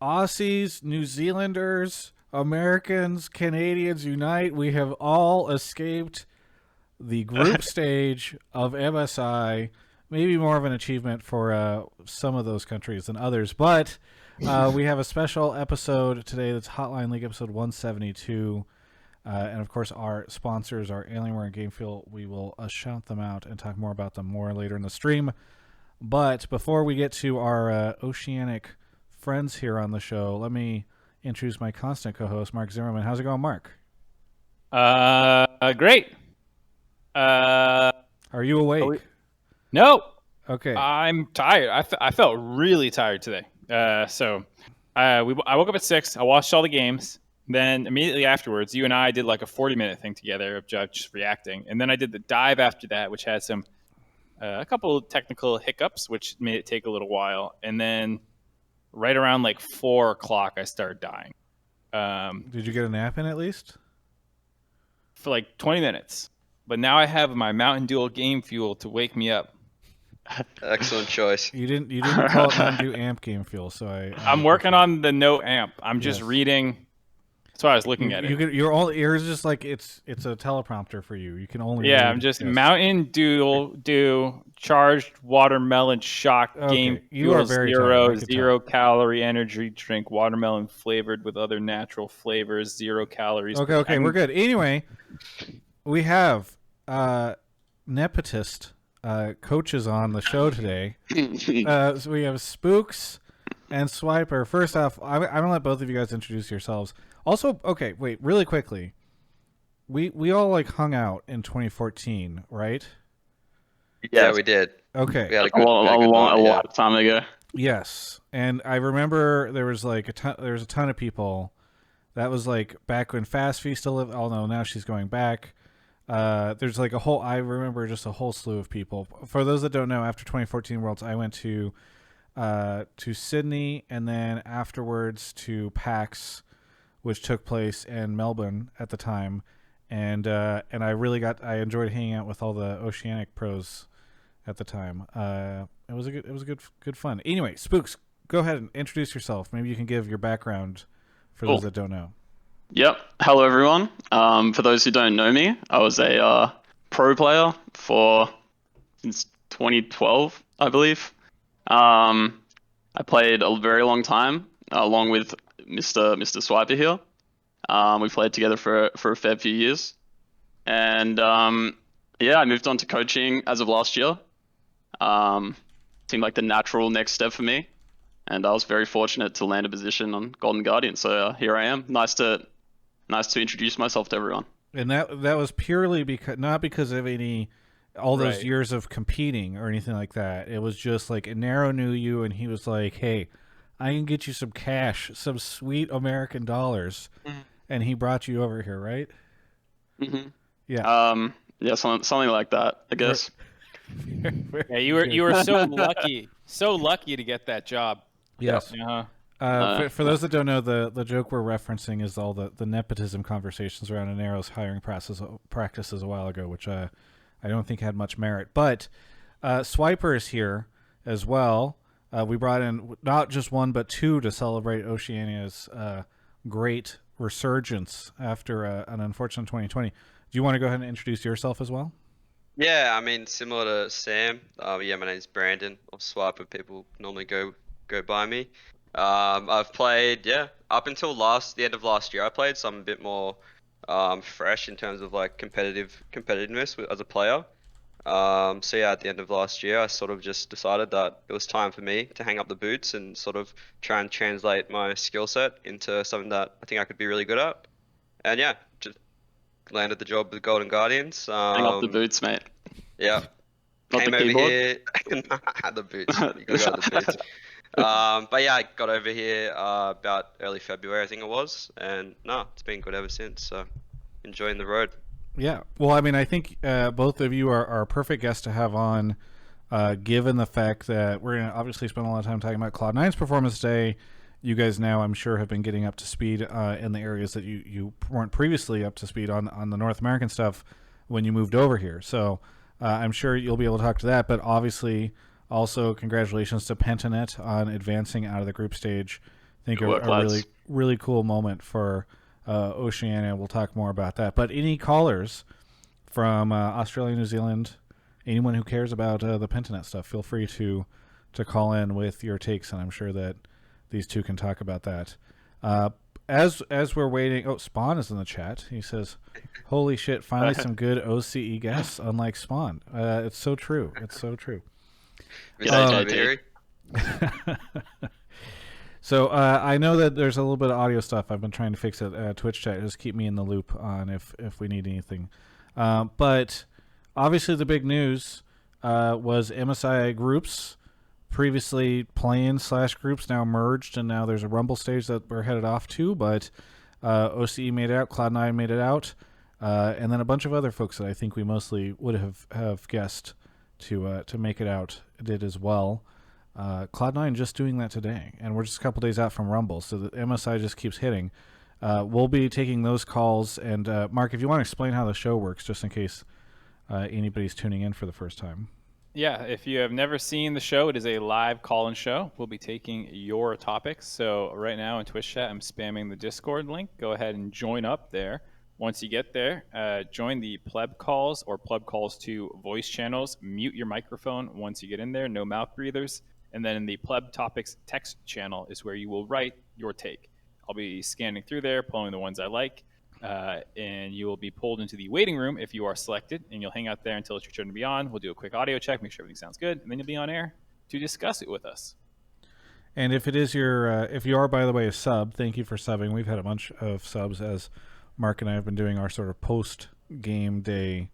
Aussies, New Zealanders, Americans, Canadians unite. We have all escaped the group stage of MSI. Maybe more of an achievement for some of those countries than others. But we have a special episode today that's Hotline League episode 172. And, of course, our sponsors are Alienware and GameFuel. We will shout them out and talk more about them more later in the stream. But before we get to our oceanic friends here on the show, let me introduce my constant co-host, Mark Zimmerman. How's it going, Mark? Great. Are you awake? No. Okay. I'm tired. I felt really tired today. So I woke up at 6. I watched all the games. Then immediately afterwards, you and I did like a 40-minute thing together of just reacting. And then I did the dive after that, which had a couple of technical hiccups, which made it take a little while. And then right around like 4 o'clock, I started dying. Did you get a nap in at least? For like 20 minutes. But now I have my Mountain Dew game fuel to wake me up. Excellent choice. You didn't call it Mountain Dew amp game fuel, so I'm working on the no amp. I'm just reading. That's why I was looking at it. Your only ears just like it's a teleprompter for you. You can only read. I'm just Mountain Dew charged watermelon shock game fuel, zero calorie energy drink, watermelon flavored with other natural flavors, 0 calories. Okay, we're good. Anyway, we have nepotist coaches on the show today. So we have Spookz and Swip3rr. First off, I'm gonna let both of you guys introduce yourselves. Also, okay, wait, really quickly. We all like hung out in 2014, right? Yeah, we did. Okay. We had a long time ago. Yes, and I remember there was like a ton of people. That was like back when Fast Fee still lived. Oh no, now she's going back. There's like I remember just a whole slew of people. For those that don't know, after 2014 Worlds, I went to Sydney and then afterwards to PAX, which took place in Melbourne at the time, and I enjoyed hanging out with all the Oceanic pros at the time. It was good fun. Anyway, Spookz, go ahead and introduce yourself. Maybe you can give your background for those that don't know. Yep. Hello, everyone. For those who don't know me, I was a pro player since 2012, I believe. I played a very long time, along with Mr. Swip3rr here. We played together for a fair few years. And I moved on to coaching as of last year. Seemed like the natural next step for me. And I was very fortunate to land a position on Golden Guardian. So here I am. Nice to introduce myself to everyone. And that was purely not because of all those years of competing or anything like that. It was just like Inero knew you and he was like, hey, I can get you some cash, some sweet American dollars. Mm-hmm. And he brought you over here, right? Mm-hmm. Yeah. Yeah, something like that, I guess. Yeah, you were so lucky to get that job. Yes. Uh-huh. For those that don't know, the joke we're referencing is all the nepotism conversations around Inero's hiring practices a while ago, which I don't think had much merit. But Swip3rr is here as well. We brought in not just one, but two to celebrate Oceania's great resurgence after an unfortunate 2020. Do you want to go ahead and introduce yourself as well? Yeah, I mean, similar to Sam. My name's Brandon, or Swip3rr. People normally go by me. I've played, up until the end of last year. I played, so I'm a bit more fresh in terms of like competitiveness as a player. At the end of last year, I sort of just decided that it was time for me to hang up the boots and sort of try and translate my skill set into something that I think I could be really good at. And just landed the job with Golden Guardians. Hang up the boots, mate. Yeah. Not Came the over keyboard? here. The boots. You gotta go with the boots. I got over here about early February, I think it was. And it's been good ever since. So enjoying the road. Yeah. Well, I mean, I think both of you are a perfect guests to have on, given the fact that we're going to obviously spend a lot of time talking about Cloud9's performance today. You guys now, I'm sure, have been getting up to speed in the areas that you weren't previously up to speed on the North American stuff when you moved over here. So I'm sure you'll be able to talk to that. But obviously, also congratulations to Pentanet on advancing out of the group stage think Good work, a lads. really cool moment for Oceania. We'll talk more about that. But any callers from Australia, New Zealand, anyone who cares about the Pentanet stuff, feel free to call in with your takes, and I'm sure that these two can talk about that. As we're waiting, Spawn is in the chat. He says, "Holy shit! Finally, some good OCE guests, unlike Spawn." It's so true. It's so true. Mr. Rivalry. So I know that there's a little bit of audio stuff. I've been trying to fix it. Twitch chat, just keep me in the loop on if we need anything. But obviously, the big news was MSI groups. Previously play-in/groups now merged, and now there's a Rumble stage that we're headed off to, but OCE made it out, Cloud9 made it out, and then a bunch of other folks that I think we mostly would have guessed to make it out did as well. Cloud9 just doing that today, and we're just a couple days out from Rumble, so the MSI just keeps hitting. We'll be taking those calls, and Mark, if you want to explain how the show works, just in case anybody's tuning in for the first time. Yeah, if you have never seen the show, it is a live call-in show. We'll be taking your topics. So right now in Twitch chat, I'm spamming the Discord link. Go ahead and join up there. Once you get there, join the pleb calls or pleb calls to voice channels. Mute your microphone once you get in there. No mouth breathers. And then in the pleb topics text channel is where you will write your take. I'll be scanning through there, pulling the ones I like. And you will be pulled into the waiting room if you are selected, and you'll hang out there until it's your turn to be on. We'll do a quick audio check, make sure everything sounds good, and then you'll be on air to discuss it with us. And if it is if you are, by the way, a sub, thank you for subbing. We've had a bunch of subs as Mark and I have been doing our sort of post-game day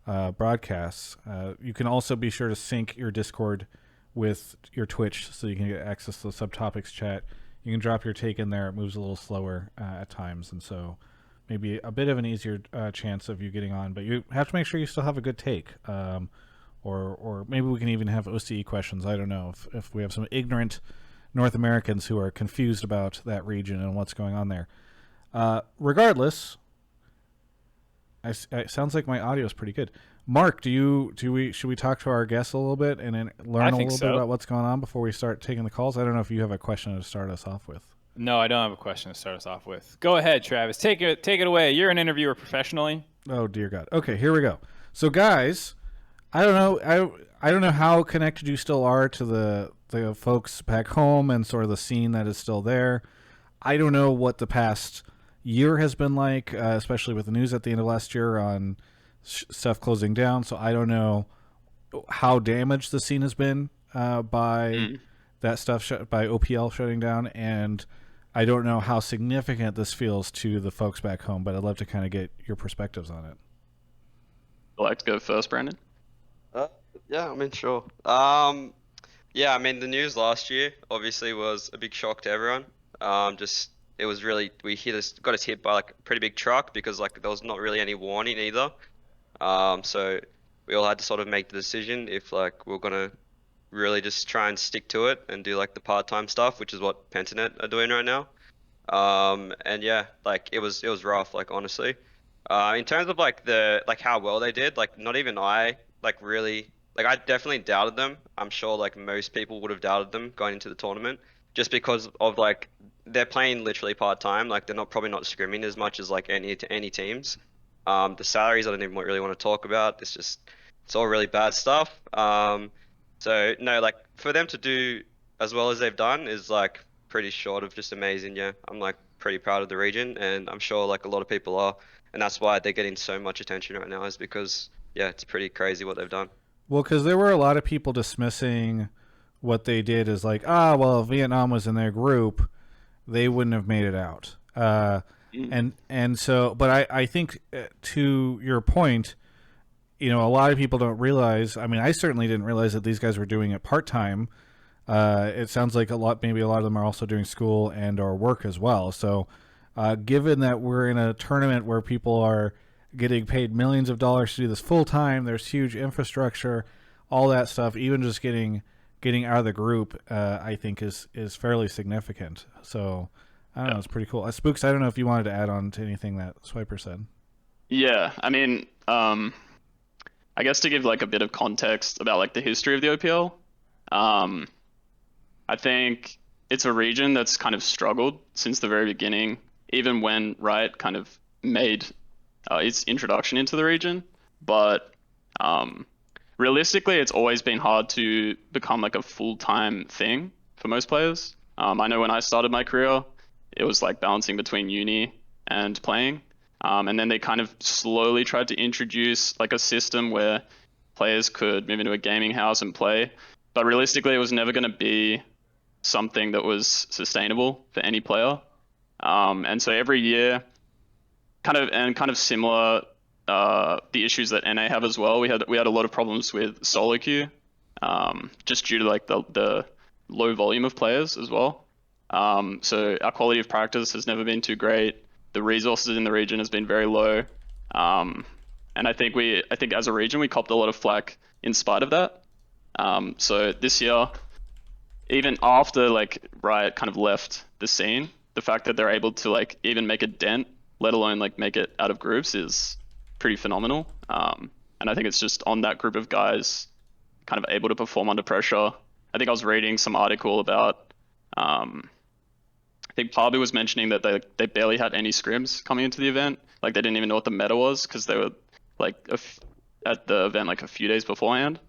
broadcasts. You can also be sure to sync your Discord with your Twitch so you can get access to the subtopics chat. You can drop your take in there. It moves a little slower at times, and so maybe a bit of an easier chance of you getting on, but you have to make sure you still have a good take. Or maybe we can even have OCE questions. I don't know if we have some ignorant North Americans who are confused about that region and what's going on there. Regardless, it sounds like my audio is pretty good. Mark, should we talk to our guests a little bit and then learn a little bit about what's going on before we start taking the calls? I don't know if you have a question to start us off with. No, I don't have a question to start us off with. Go ahead, Travis. Take it away. You're an interviewer professionally. Oh dear God. Okay, here we go. So guys, I don't know how connected you still are to the folks back home and sort of the scene that is still there. I don't know what the past year has been like, especially with the news at the end of last year on stuff closing down. So I don't know how damaged the scene has been by that stuff, by OPL shutting down, and I don't know how significant this feels to the folks back home, but I'd love to kind of get your perspectives on it. I'd like to go first, Brandon. Yeah, I mean, sure. Yeah, I mean, the news last year obviously was a big shock to everyone. It was really, got us hit by like a pretty big truck because like there was not really any warning either. So we all had to sort of make the decision if like we're gonna really just try and stick to it and do like the part-time stuff, which is what Pentanet are doing right now. And yeah, like it was rough, like honestly. In terms of like how well they did, like not even I really, like I definitely doubted them. I'm sure like most people would have doubted them going into the tournament just because of like they're playing literally part-time, like they're probably not scrimming as much as like any teams. The salaries I don't even really want to talk about. It's all really bad stuff. So no, like for them to do as well as they've done is like pretty short of just amazing. Yeah, I'm like pretty proud of the region, and I'm sure like a lot of people are, and that's why they're getting so much attention right now is because yeah, it's pretty crazy what they've done. Well, because there were a lot of people dismissing what they did as like, well, if Vietnam was in their group, they wouldn't have made it out. And so, but I think to your point, you know, a lot of people don't realize. I mean, I certainly didn't realize that these guys were doing it part time. It sounds like maybe a lot of them are also doing school and or work as well. So, given that we're in a tournament where people are getting paid millions of dollars to do this full time, there's huge infrastructure, all that stuff. Even just getting out of the group, I think is fairly significant. So, I don't know. It's pretty cool. Spookz, I don't know if you wanted to add on to anything that Swip3rr said. Yeah, I mean, I guess to give like a bit of context about like the history of the OPL, I think it's a region that's kind of struggled since the very beginning, even when Riot kind of made its introduction into the region. But realistically, it's always been hard to become like a full-time thing for most players. I know when I started my career, it was like balancing between uni and playing. And then they kind of slowly tried to introduce like a system where players could move into a gaming house and play. But realistically, it was never going to be something that was sustainable for any player. And so every year, kind of similar, the issues that NA have as well. We had a lot of problems with solo queue, just due to like the low volume of players as well. So our quality of practice has never been too great. The resources in the region has been very low. And I think as a region, we copped a lot of flack in spite of that. So this year, even after like Riot kind of left the scene, the fact that they're able to like even make a dent, let alone like make it out of groups, is pretty phenomenal. And I think it's just on that group of guys kind of able to perform under pressure. I think I was reading some article about, I think Parby was mentioning that they barely had any scrims coming into the event. Like they didn't even know what the meta was because they were like at the event like a few days beforehand.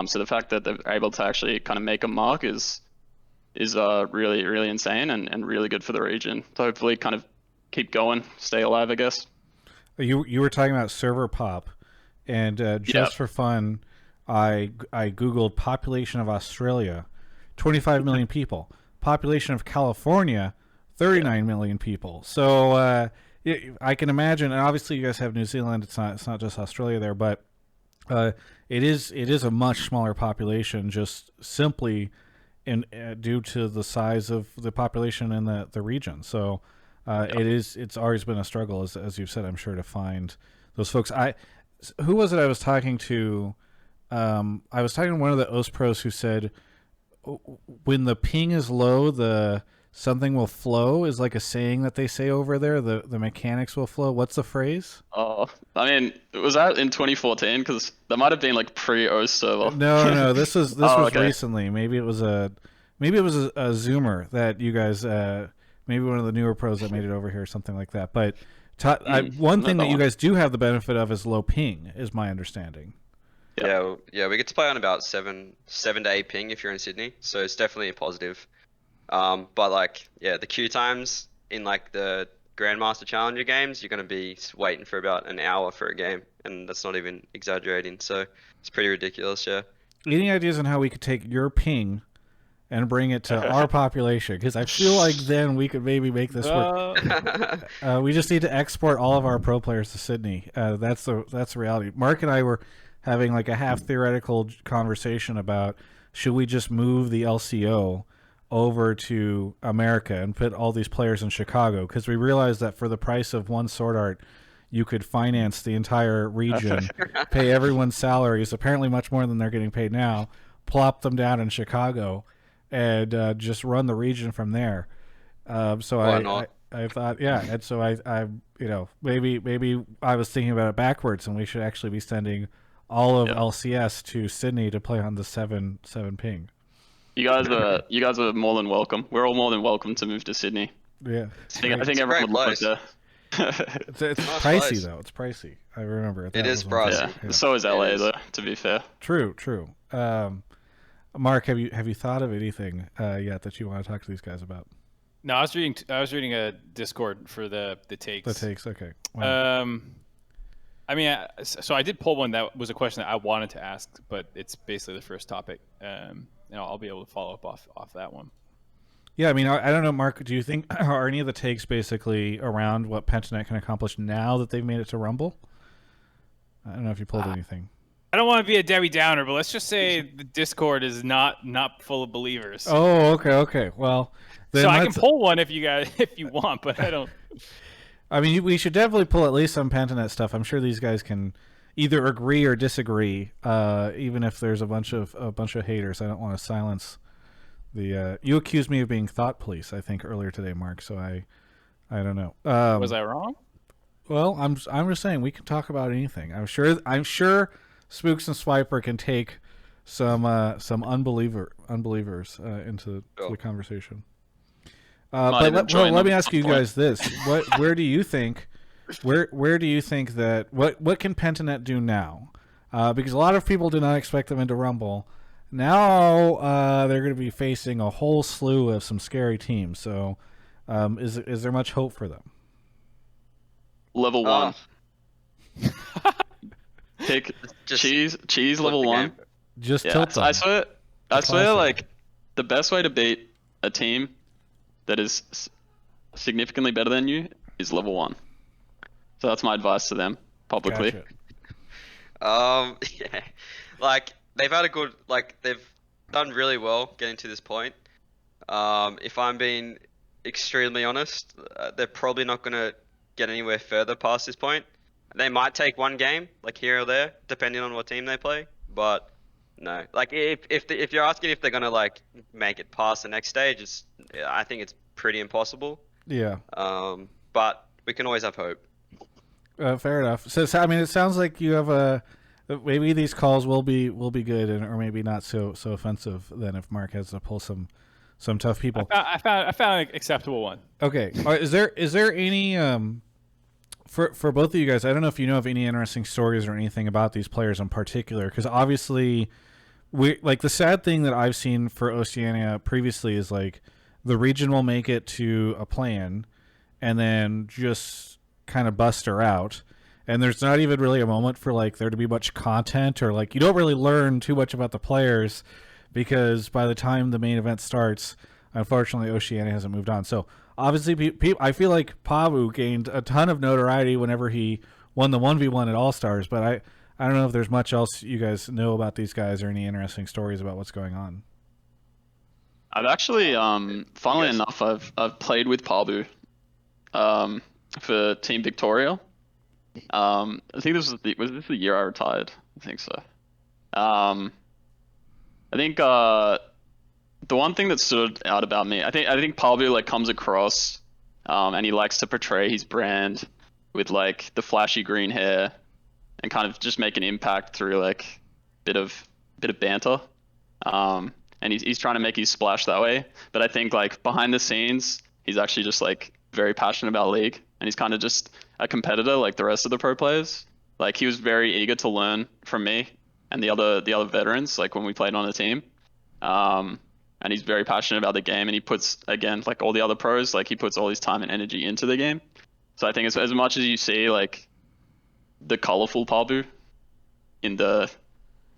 So the fact that they're able to actually kind of make a mark is really, really insane and really good for the region. So hopefully kind of keep going, stay alive, I guess. You were talking about server pop, and just for fun, I googled population of Australia, 25 million people. Population of California, 39 million people. So I can imagine, and obviously you guys have New Zealand. It's not just Australia there, but it is a much smaller population, just simply due to the size of the population in the region. So it's always been a struggle, as you've said, I'm sure, to find those folks. Who was it I was talking to? I was talking to one of the OS pros who said when the ping is low, something will flow is like a saying that they say over there. The mechanics will flow. What's the phrase? Oh, I mean, was that in 2014? Because that might have been like pre-OS server. No, this was okay. recently. Maybe it was a Zoomer that you guys, maybe one of the newer pros that made it over here or something like that. But one thing that you guys do have the benefit of is low ping, is my understanding. Yeah, we get to play on about 7 to 8 ping if you're in Sydney, so it's definitely a positive. But like, yeah, the queue times in like the Grandmaster Challenger games, you're gonna be waiting for about an hour for a game, and that's not even exaggerating. So it's pretty ridiculous, yeah. Any ideas on how we could take your ping and bring it to our population? Because I feel like then we could maybe make this work. We just need to export all of our pro players to Sydney. That's the reality. Mark and I were having like a half theoretical conversation about should we just move the LCO over to America and put all these players in Chicago, because we realized that for the price of one Sword Art you could finance the entire region, pay everyone's salaries, apparently much more than they're getting paid now, plop them down in Chicago, and just run the region from there. So I thought, yeah, and so I maybe I was thinking about it backwards, and we should actually be sending all of LCS to Sydney to play on the 7 ping. You guys are more than welcome. We're all more than welcome to move to Sydney. Yeah, I think everyone would love it there. It's pricey though. It's pricey. I remember it. It is pricey. Yeah. So is LA though, to be fair. True. Mark, have you thought of anything yet that you want to talk to these guys about? No, I was reading a Discord for the takes. The takes, okay. Wow. I mean, so I did pull one that was a question that I wanted to ask, but it's basically the first topic. I'll be able to follow up off that one. Yeah, I mean, I don't know, Mark, do you think, are any of the takes basically around what Pentanet can accomplish now that they've made it to Rumble? I don't know if you pulled anything. I don't want to be a Debbie Downer, but let's just say the Discord is not full of believers. Oh, okay. Well, then so I can pull one if you want, but I don't. I mean, we should definitely pull at least some Pentanet stuff. I'm sure these guys can either agree or disagree, even if there's a bunch of haters. I don't want to silence the. You accused me of being thought police, I think, earlier today, Mark. So I don't know. Was I wrong? Well, I'm just saying we can talk about anything. I'm sure Spookz and Swip3rr can take some unbelievers into the conversation. Let me ask you guys this: where do you think that what can Pentanet do now? Because a lot of people did not expect them into Rumble. Now they're going to be facing a whole slew of some scary teams. So, is there much hope for them? Level 1. Pick cheese level 1. Just tilt them. I swear, like the best way to beat a team that is significantly better than you is level 1. So that's my advice to them publicly. Gotcha. Yeah, like they've had a good, like they've done really well getting to this point. If I'm being extremely honest, they're probably not gonna get anywhere further past this point. They might take one game, like here or there, depending on what team they play. But no, like if you're asking if they're gonna like make it past the next stage, I think it's pretty impossible. Yeah. But we can always have hope. Fair enough. So I mean, it sounds like you have maybe these calls will be good, or maybe not so offensive. Then if Mark has to pull some tough people, I found an acceptable one. Okay. Is there any for both of you guys? I don't know if you know of any interesting stories or anything about these players in particular, because obviously the sad thing that I've seen for Oceania previously is like the region will make it to a plan, and then just kind of bust her out, and there's not even really a moment for like there to be much content, or like you don't really learn too much about the players, because by the time the main event starts, unfortunately Oceania hasn't moved on. So obviously I feel like Pavu gained a ton of notoriety whenever he won the 1v1 at All Stars, but I don't know if there's much else you guys know about these guys or any interesting stories about what's going on. I've actually funnily enough I've played with Pavu for Team Victoria. I think this was this the year I retired? I think so. I think the one thing that stood out about me, I think Pavu like comes across, and he likes to portray his brand with like the flashy green hair, and kind of just make an impact through like bit of banter. And he's trying to make his splash that way. But I think like behind the scenes, he's actually just like very passionate about League, and he's kind of just a competitor like the rest of the pro players. Like he was very eager to learn from me and the other veterans, like when we played on a team. And he's very passionate about the game, and he puts, again, like all the other pros, like he puts all his time and energy into the game. So I think as much as you see like the colorful Pavu in the,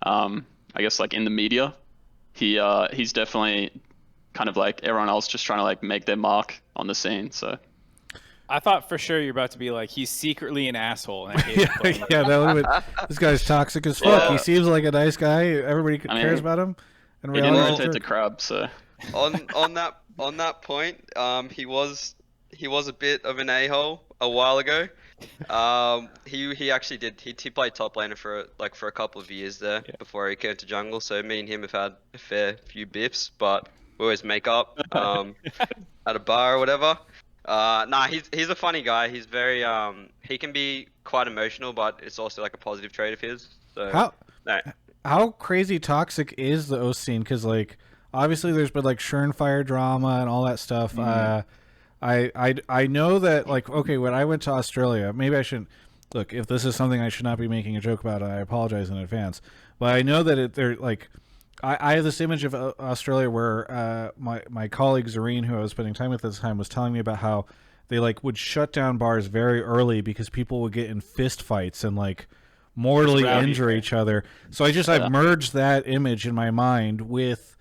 I guess like in the media, he's definitely kind of like everyone else just trying to like make their mark on the scene. So I thought for sure you're about to be like, he's secretly an asshole. And I hate him. Yeah, that would have been. This guy's toxic as fuck. Yeah. He seems like a nice guy. Everybody cares about him. And he didn't rotate the crab, so on that point, he was a bit of an a-hole a while ago. He actually did. He played top laner for a couple of years there before he came to jungle. So me and him have had a fair few biffs, but we always make up at a bar or whatever. Nah, he's a funny guy. He's very he can be quite emotional, but it's also like a positive trait of his. So how crazy toxic is the OC scene? Because like obviously there's been like Fire drama and all that stuff. I know that like, okay, when I went to Australia, maybe I shouldn't look, if this is something I should not be making a joke about, I apologize in advance, but I know that they're like, I have this image of Australia where my colleague Zareen, who I was spending time with at the time, was telling me about how they like would shut down bars very early because people would get in fist fights and like mortally injure each other. So I've merged that image in my mind with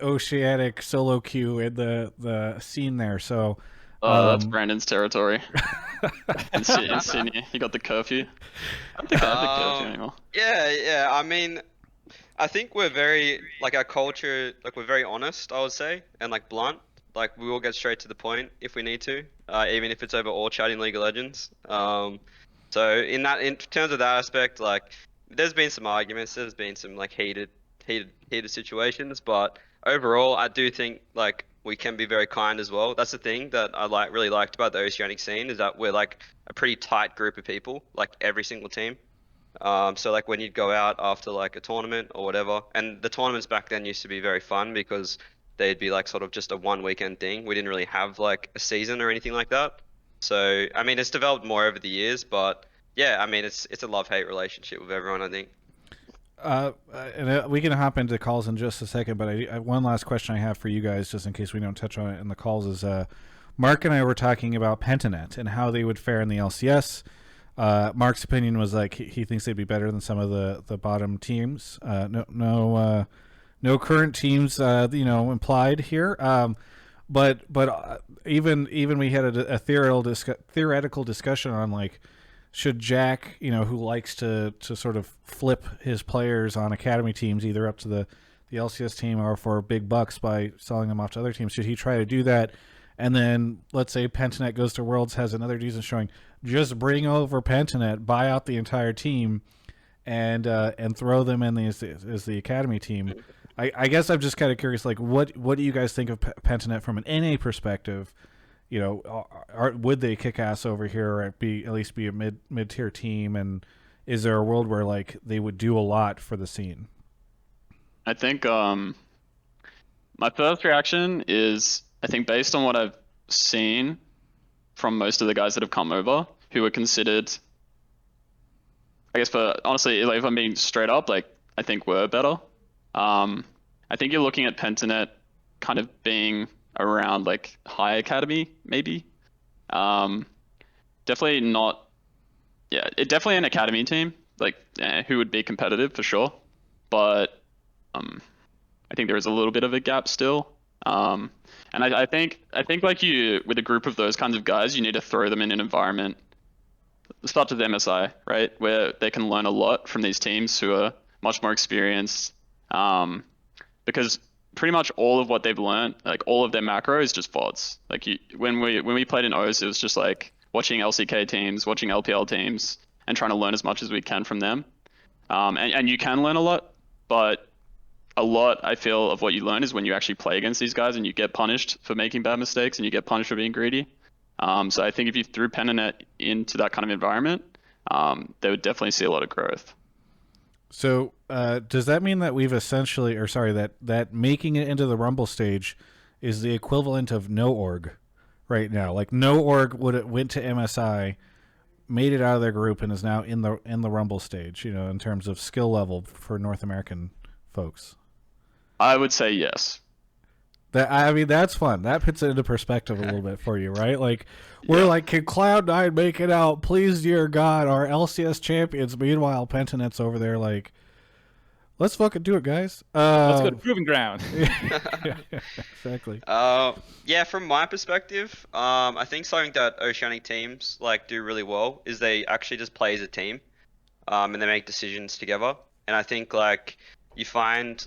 Oceanic solo queue and the scene there. So that's Brandon's territory. in Sydney, you got the curfew. I don't think I have the curfew anymore. Yeah. I mean, I think we're very like our culture, like we're very honest, I would say, and like blunt. Like we will get straight to the point if we need to, even if it's over all chatting League of Legends. So in terms of that aspect, like there's been some arguments, there's been some like heated situations, but overall I do think like we can be very kind as well. That's the thing that I really liked about the Oceanic scene, is that we're like a pretty tight group of people, like every single team. So like when you'd go out after like a tournament or whatever, and the tournaments back then used to be very fun because they'd be like sort of just a one weekend thing. We didn't really have like a season or anything like that. So I mean, it's developed more over the years, but yeah, I mean, it's a love-hate relationship with everyone, I think. And we can hop into calls in just a second, but one last question I have for you guys, just in case we don't touch on it in the calls, is Mark and I were talking about Pentanet and how they would fare in the LCS. Mark's opinion was like he thinks they'd be better than some of the bottom teams. No current teams, implied here. But even we had a theoretical discussion on like, should Jack, who likes to sort of flip his players on academy teams either up to the LCS team or for big bucks by selling them off to other teams, should he try to do that? And then let's say Pentanet goes to Worlds, has another decent showing, just bring over Pentanet, buy out the entire team, and throw them in as the academy team. I guess I'm just kind of curious, like what do you guys think of Pentanet from an NA perspective? Would they kick ass over here, or at least be a mid tier team? And is there a world where like they would do a lot for the scene? I think my first reaction is, I think based on what I've seen from most of the guys that have come over, who are considered, I guess, honestly, like, if I'm being straight up, like, I think we're better. I think you're looking at Pentanet kind of being around like high academy, maybe. Definitely not. Yeah, definitely an academy team, like who would be competitive for sure. But I think there is a little bit of a gap still. And I think like you, with a group of those kinds of guys, you need to throw them in an environment. Start with MSI, right, where they can learn a lot from these teams who are much more experienced. Because pretty much all of what they've learned, like all of their macro, is just VODs. Like when we played in O's, it was just like watching LCK teams, watching LPL teams, and trying to learn as much as we can from them. And you can learn a lot, but a lot, I feel, of what you learn is when you actually play against these guys and you get punished for making bad mistakes and you get punished for being greedy. So I think if you threw Pentanet into that kind of environment, they would definitely see a lot of growth. So does that mean that we've essentially, that making it into the Rumble stage is the equivalent of no org right now? Like no org went to MSI, made it out of their group, and is now in the Rumble stage, in terms of skill level for North American folks. I would say yes. That's fun. That puts it into perspective a little bit for you, right? Like, we're like, can Cloud9 make it out? Please, dear God, our LCS champions. Meanwhile, Pentanet's over there like, let's fucking do it, guys. Let's go to Proving Ground. yeah, exactly. Yeah, from my perspective, I think something that Oceanic teams like do really well is they actually just play as a team, and they make decisions together. And I think like you find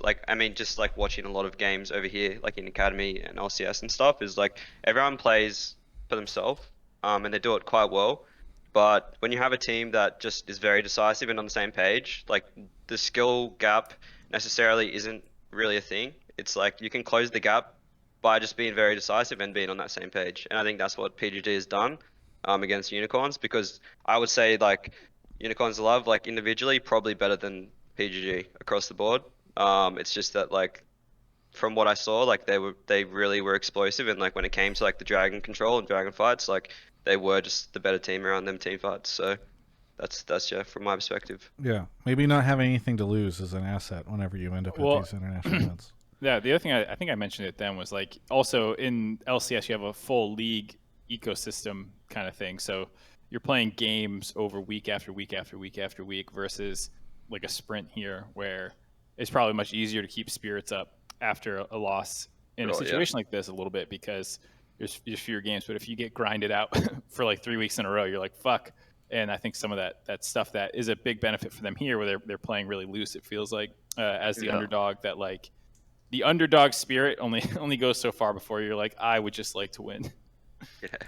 just like watching a lot of games over here, like in Academy and LCS and stuff, is like everyone plays for themselves, and they do it quite well. But when you have a team that just is very decisive and on the same page, like the skill gap necessarily isn't really a thing. It's like you can close the gap by just being very decisive and being on that same page. And I think that's what PGG has done against Unicorns, because I would say like Unicorns Love, like individually, probably better than PGG across the board. It's just that like from what I saw, like they really were explosive, and like when it came to like the dragon control and dragon fights, like they were just the better team around them team fights. So that's yeah, from my perspective. Yeah, maybe not having anything to lose is an asset whenever you end up at these international events. Yeah, the other thing I think I mentioned it then was like also in LCS you have a full league ecosystem kind of thing. So you're playing games over week after week after week after week versus like a sprint here where it's probably much easier to keep spirits up after a loss in a situation like this a little bit, because there's fewer games. But if you get grinded out for like 3 weeks in a row, you're like, fuck. And I think some of that stuff that is a big benefit for them here, where they're playing really loose, it feels like, as the underdog, that like the underdog spirit only goes so far before you're like, I would just like to win.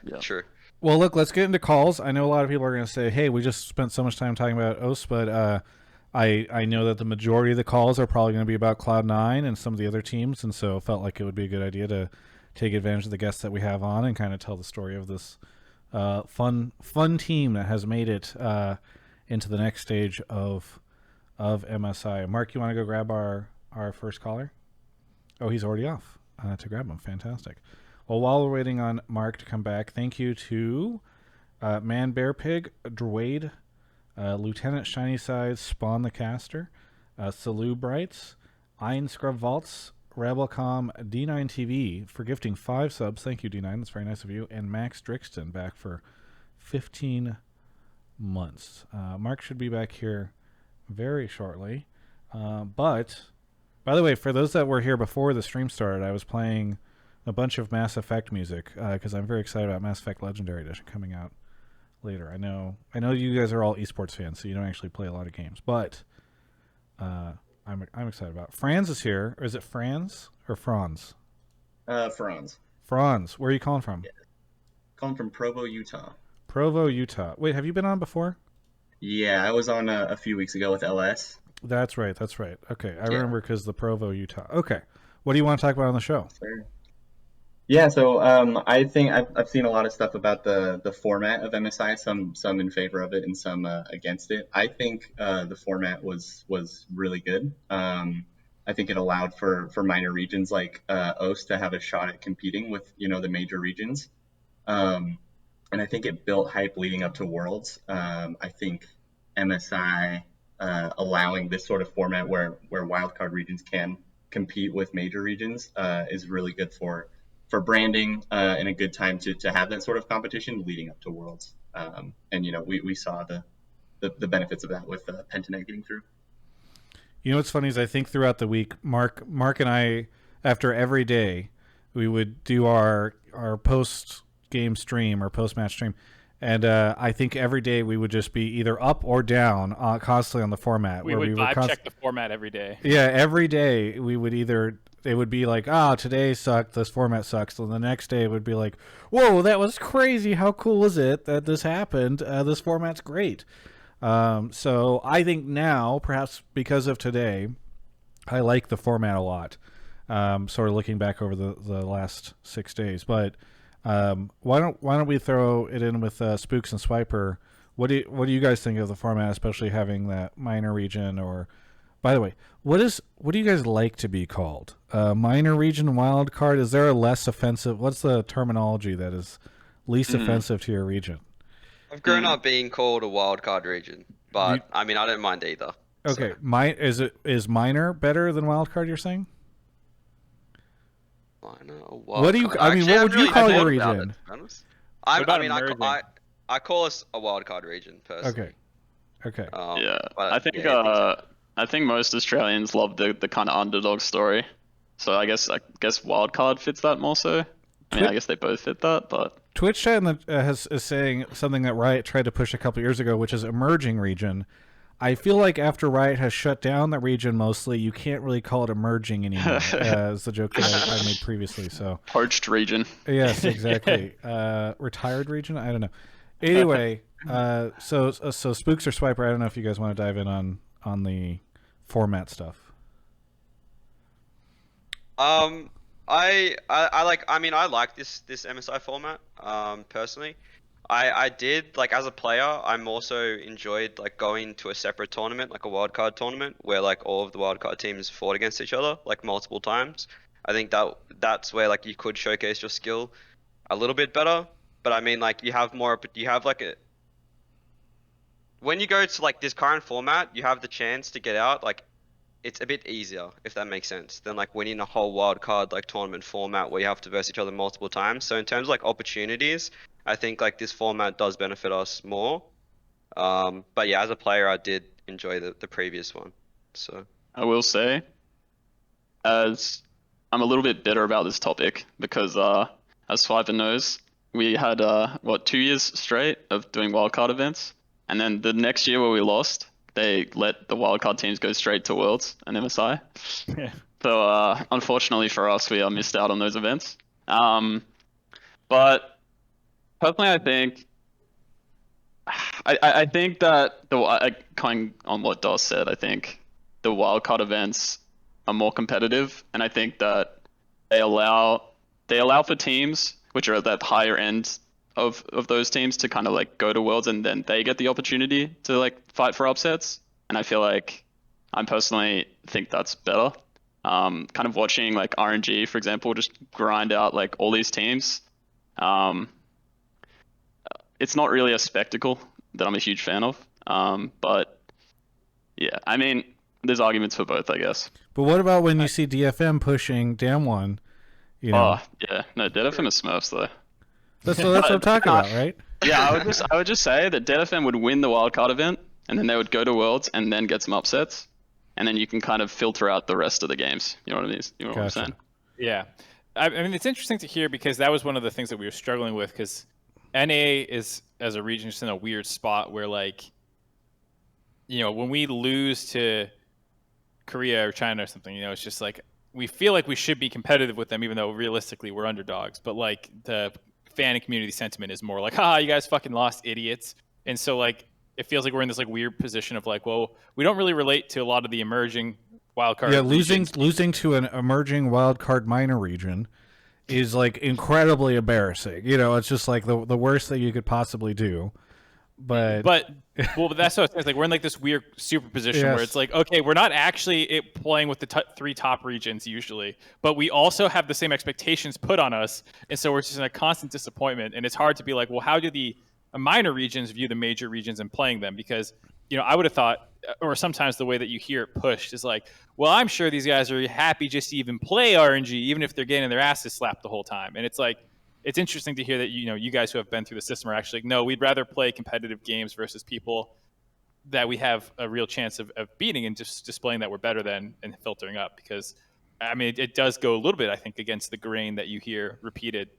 Yeah, sure. Well, look, let's get into calls. I know a lot of people are going to say, hey, we just spent so much time talking about OS, but I know that the majority of the calls are probably going to be about Cloud9 and some of the other teams, and so I felt like it would be a good idea to take advantage of the guests that we have on and kind of tell the story of this fun team that has made it into the next stage of MSI. Mark, you want to go grab our first caller? Oh, he's already off. to grab them. Fantastic. Well, while we're waiting on Mark to come back, thank you to Man Bear Pig, Dwade, Lieutenant Shiny Sides, Spawn the Caster, Salu Brights, Ein Scrub Vaults, Rebelcom, D9TV for gifting 5 subs. Thank you, D9. That's very nice of you. And Max Drixton back for 15 months. Mark should be back here very shortly. But, by the way, for those that were here before the stream started, I was playing a bunch of Mass Effect music because I'm very excited about Mass Effect Legendary Edition coming out later. I know you guys are all esports fans, so you don't actually play a lot of games, but I'm excited about it. Franz is here. Or is it Franz or Franz? Franz. Franz. Where are you calling from? Yeah. Calling from Provo, Utah. Provo, Utah. Wait, have you been on before? Yeah, I was on a few weeks ago with LS. That's right. Okay, I remember because the Provo, Utah. Okay. What do you want to talk about on the show? Sure. Yeah, so I think I've seen a lot of stuff about the format of MSI, some in favor of it and some against it. I think the format was really good. I think it allowed for minor regions like OCE to have a shot at competing with the major regions, and I think it built hype leading up to Worlds. I think MSI allowing this sort of format where wildcard regions can compete with major regions is really good for branding and a good time to have that sort of competition leading up to Worlds. And we saw the benefits of that with Pentanet getting through. You know what's funny is I think throughout the week, Mark and I, after every day, we would do our post game stream or post match stream, and I think every day we would just be either up or down constantly on the format. We would vibe check the format every day. Yeah, every day we would either. It would be like, today sucked, this format sucks. And the next day it would be like, whoa, that was crazy. How cool is it that this happened? This format's great. So I think now, perhaps because of today, I like the format a lot. Sort of looking back over the last 6 days. But why don't we throw it in with Spookz and Swip3rr? What do you guys think of the format, especially having that minor region? Or, by the way, what do you guys like to be called? Minor region, wild card? Is there a less offensive? What's the terminology that is least offensive to your region? I've grown up being called a wildcard region, but I mean I don't mind either. Okay, so. Is minor better than wild card? You're saying? Minor or What do you? I mean, what would you call your region? I call us a wildcard region personally. Okay. Yeah, but, I think yeah, I think most Australians love the kind of underdog story. So I guess wildcard fits that more so. I mean, I guess they both fit that, but Twitch chat is saying something that Riot tried to push a couple years ago, which is emerging region. I feel like after Riot has shut down that region mostly, you can't really call it emerging anymore, as the joke that I made previously. So poached region. Yes, exactly. Retired region? I don't know. Anyway, so Spookz or Swip3rr, I don't know if you guys want to dive in on the format stuff. I like this MSI format. Personally, I did like as a player. I'm also enjoyed like going to a separate tournament, like a wildcard tournament, where like all of the wildcard teams fought against each other like multiple times. I think that's where like you could showcase your skill a little bit better. But I mean, like you have like when you go to like this current format, you have the chance to get out like. It's a bit easier, if that makes sense, than like winning a whole wild card like tournament format where you have to verse each other multiple times. So in terms of like opportunities, I think like this format does benefit us more. But yeah, as a player, I did enjoy the previous one. So I will say, as I'm a little bit bitter about this topic because as Swip3rr knows, we had 2 years straight of doing wildcard events, and then the next year where we lost. They let the wildcard teams go straight to Worlds and MSI. Yeah. So unfortunately for us, we missed out on those events. But personally, I think that kind on what Dos said, I think the wildcard events are more competitive, and I think that they allow for teams which are at that higher end of those teams to kind of like go to Worlds, and then they get the opportunity to like fight for upsets. And I feel like I personally think that's better. kind of watching like RNG, for example, just grind out like all these teams. It's not really a spectacle that I'm a huge fan of. But yeah, I mean, there's arguments for both, I guess. But what about when you see DFM pushing Damwon? You know, Oh yeah, no, DFM is Smurfs though. that's what I'm talking about, right? Yeah, I would just say that DFM would win the wildcard event, and then they would go to Worlds and then get some upsets, and then you can kind of filter out the rest of the games. You know what I mean? You know what I'm saying? Yeah. I mean, it's interesting to hear because that was one of the things that we were struggling with because NA is, as a region, just in a weird spot where, like, you know, when we lose to Korea or China or something, you know, it's just like we feel like we should be competitive with them, even though realistically we're underdogs. But, like, the fan and community sentiment is more like, you guys fucking lost, idiots. And so, like, it feels like we're in this, like, weird position of, like, well, we don't really relate to a lot of the emerging wildcard. Yeah, losing to an emerging wildcard minor region is like incredibly embarrassing. You know, it's just like the worst that you could possibly do. But well, that's what it's like. We're in like this weird superposition where it's like, okay, we're not actually playing with the three top regions usually, but we also have the same expectations put on us, and so we're just in a constant disappointment. And it's hard to be like, well, how do the minor regions view the major regions and playing them? Because, you know, I would have thought, or sometimes the way that you hear it pushed is like, well, I'm sure these guys are happy just to even play RNG, even if they're getting their asses slapped the whole time. And it's like, it's interesting to hear that, you know, you guys who have been through the system are actually like, no, we'd rather play competitive games versus people that we have a real chance of beating and just displaying that we're better than and filtering up. Because, I mean, it does go a little bit, I think, against the grain that you hear repeated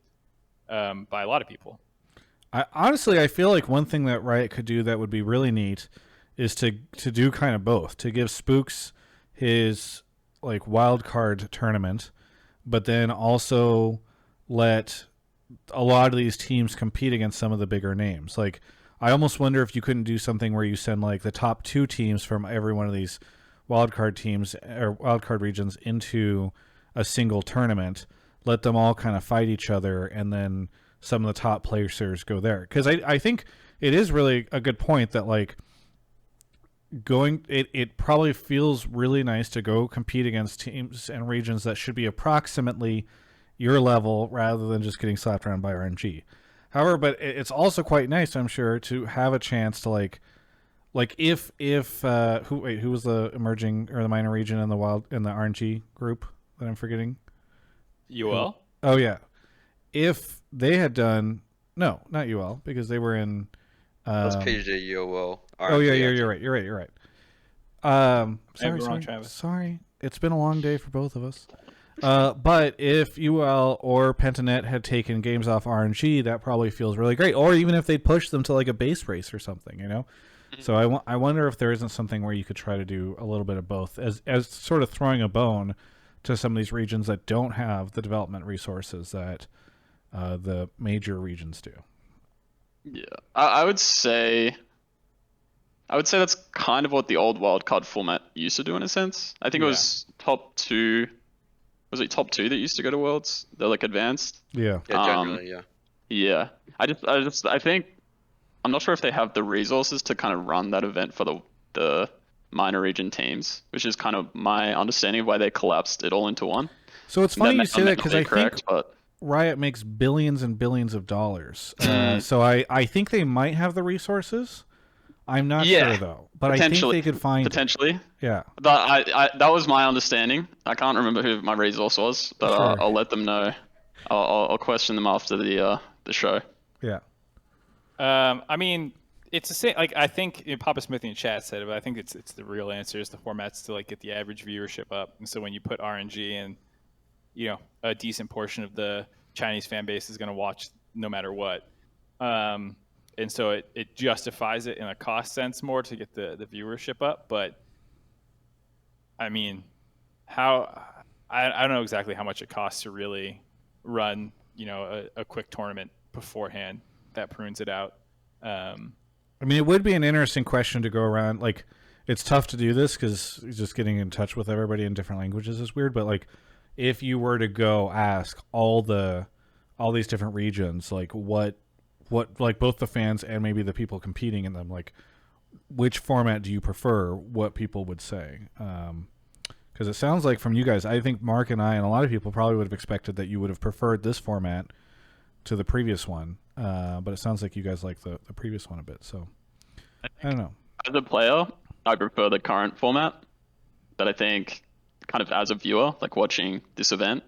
by a lot of people. Honestly, I feel like one thing that Riot could do that would be really neat is to do kind of both, to give Spookz his like wild card tournament, but then also let a lot of these teams compete against some of the bigger names. Like, I almost wonder if you couldn't do something where you send like the top 2 teams from every one of these wildcard teams or wildcard regions into a single tournament, let them all kind of fight each other, and then some of the top placers go there. Because I think it is really a good point that like it probably feels really nice to go compete against teams and regions that should be approximately your level rather than just getting slapped around by RNG. However, but it's also quite nice, I'm sure, to have a chance to like if who was the emerging or the minor region in the RNG group that I'm forgetting? UL? Oh yeah. If they had done not UL because they were in That's PG UL. Oh yeah, you're right. Sorry. It's been a long day for both of us. But if UL or Pentanet had taken games off RNG, that probably feels really great. Or even if they pushed them to like a base race or something, you know. Mm-hmm. So I wonder if there isn't something where you could try to do a little bit of both, as sort of throwing a bone to some of these regions that don't have the development resources that the major regions do. Yeah, I would say that's kind of what the old wildcard format used to do in a sense. I think it was top 2. Was it top 2 that used to go to Worlds? They're like advanced. Yeah. Yeah, generally, yeah. Yeah. I think I'm not sure if they have the resources to kind of run that event for the minor region teams, which is kind of my understanding of why they collapsed it all into one. So it's funny you say that because I think but Riot makes billions and billions of dollars. So I think they might have the resources. I'm not sure though, but I think they could find potentially. It. Yeah, that was my understanding. I can't remember who my resource was, but sure. I'll let them know. I'll question them after the show. Yeah. I mean, it's the same. Like I think Papa Smith in chat said it, but I think it's the real answer is the formats to like get the average viewership up. And so when you put RNG and you know a decent portion of the Chinese fan base is going to watch no matter what. And so it justifies it in a cost sense more to get the viewership up. But I mean, I don't know exactly how much it costs to really run, you know, a quick tournament beforehand that prunes it out. I mean, it would be an interesting question to go around. Like, it's tough to do this because just getting in touch with everybody in different languages is weird. But like, if you were to go ask all these different regions, like what like both the fans and maybe the people competing in them, like which format do you prefer? What people would say, because Because it sounds like from you guys, I think Mark and I and a lot of people probably would have expected that you would have preferred this format to the previous one. But it sounds like you guys like the previous one a bit. So I don't know. As a player, I prefer the current format, but I think kind of as a viewer, like watching this event,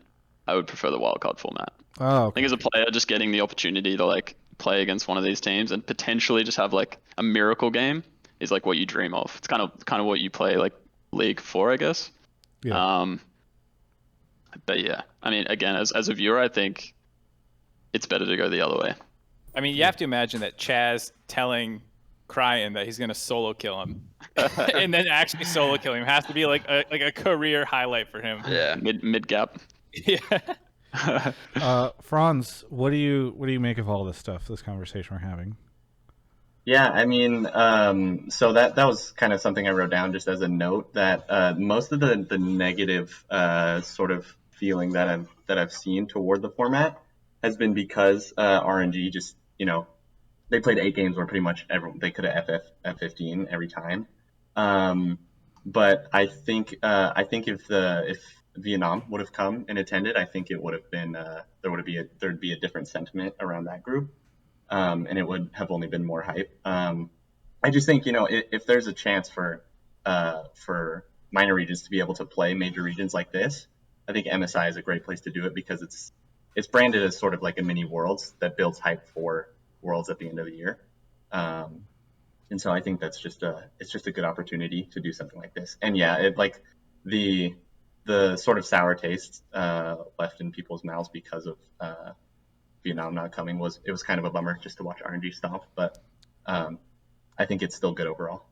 I would prefer the wildcard format. Oh, I think as a player, just getting the opportunity to like play against one of these teams and potentially just have like a miracle game is like what you dream of. It's kind of what you play like League for, I guess. Yeah. But yeah, I mean, again, as a viewer, I think it's better to go the other way. I mean, you have to imagine that Chaz telling Cryan that he's going to solo kill him and then actually solo kill him has to be like a career highlight for him. Yeah. Mid gap. Yeah. Franz, what do you make of all this stuff? This conversation we're having. Yeah, I mean, so that was kind of something I wrote down just as a note that most of the negative sort of feeling that I've seen toward the format has been because RNG just, you know, they played 8 games where pretty much they could have F15 every time. But I think if Vietnam would have come and attended, I think it would have been there'd be a different sentiment around that group. And it would have only been more hype. I just think, you know, if there's a chance for minor regions to be able to play major regions like this, I think MSI is a great place to do it because it's branded as sort of like a mini Worlds that builds hype for Worlds at the end of the year. And so I think that's just a good opportunity to do something like this. And yeah, it like the sort of sour taste left in people's mouths because of Vietnam not coming was kind of a bummer just to watch RNG stomp, but I think it's still good overall.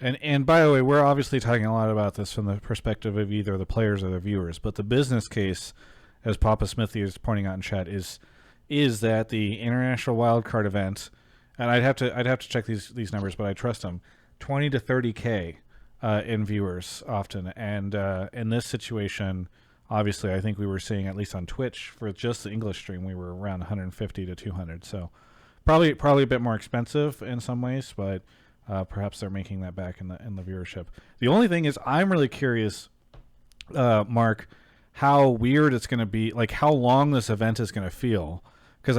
And by the way, we're obviously talking a lot about this from the perspective of either the players or the viewers, but the business case, as Papa Smithy is pointing out in chat, is that the international wildcard event, and I'd have to check these numbers, but I trust them, 20 to 30K in viewers often, and in this situation, obviously, I think we were seeing, at least on Twitch, for just the English stream, we were around 150 to 200. So probably a bit more expensive in some ways, but perhaps they're making that back in the viewership. The only thing is, I'm really curious, Mark, how weird it's going to be, like how long this event is going to feel. Because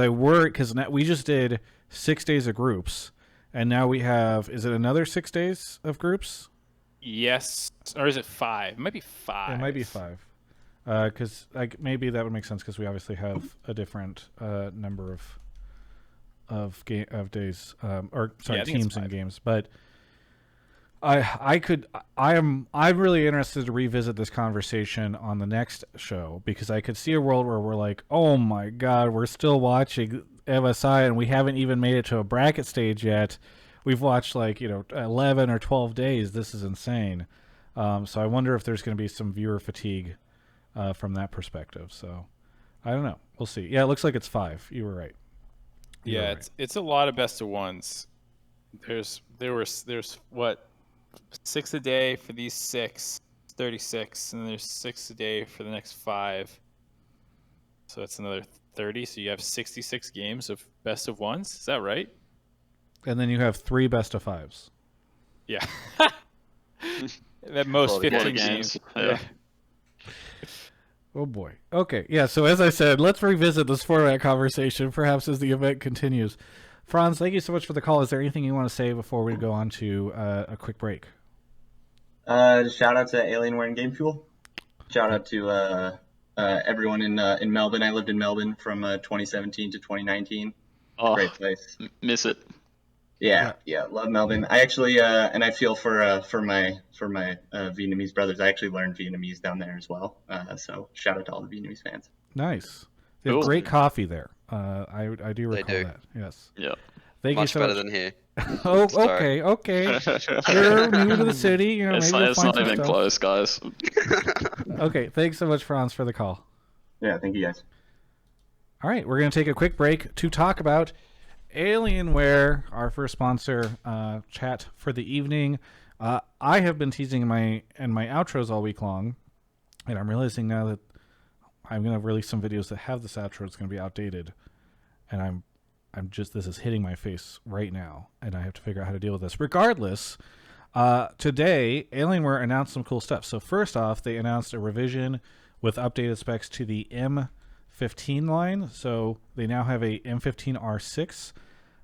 we just did 6 days of groups, and now we have, is it another 6 days of groups? Yes, or is it 5? It might be 5. It might be 5. Because maybe that would make sense because we obviously have a different number of days teams and games. But I'm really interested to revisit this conversation on the next show because I could see a world where we're like, oh my god, we're still watching MSI and we haven't even made it to a bracket stage yet. We've watched 11 or 12 days. This is insane. So I wonder if there's going to be some viewer fatigue from that perspective. So I don't know. We'll see. Yeah, it looks like it's 5. You were right. It's a lot of best of ones. There's what, 6 a day for these 6, 36, and there's 6 a day for the next 5. So that's another 30. So you have 66 games of best of ones. Is that right? And then you have 3 best of 5s. Yeah. At most 15 games. Yeah. Oh boy. Okay. Yeah. So as I said, let's revisit this format conversation, perhaps as the event continues. Franz, thank you so much for the call. Is there anything you want to say before we go on to a quick break? Just shout out to Alienware and Game Fuel. Shout out to everyone in Melbourne. I lived in Melbourne from 2017 to 2019. Oh, great place. Miss it. Yeah, love Melbourne. I actually and I feel for my Vietnamese brothers. I actually learned Vietnamese down there as well. So shout out to all the Vietnamese fans. Nice. They have great coffee there. I do recall that. Yes. Yeah. Thank Much you so better much. than here. Oh, okay. You're new to the city. You know, It's maybe not even close, guys. Okay, thanks so much, Franz, for the call. Yeah, thank you guys. All right, we're going to take a quick break to talk about Alienware, our first sponsor, chat for the evening. I have been teasing in my outros all week long, and I'm realizing now that I'm going to release some videos that have this outro. It's going to be outdated, and I'm just, this is hitting my face right now, and I have to figure out how to deal with this. Regardless, Today, Alienware announced some cool stuff. So first off, they announced a revision with updated specs to the M15 line. So they now have a M15R6.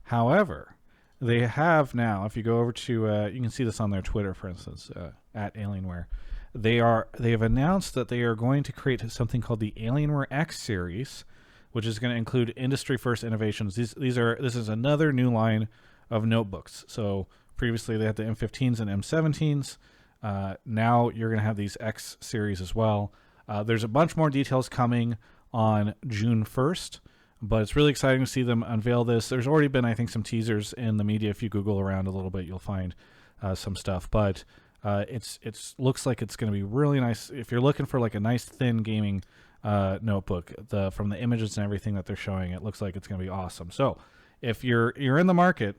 However, they have now, if you go over to, you can see this on their Twitter, for instance, at Alienware. They have announced that they are going to create something called the Alienware X series, which is going to include industry first innovations. This is another new line of notebooks. So previously they had the M15s and M17s. Now you're going to have these X series as well. There's a bunch more details coming on June 1st, but it's really exciting to see them unveil this. There's already been, I think, some teasers in the media. If you Google around a little bit, you'll find some stuff. But it's looks like it's going to be really nice. If you're looking for like a nice thin gaming notebook, from the images and everything that they're showing, it looks like it's going to be awesome. So if you're in the market,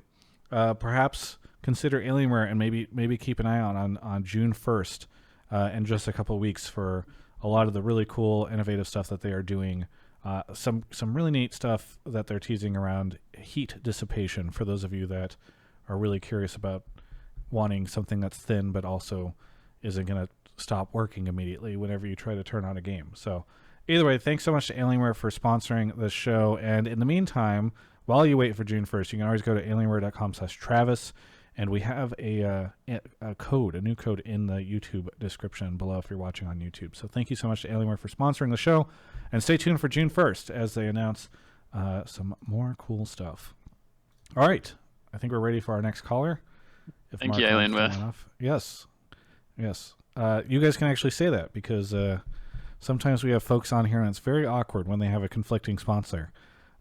perhaps consider Alienware and maybe keep an eye out on June 1st in just a couple of weeks for a lot of the really cool, innovative stuff that they are doing. Some really neat stuff that they're teasing around heat dissipation for those of you that are really curious about wanting something that's thin but also isn't going to stop working immediately whenever you try to turn on a game. So either way, thanks so much to Alienware for sponsoring this show. And in the meantime, while you wait for June 1st, you can always go to alienware.com/Travis, and we have a new code in the YouTube description below if you're watching on YouTube. So thank you so much to Alienware for sponsoring the show, and stay tuned for June 1st as they announce some more cool stuff. All right, I think we're ready for our next caller. Thank you, Alienware. Yes. You guys can actually say that because sometimes we have folks on here and it's very awkward when they have a conflicting sponsor.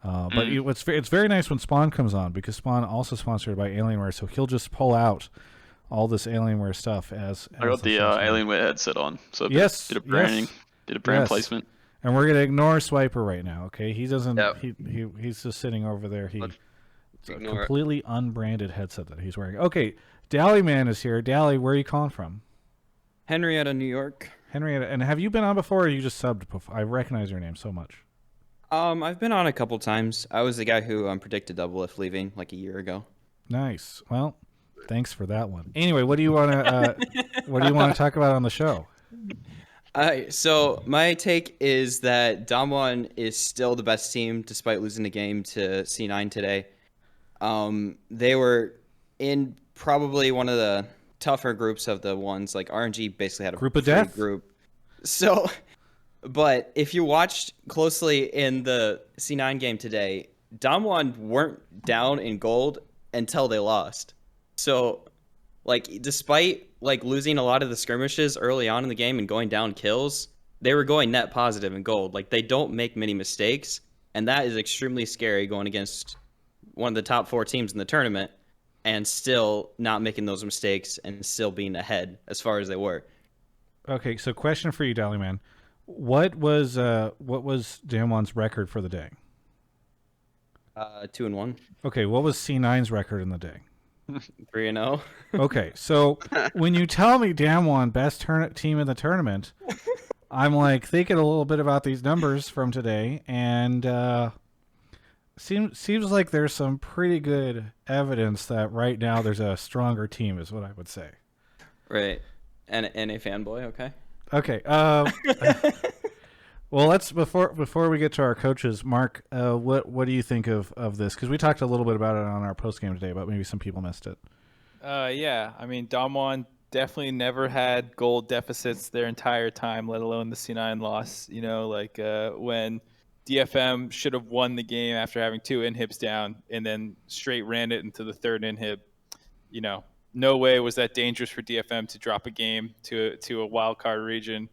But it's very nice when Spawn comes on because Spawn also sponsored by Alienware, so he'll just pull out all this Alienware stuff as I got the Alienware headset on, so bit of branding, did a brand placement. And we're gonna ignore Swip3rr right now, okay? He doesn't. Yep. He's just sitting over there. It's a completely unbranded headset that he's wearing. Okay, Dalleyman is here. Dally, where are you calling from? Henrietta, New York. Henrietta, and have you been on before, or you just subbed before? I recognize your name so much. I've been on a couple times. I was the guy who predicted Double Lift leaving like a year ago. Nice. Well, thanks for that one. Anyway, what do you want to talk about on the show? So my take is that Damwon is still the best team despite losing the game to C9 today. They were in probably one of the tougher groups of the ones. Like RNG basically had a group of death group. So, but if you watched closely in the C9 game today, Damwon weren't down in gold until they lost. So, like, despite like losing a lot of the skirmishes early on in the game and going down kills, they were going net positive in gold. Like, they don't make many mistakes, and that is extremely scary going against one of the top 4 teams in the tournament and still not making those mistakes and still being ahead as far as they were. Okay, so question for you, Dalleyman. What was Damwon's record for the day? 2-1. Okay, what was C9's record in the day? 3-0. Okay, so when you tell me Damwon best team in the tournament, I'm like thinking a little bit about these numbers from today, and seems like there's some pretty good evidence that right now there's a stronger team, is what I would say. Right, and a fanboy. Okay. Okay. Well, let's before we get to our coaches, Mark, what do you think of this? Because we talked a little bit about it on our post game today, but maybe some people missed it. Yeah, I mean, Damwon definitely never had gold deficits their entire time, let alone the C9 loss. You know, like when DFM should have won the game after having 2 inhibs down and then straight ran it into the 3rd inhib. You know, no way was that dangerous for DFM to drop a game to a wild card region.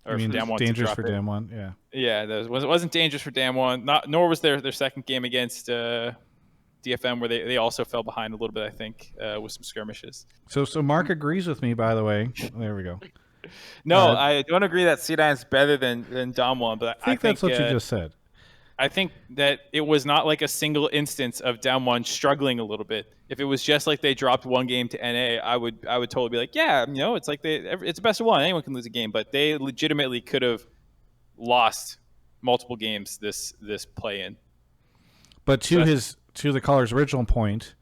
Or I mean, Damwon dangerous for Damwon, yeah. Yeah, that wasn't dangerous for Damwon. Nor was their second game against DFM, where they also fell behind a little bit, I think, with some skirmishes. So Mark agrees with me, by the way. There we go. No, I don't agree that C9 is better than Damwon, but I think that's what you just said. I think that it was not like a single instance of Damwon struggling a little bit. If it was just like they dropped one game to NA, I would totally be like, yeah, you know, it's like it's a best of one. Anyone can lose a game, but they legitimately could have lost multiple games this play-in. But to the caller's original point,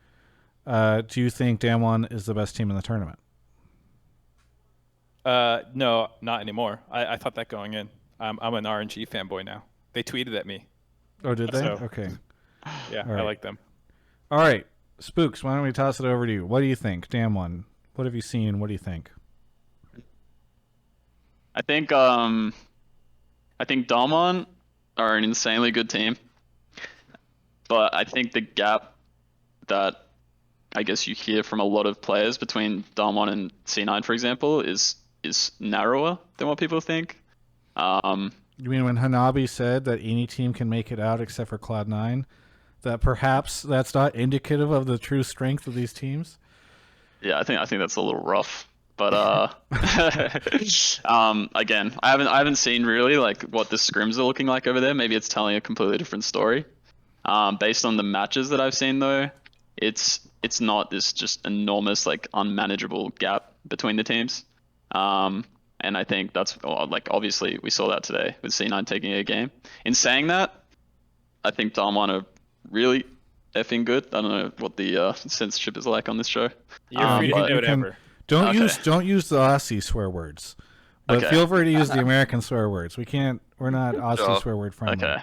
do you think Damwon is the best team in the tournament? No, not anymore. I thought that going in. I'm an RNG fanboy now. They tweeted at me. Oh, did they? So- Okay. Yeah, All right. I like them. All right, Spookz. Why don't we toss it over to you? What do you think, Damwon? What have you seen? What do you think? I think Damwon are an insanely good team, but I think the gap that I guess you hear from a lot of players between Damwon and C9, for example, is narrower than what people think. You mean when Hanabi said that any team can make it out except for Cloud9? That perhaps that's not indicative of the true strength of these teams? Yeah, I think that's a little rough. But again, I haven't seen really like what the scrims are looking like over there. Maybe it's telling a completely different story. Based on the matches that I've seen though, it's not this just enormous like unmanageable gap between the teams. And I think that's like obviously we saw that today with C9 taking a game. In saying that, I think Damwon are really effing good. I don't know what the censorship is like on this show. You're free to but- do whatever. Don't Okay. use the Aussie swear words, but Okay. feel free to use the American swear words. We're not Aussie Sure. swear word friendly. Okay.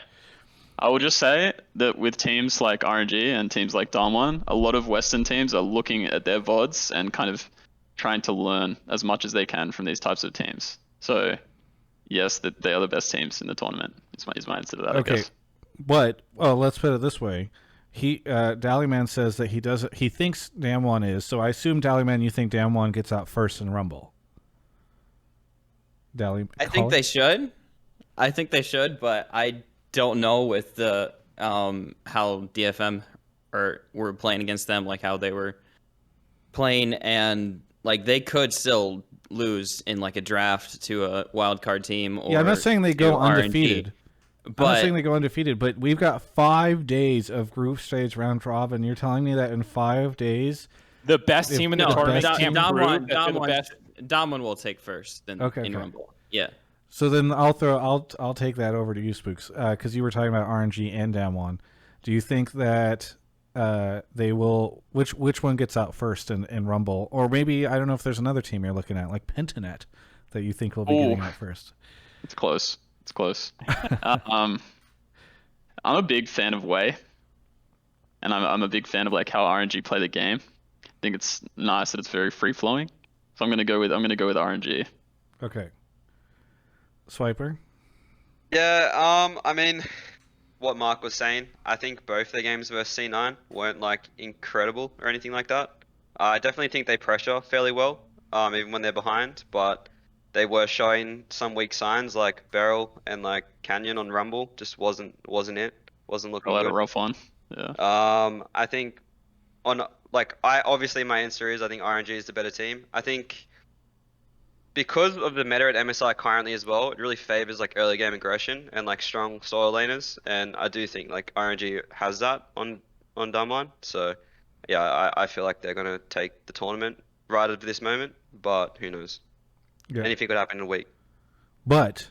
I will just say that with teams like RNG and teams like Damwon, a lot of Western teams are looking at their VODs and kind of trying to learn as much as they can from these types of teams. So, yes, that they are the best teams in the tournament. Is my answer to that. I Okay. guess. But let's put it this way. Dalleyman says that he thinks Damwon is. So I assume Dalleyman, you think Damwon gets out first in Rumble. I think they should. I think they should, but I don't know with the how DFM were playing against them, like how they were playing, and like they could still lose in like a draft to a wild card team. Or Yeah, I'm not saying they go to RNG. undefeated. I'm not But saying they go undefeated, but we've got 5 days of group stage round robin. You're telling me that in 5 days? The best team in the no, tournament best can't team- prove that they're the best. Damwon will take first in Okay. Rumble. Yeah. So then I'll take that over to you, Spookz, because you were talking about RNG and Damwon. Do you think that they will? Which one gets out first in Rumble, or maybe I don't know if there's another team you're looking at like Pentanet that you think will be getting out first? It's close. It's close. I'm a big fan of Way, and I'm a big fan of like how RNG play the game. I think it's nice that it's very free flowing. So I'm gonna go with RNG. Okay. Swiper. Yeah, I mean, what Mark was saying, I think both their games versus C9 weren't like incredible or anything like that. I definitely think they pressure fairly well, even when they're behind, but they were showing some weak signs like Beryl and like Canyon on Rumble just wasn't it. Wasn't looking I had good. a rough one. Yeah. I think obviously my answer is I think RNG is the better team. I think because of the meta at MSI currently as well, it really favors like early game aggression and like strong solo laners, and I do think like RNG has that on Damwon. So yeah, I feel like they're gonna take the tournament right at this moment, but who knows? Yeah. Anything could happen in a week. But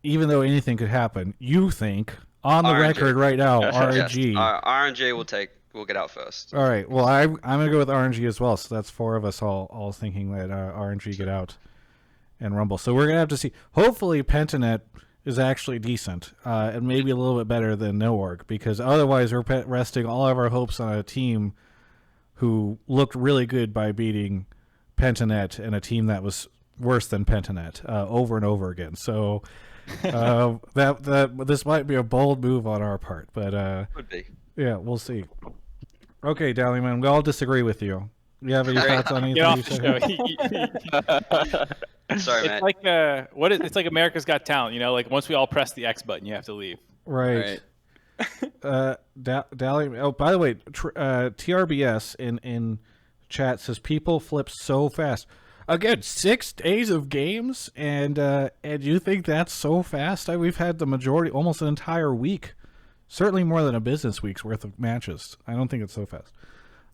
even though anything could happen, you think on the RNG. record right now, Yes, RNG. RNG will get out first. All right. Well, I'm gonna go with RNG as well. So that's 4 of us all thinking that RNG get out and Rumble. So we're gonna have to see. Hopefully, Pentanet is actually decent and maybe a little bit better than No Org, because otherwise we're resting all of our hopes on a team who looked really good by beating Pentanet and a team that was worse than Pentanet over and over again. So this might be a bold move on our part, but Could be. yeah, we'll see. Okay, Dalleyman, we all disagree with you. You have any thoughts on anything? Get off you the said? show. Sorry, It's man. like it's like America's Got Talent. You know, like once we all press the X button, you have to leave. Right. Dalleyman. Oh, by the way, TRBS in chat says people flip so fast. Again, 6 days of games, and you think that's so fast? We've had the majority, almost an entire week, certainly more than a business week's worth of matches. I don't think it's so fast.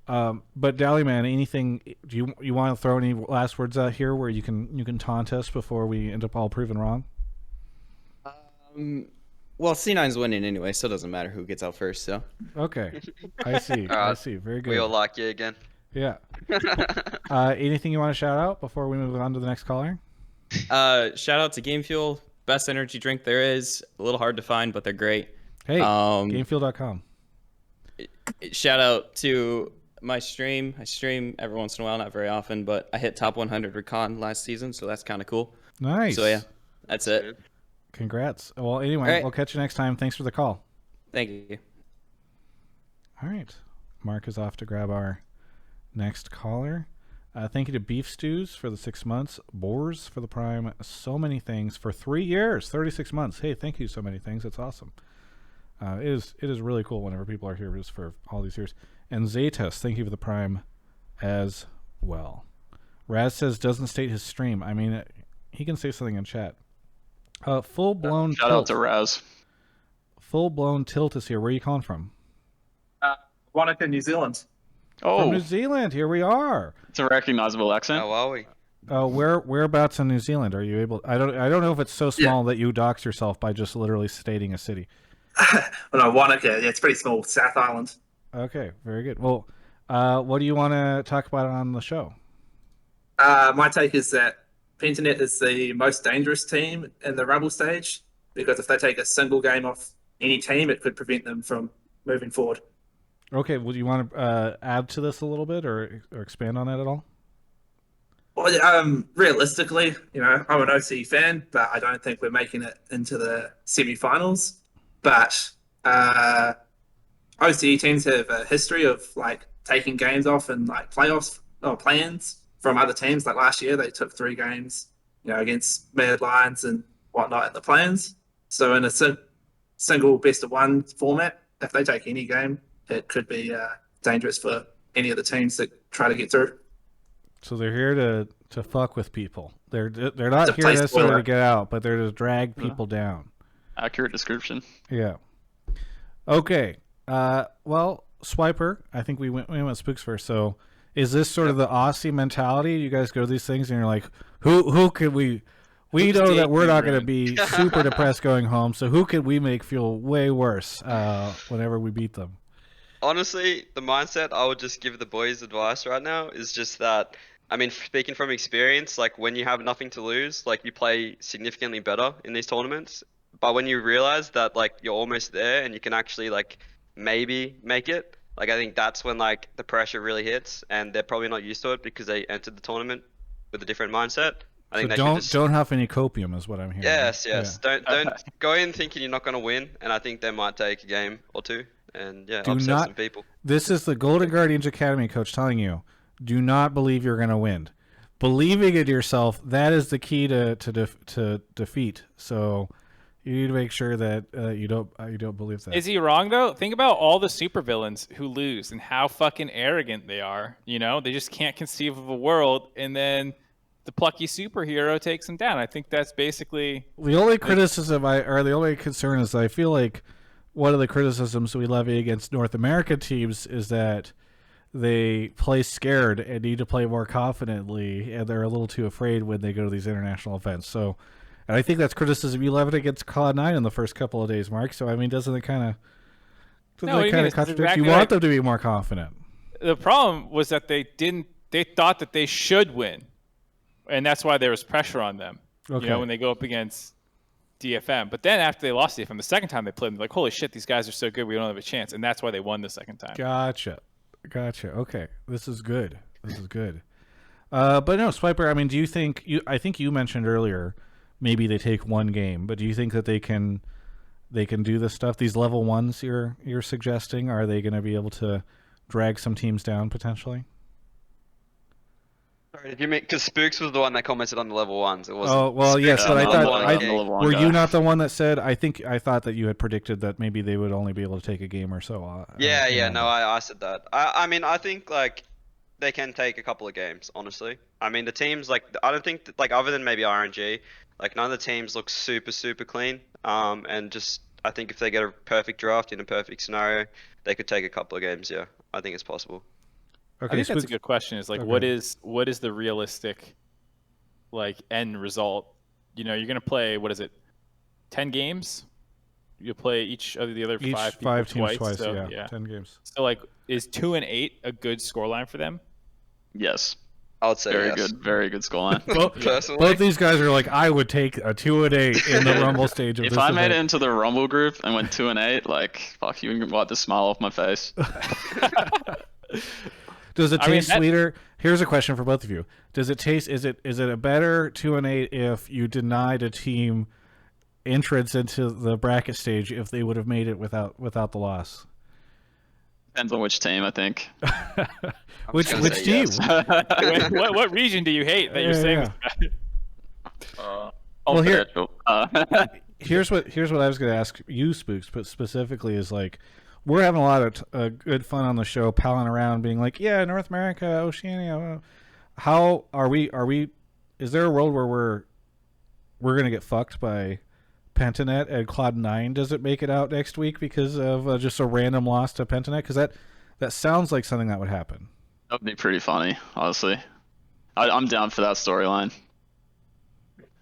But Dalleyman, anything? Do you want to throw any last words out here where you can taunt us before we end up all proven wrong? Well, C9's winning anyway, so it doesn't matter who gets out first. So Okay, I see. All right. I see. Very good. We all like you again. Yeah. Anything you want to shout out before we move on to the next caller? Shout out to Game Fuel, best energy drink there is. A little hard to find, but they're great. Hey, gamefuel.com. Shout out to my stream. I stream every once in a while, not very often, but I hit top 100 recon last season, so that's kind of cool. Nice. So yeah, that's it. Congrats. Well, anyway, right. We'll catch you next time. Thanks for the call. Thank you. All right. Mark is off to grab our next caller. Thank you to Beef Stews for the 6 months. Boars for the Prime. So many things for 3 years, 36 months. Hey, thank you. So many things. It's awesome. It is really cool whenever people are here just for all these years. And Zaytus, thank you for the Prime as well. Raz says doesn't state his stream. I mean, he can say something in chat. Full-blown Shout tilt. out to Raz. FullBlownTilt is here. Where are you calling from? Wanaka, New Zealand. Oh, From New Zealand. Here we are. it's a recognizable accent. How are we? Whereabouts in New Zealand are you able? I don't know if it's so small that you dox yourself by just literally stating a city. Well, no, Wanaka. Yeah, it's pretty small. South Island. Okay, very good. Well, what do you want to talk about on the show? My take is that Pentanet is the most dangerous team in the Rumble stage because if they take a single game off any team, it could prevent them from moving forward. Okay, well, do you want to add to this a little bit or expand on that at all? Well, realistically, I'm an OCE fan, but I don't think we're making it into the semi-finals. But OCE teams have a history of like taking games off and like playoffs or plans from other teams. Like last year, they took 3 games, against Mad Lions and whatnot in the plans. So in a single best of 1 format, if they take any game, it could be dangerous for any of the teams that try to get through. So they're here to fuck with people. They're not To here play necessarily spoiler. to get out, but they're to drag people down. Accurate description. Yeah. Okay. Well, Swip3rr, I think we went Spookz first. So is this sort of the Aussie mentality? You guys go to these things and you're like, who could we know that we're not going to be super depressed going home. So who could we make feel way worse whenever we beat them? Honestly, the mindset I would just give the boys advice right now is just that, I mean, speaking from experience, like when you have nothing to lose, like you play significantly better in these tournaments. But when you realize that like you're almost there and you can actually like maybe make it, like I think that's when like the pressure really hits, and they're probably not used to it because they entered the tournament with a different mindset. I think So they should don't huff any copium is what I'm hearing. Yes. Yeah. Don't go in thinking you're not going to win, and I think they might take a game or 2 and upset some people. This is the Golden Guardians Academy coach telling you, do not believe you're going to win. Believing in yourself, that is the key to defeat. So you need to make sure that you don't believe that. Is he wrong though? Think about all the supervillains who lose and how fucking arrogant they are. They just can't conceive of a world, and then the plucky superhero takes them down. I think that's basically The only criticism the only concern is I feel like one of the criticisms we levy against North American teams is that they play scared and need to play more confidently, and they're a little too afraid when they go to these international events. So, and I think that's criticism you levied against Cloud9 in the first couple of days, Mark. So, I mean, doesn't it kind of contradict? exactly You want right. them to be more confident. The problem was that they thought that they should win, and that's why there was pressure on them. Okay. When they go up against DFM. But then after they lost DFM, the second time they played them, they're like, holy shit, these guys are so good, we don't have a chance. And that's why they won the second time. Gotcha. Okay, this is good. But no, Swip3rr. I mean, do you think I think you mentioned earlier maybe they take 1 game, but do you think that they can do this stuff? These level 1s you're suggesting, are they going to be able to drag some teams down potentially? Sorry, did you mean because Spookz was the one that commented on the level 1s? It wasn't. Oh well, yes, but I Spookz thought on the were you not the one that said? I thought that you had predicted that maybe they would only be able to take a game or so. No, I said that. I mean, I think like they can take a couple of games. Honestly, I mean the teams like I don't think that, like other than maybe RNG, like none of the teams look super clean. And just I think if they get a perfect draft in a perfect scenario, they could take a couple of games. Yeah, I think it's possible. Okay, I think that's a Spookz- good question. Is like, Okay. what is the realistic, like, end result? You're going to play, 10 games? You'll play each of the other Each 5 people teams twice. so, Yeah, 10 games. So, like, is 2 and 8 a good scoreline for them? Yes. I would say Very yes. good. Very good scoreline. Personally, Both these guys are like, I would take a 2-8 in the Rumble stage of If this I made it event. into the Rumble group and went 2-8, like, fuck, you can wipe the smile off my face. Does it I mean, taste sweeter? Here's a question for both of you. Does it taste? Is it a better 2-8 if you denied a team entrance into the bracket stage if they would have made it without the loss? Depends on which team, I think. Which gonna say team? yes. what region do you hate that you're saying? Well, here- Here. Here's what I was going to ask you, Spookz, but specifically is like, we're having a lot of good fun on the show, palling around, being like, yeah, North America, Oceania. How are we? Is there a world where we're going to get fucked by Pentanet and Cloud9? Does it make it out next week because of just a random loss to Pentanet? Because that sounds like something that would happen. That'd be pretty funny, honestly. I'm down for that storyline.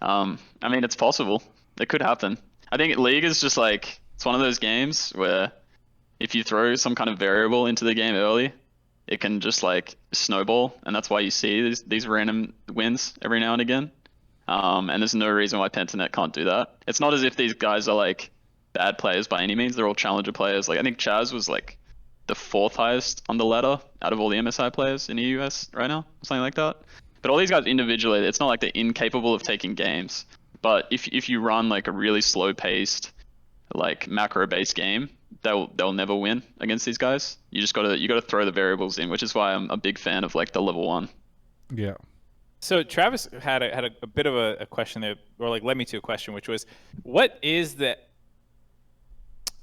I mean, it's possible. It could happen. I think League is just like, it's one of those games where if you throw some kind of variable into the game early, it can just like snowball, and that's why you see these random wins every now and again. And there's no reason why Pentanet can't do that. It's not as if these guys are like bad players by any means. They're all challenger players. Like, I think Chaz was like the 4th highest on the ladder out of all the MSI players in the US right now, something like that. But all these guys individually, it's not like they're incapable of taking games. But if you run like a really slow paced, like macro based game, they'll never win against these guys. You gotta throw the variables in, which is why I'm a big fan of like the level 1. Yeah. So Travis had a bit of a question there, or like led me to a question, which was, what is the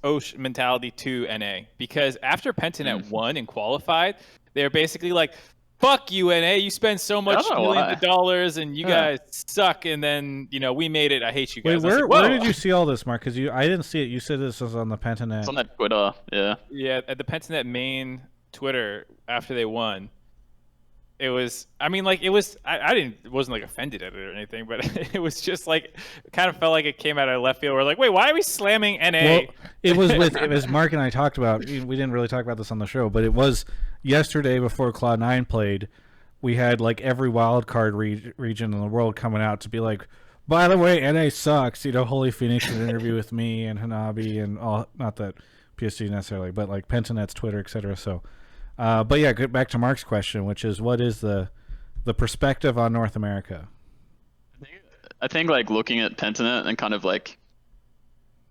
OCE mentality to NA? Because after Pentanet won and qualified, they're basically like, fuck you, NA, you spend so much millions of dollars and you guys suck, and then, we made it, I hate you guys. Wait, where did you see all this, Mark? Because I didn't see it. You said this was on the Pentanet. It's on that Twitter, yeah. Yeah, at the Pentanet main Twitter after they won. It was, I wasn't like offended at it or anything, but it was just like, it kind of felt like it came out of left field. We're like, wait, why are we slamming NA? Well, it was Mark and I talked about, we didn't really talk about this on the show, but it was yesterday before Cloud9 played, we had like every wild card region in the world coming out to be like, by the way, NA sucks. Holy Phoenix did an interview with me and Hanabi and all, not that PSG necessarily, but like Pentanet's Twitter, etc. So, but yeah, get back to Mark's question, which is, what is the perspective on North America? I think like looking at Pentanet and kind of like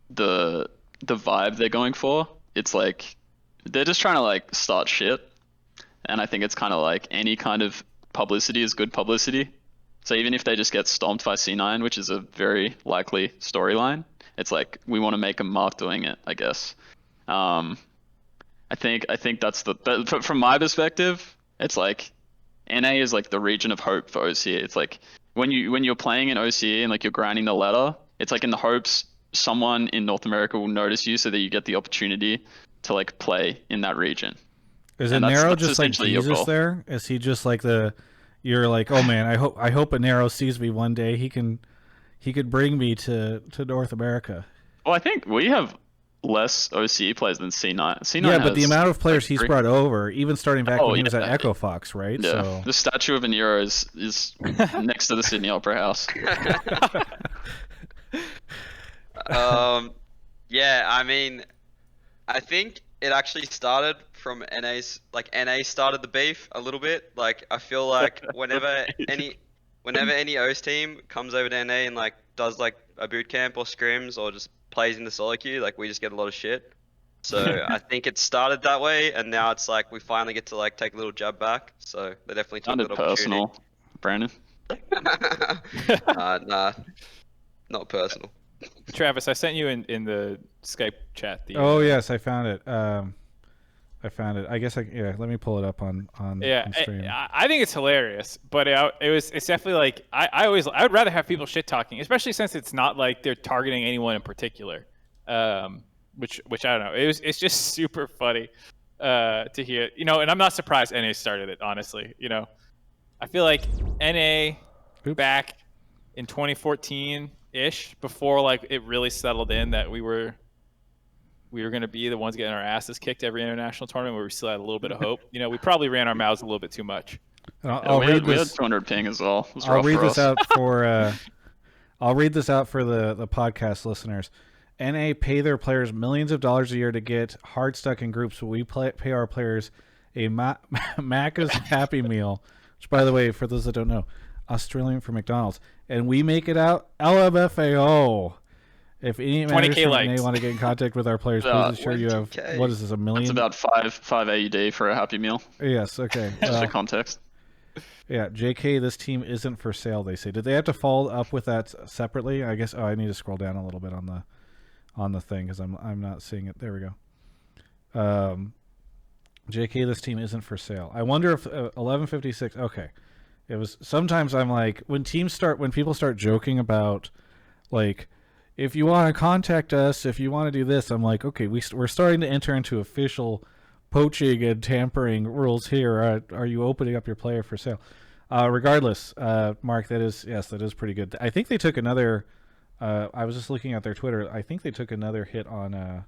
the vibe they're going for, it's like they're just trying to like start shit, and I think it's kind of like any kind of publicity is good publicity. So even if they just get stomped by C9, which is a very likely storyline, it's like we want to make a mark doing it, I guess. I think that's but from my perspective, it's like NA is like the region of hope for OCE. It's like when you're playing in OCE and like you're grinding the ladder, it's like in the hopes someone in North America will notice you so that you get the opportunity to like play in that region. Is it Nero just like Jesus there? Is he just like you're like, oh man, I hope a Nero sees me one day. He could bring me to North America. Well, I think we have less OCE players than C9. Yeah, but the amount of players he's brought over, even starting back when he was at Echo Fox, right? Yeah, so the statue of a Nero is next to the Sydney Opera House. Yeah, I mean, I think it actually started from NA's, like NA started the beef a little bit. Like I feel like whenever any OCE team comes over to NA and like does like a boot camp or scrims or just plays in the solo queue, like we just get a lot of shit. So I think it started that way, and now it's like we finally get to like take a little jab back. So they definitely took that opportunity. Personal, Brandon. Nah, not personal. Travis, I sent you in the Skype chat. Oh yes, I found it. I guess let me pull it up on stream. I think it's hilarious, but it's definitely like I would rather have people shit talking, especially since it's not like they're targeting anyone in particular. Which I don't know. It's just super funny to hear, and I'm not surprised NA started it, honestly. I feel like NA back in 2014-ish, before like it really settled in that we were going to be the ones getting our asses kicked every international tournament, where we still had a little bit of hope. We probably ran our mouths a little bit too much. I'll we read had this. 200 ping as well. It was I'll rough read for this us. out for. I'll read this out for the podcast listeners. NA pay their players millions of dollars a year to get hard stuck in groups, but we pay our players a Macca's Happy Meal, which, by the way, for those that don't know, Australian for McDonald's, and we make it out LMFAO. If any managers 20K from likes. NA want to get in contact with our players, please ensure you have 20K. what is this, a million? It's about five AUD for a Happy Meal. Yes. Okay. Just Well, for context. yeah, JK, this team isn't for sale, they say. Did they have to follow up with that separately? I guess I need to scroll down a little bit on the thing because I'm not seeing it. There we go. JK, this team isn't for sale. I wonder if 1156. Okay, it was. Sometimes I'm like when people start joking about like if you want to contact us, if you want to do this, I'm like, okay, we're starting to enter into official poaching and tampering rules here. Are you opening up your player for sale? Regardless, Mark, that is pretty good. I think they took another. I was just looking at their Twitter. I think they took another hit on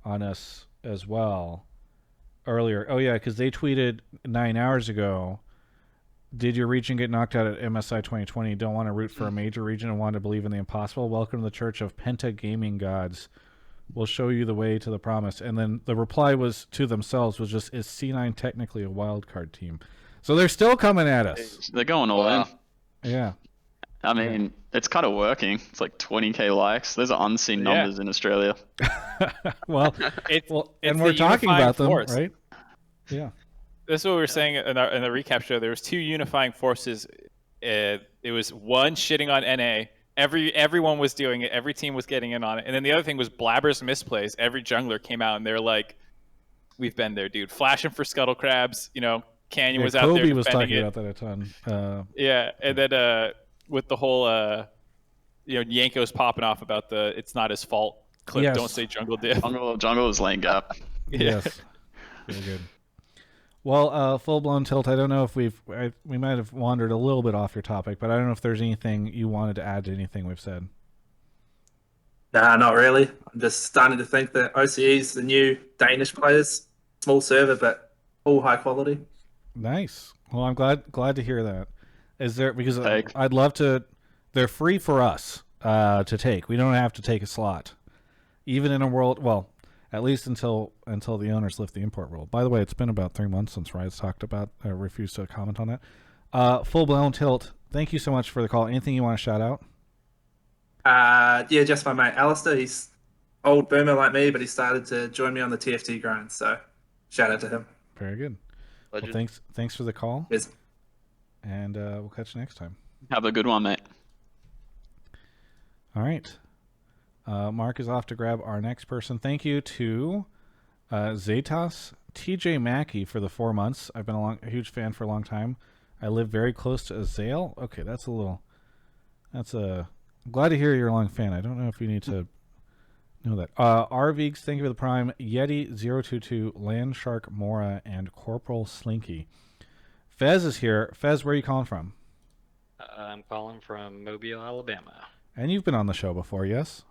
us as well earlier. Oh yeah, because they tweeted 9 hours ago. Did your region get knocked out at MSI 2020? Don't want to root for a major region and want to believe in the impossible? Welcome to the Church of Penta Gaming Gods. We'll show you the way to the promise. And then the reply was to themselves was just, is C9 technically a wild card team? So they're still coming at us. They're going all in. Yeah. I mean, it's kind of working. It's like 20K likes. Those are unseen numbers in Australia. Well, It's and we're the talking unifying about them, force. right? Yeah. This is what we were saying in the recap show. There was two unifying forces. It was one shitting on NA. Everyone was doing it. Every team was getting in on it. And then the other thing was Blabber's misplays. Every jungler came out and they're like, "We've been there, dude." Flashing for scuttle crabs. You know, Canyon was out there. Kobe was talking defending about that a ton. Yeah, and then with the whole Yanko's popping off about the "it's not his fault" clip. Yes. Don't say jungle diff. Jungle is lane gap. Yes. Very good. Well, full blown tilt. I don't know if we might have wandered a little bit off your topic, but I don't know if there's anything you wanted to add to anything we've said. Nah, not really. I'm just starting to think that OCE is the new Danish players. Small server, but all high quality. Nice. Well, I'm glad to hear that. Is there because Thanks. I'd love to. They're free for us to take. We don't have to take a slot, even in a world. Well, at least until the owners lift the import rule. By the way, it's been about 3 months since Riot's talked about refused to comment on that. Full blown tilt. Thank you so much for the call. Anything you want to shout out? Yeah, just my mate Alistair. He's old boomer like me, but he started to join me on the TFT grind. So shout out to him. Very good. Legend. Well, thanks for the call, Cheers. and we'll catch you next time. Have a good one, mate. All right. Mark is off to grab our next person. Thank you to Zetas TJ Mackey for the 4 months. I've been a huge fan for a long time. I live very close to Azale. Okay, I'm glad to hear you're a long fan. I don't know if you need to know that. RVs, thank you for the prime. Yeti022, Landshark Mora, and Corporal Slinky. Fez is here. Fez, where are you calling from? I'm calling from Mobile, Alabama. And you've been on the show before, yes?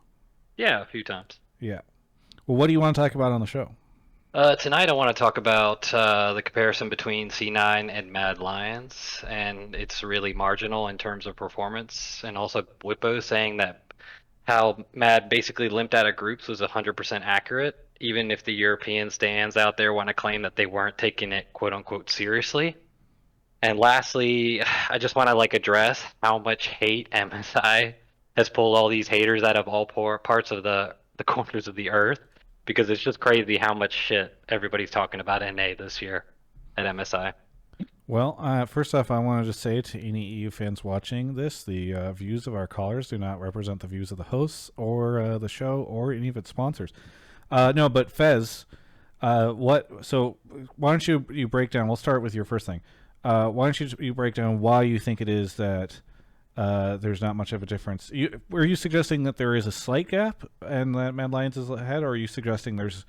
Yeah, a few times. Yeah. Well, what do you want to talk about on the show? Tonight I want to talk about the comparison between C9 and Mad Lions, and it's really marginal in terms of performance. And also Whippo saying that how Mad basically limped out of groups was 100% accurate, even if the European stands out there want to claim that they weren't taking it quote-unquote seriously. And lastly, I just want to address how much hate MSI has pulled all these haters out of all parts of the corners of the earth, because it's just crazy how much shit everybody's talking about NA this year at MSI. Well, first off, I want to just say to any EU fans watching this, the views of our callers do not represent the views of the hosts or the show or any of its sponsors. No, but Fez, so why don't you break down, we'll start with your first thing. Why don't you break down why you think it is that there's not much of a difference? Were you suggesting that there is a slight gap and that Mad Lions is ahead, or are you suggesting there's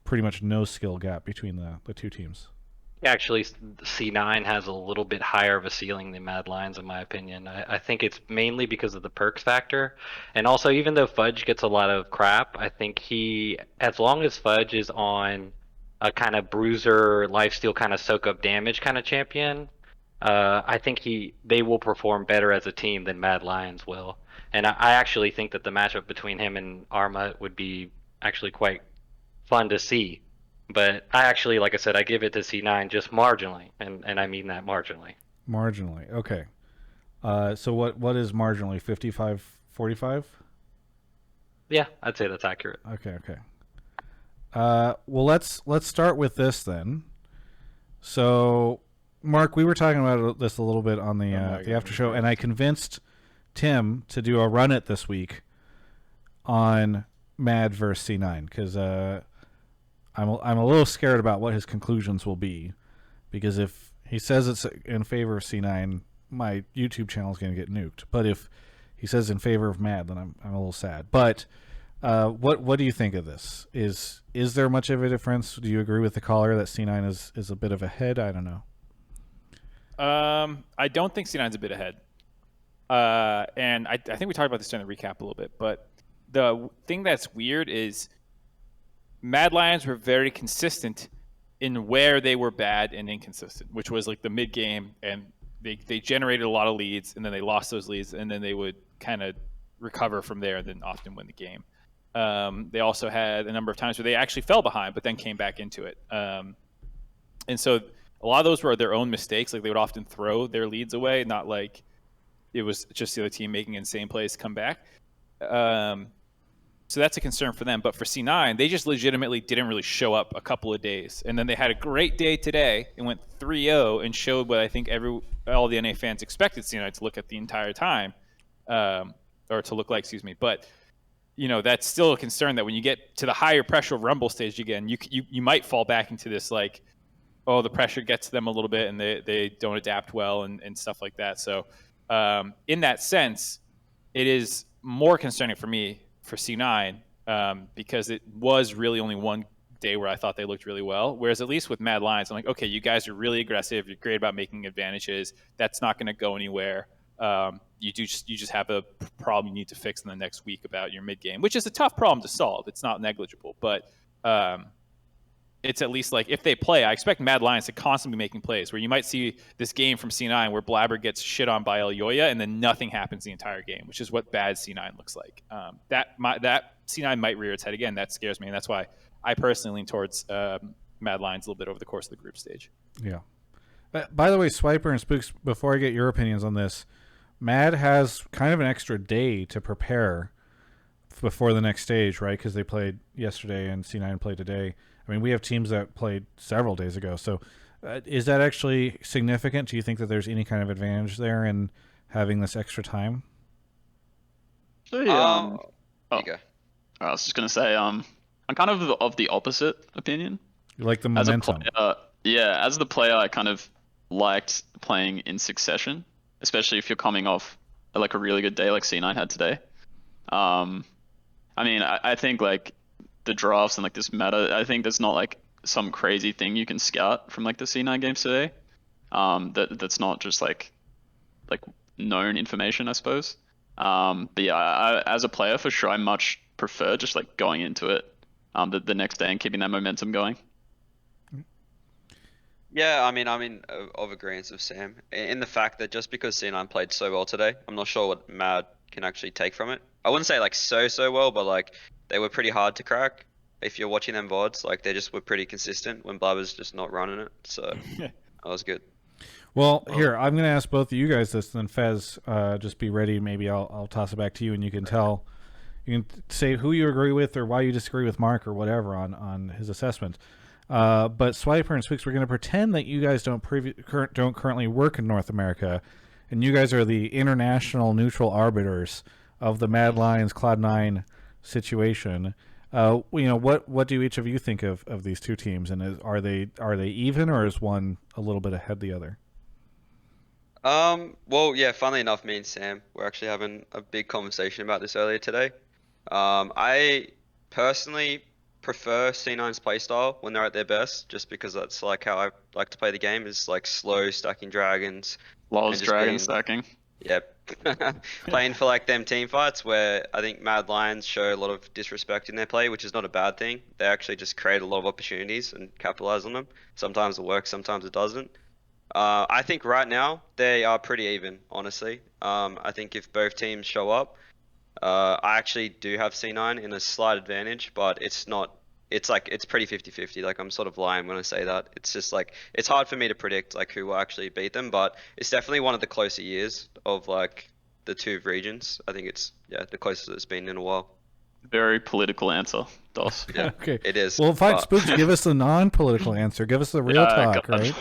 pretty much no skill gap between the two teams? Actually, C9 has a little bit higher of a ceiling than Mad Lions, in my opinion. I think it's mainly because of the perks factor. And also, even though Fudge gets a lot of crap, I think as long as Fudge is on a kind of bruiser, lifesteal kind of soak up damage kind of champion, I think they will perform better as a team than Mad Lions will. And I actually think that the matchup between him and Arma would be actually quite fun to see. But I actually, like I said, I give it to C9 just marginally, and I mean that marginally. Marginally. Okay. So what is marginally? 55-45? Yeah, I'd say that's accurate. Okay. Well, let's start with this then. So, Mark, we were talking about this a little bit on the after show, and I convinced Tim to do a run it this week on Mad versus C9 because I'm a little scared about what his conclusions will be, because if he says it's in favor of C9, my YouTube channel is going to get nuked. But if he says in favor of Mad, then I'm a little sad. But what do you think of this? Is there much of a difference? Do you agree with the caller that C9 is a bit of ahead? I don't know. I don't think C9's a bit ahead. And I think we talked about this during the recap a little bit. But the thing that's weird is Mad Lions were very consistent in where they were bad and inconsistent, which was like the mid game, and they generated a lot of leads, and then they lost those leads, and then they would kind of recover from there and then often win the game. They also had a number of times where they actually fell behind but then came back into it. And so a lot of those were their own mistakes. Like they would often throw their leads away, not like it was just the other team making insane plays to come back. So that's a concern for them. But for C9, they just legitimately didn't really show up a couple of days. And then they had a great day today and went 3-0 and showed what I think all the NA fans expected C9 to look at the entire time, or to look like, excuse me. But, that's still a concern that when you get to the higher pressure of Rumble stage again, you might fall back into this, like, oh, the pressure gets to them a little bit and they don't adapt well and stuff like that. So in that sense, it is more concerning for me for C9 because it was really only one day where I thought they looked really well. Whereas at least with Mad Lions, I'm like, okay, you guys are really aggressive. You're great about making advantages. That's not going to go anywhere. You just have a problem you need to fix in the next week about your mid game, which is a tough problem to solve. It's not negligible, but it's at least like if they play, I expect Mad Lions to constantly be making plays where you might see this game from C9 where Blabber gets shit on by Elyoya and then nothing happens the entire game, which is what bad C9 looks like. That C9 might rear its head again. That scares me, and that's why I personally lean towards Mad Lions a little bit over the course of the group stage. Yeah. By the way, Swip3rr and Spookz, before I get your opinions on this, Mad has kind of an extra day to prepare before the next stage, right? Because they played yesterday and C9 played today. I mean, we have teams that played several days ago. So is that actually significant? Do you think that there's any kind of advantage there in having this extra time? You go. I was just going to say, I'm kind of the opposite opinion. You like the momentum? As the player, I kind of liked playing in succession, especially if you're coming off like a really good day like C9 had today. I think like the drafts and like this meta, I think there's not like some crazy thing you can scout from like the C9 games today. That's not just like known information, I suppose. But yeah, I, as a player for sure, I much prefer just like going into it the next day and keeping that momentum going. Yeah, I'm of agreement with Sam in the fact that just because C9 played so well today, I'm not sure what Mad can actually take from it. I wouldn't say like so well, but like they were pretty hard to crack. If you're watching them VODs, like they just were pretty consistent when Blabber's just not running it. So that was good. Well, here, I'm going to ask both of you guys this, and then Fez, just be ready. Maybe I'll toss it back to you, and you can say who you agree with or why you disagree with Mark or whatever on his assessment. But Swip3rr and Spookz, we're going to pretend that you guys don't currently work in North America, and you guys are the international neutral arbiters of the Mad Lions Cloud9 situation. What do each of you think of these two teams, and are they even, or is one a little bit ahead of the other? Well, yeah, funnily enough, me and Sam were actually having a big conversation about this earlier today. I personally prefer C9's playstyle when they're at their best, just because that's like how I like to play the game, is like slow stacking dragons. Loves dragon stacking. Yep. Playing for like them team fights where I think Mad Lions show a lot of disrespect in their play, which is not a bad thing. They actually just create a lot of opportunities and capitalize on them. Sometimes it works, sometimes it doesn't. I think right now they are pretty even, honestly. I think if both teams show up, I actually do have C9 in a slight advantage, but it's not. It's like it's pretty 50-50. Like I'm sort of lying when I say that. It's just like it's hard for me to predict like who will actually beat them, but it's definitely one of the closer years of like the two regions. I think it's the closest it's been in a while. Very political answer, Dos. Yeah, Okay. it is. Well, fine, but- Spookz, give us the non-political answer. Give us the real talk, God. right?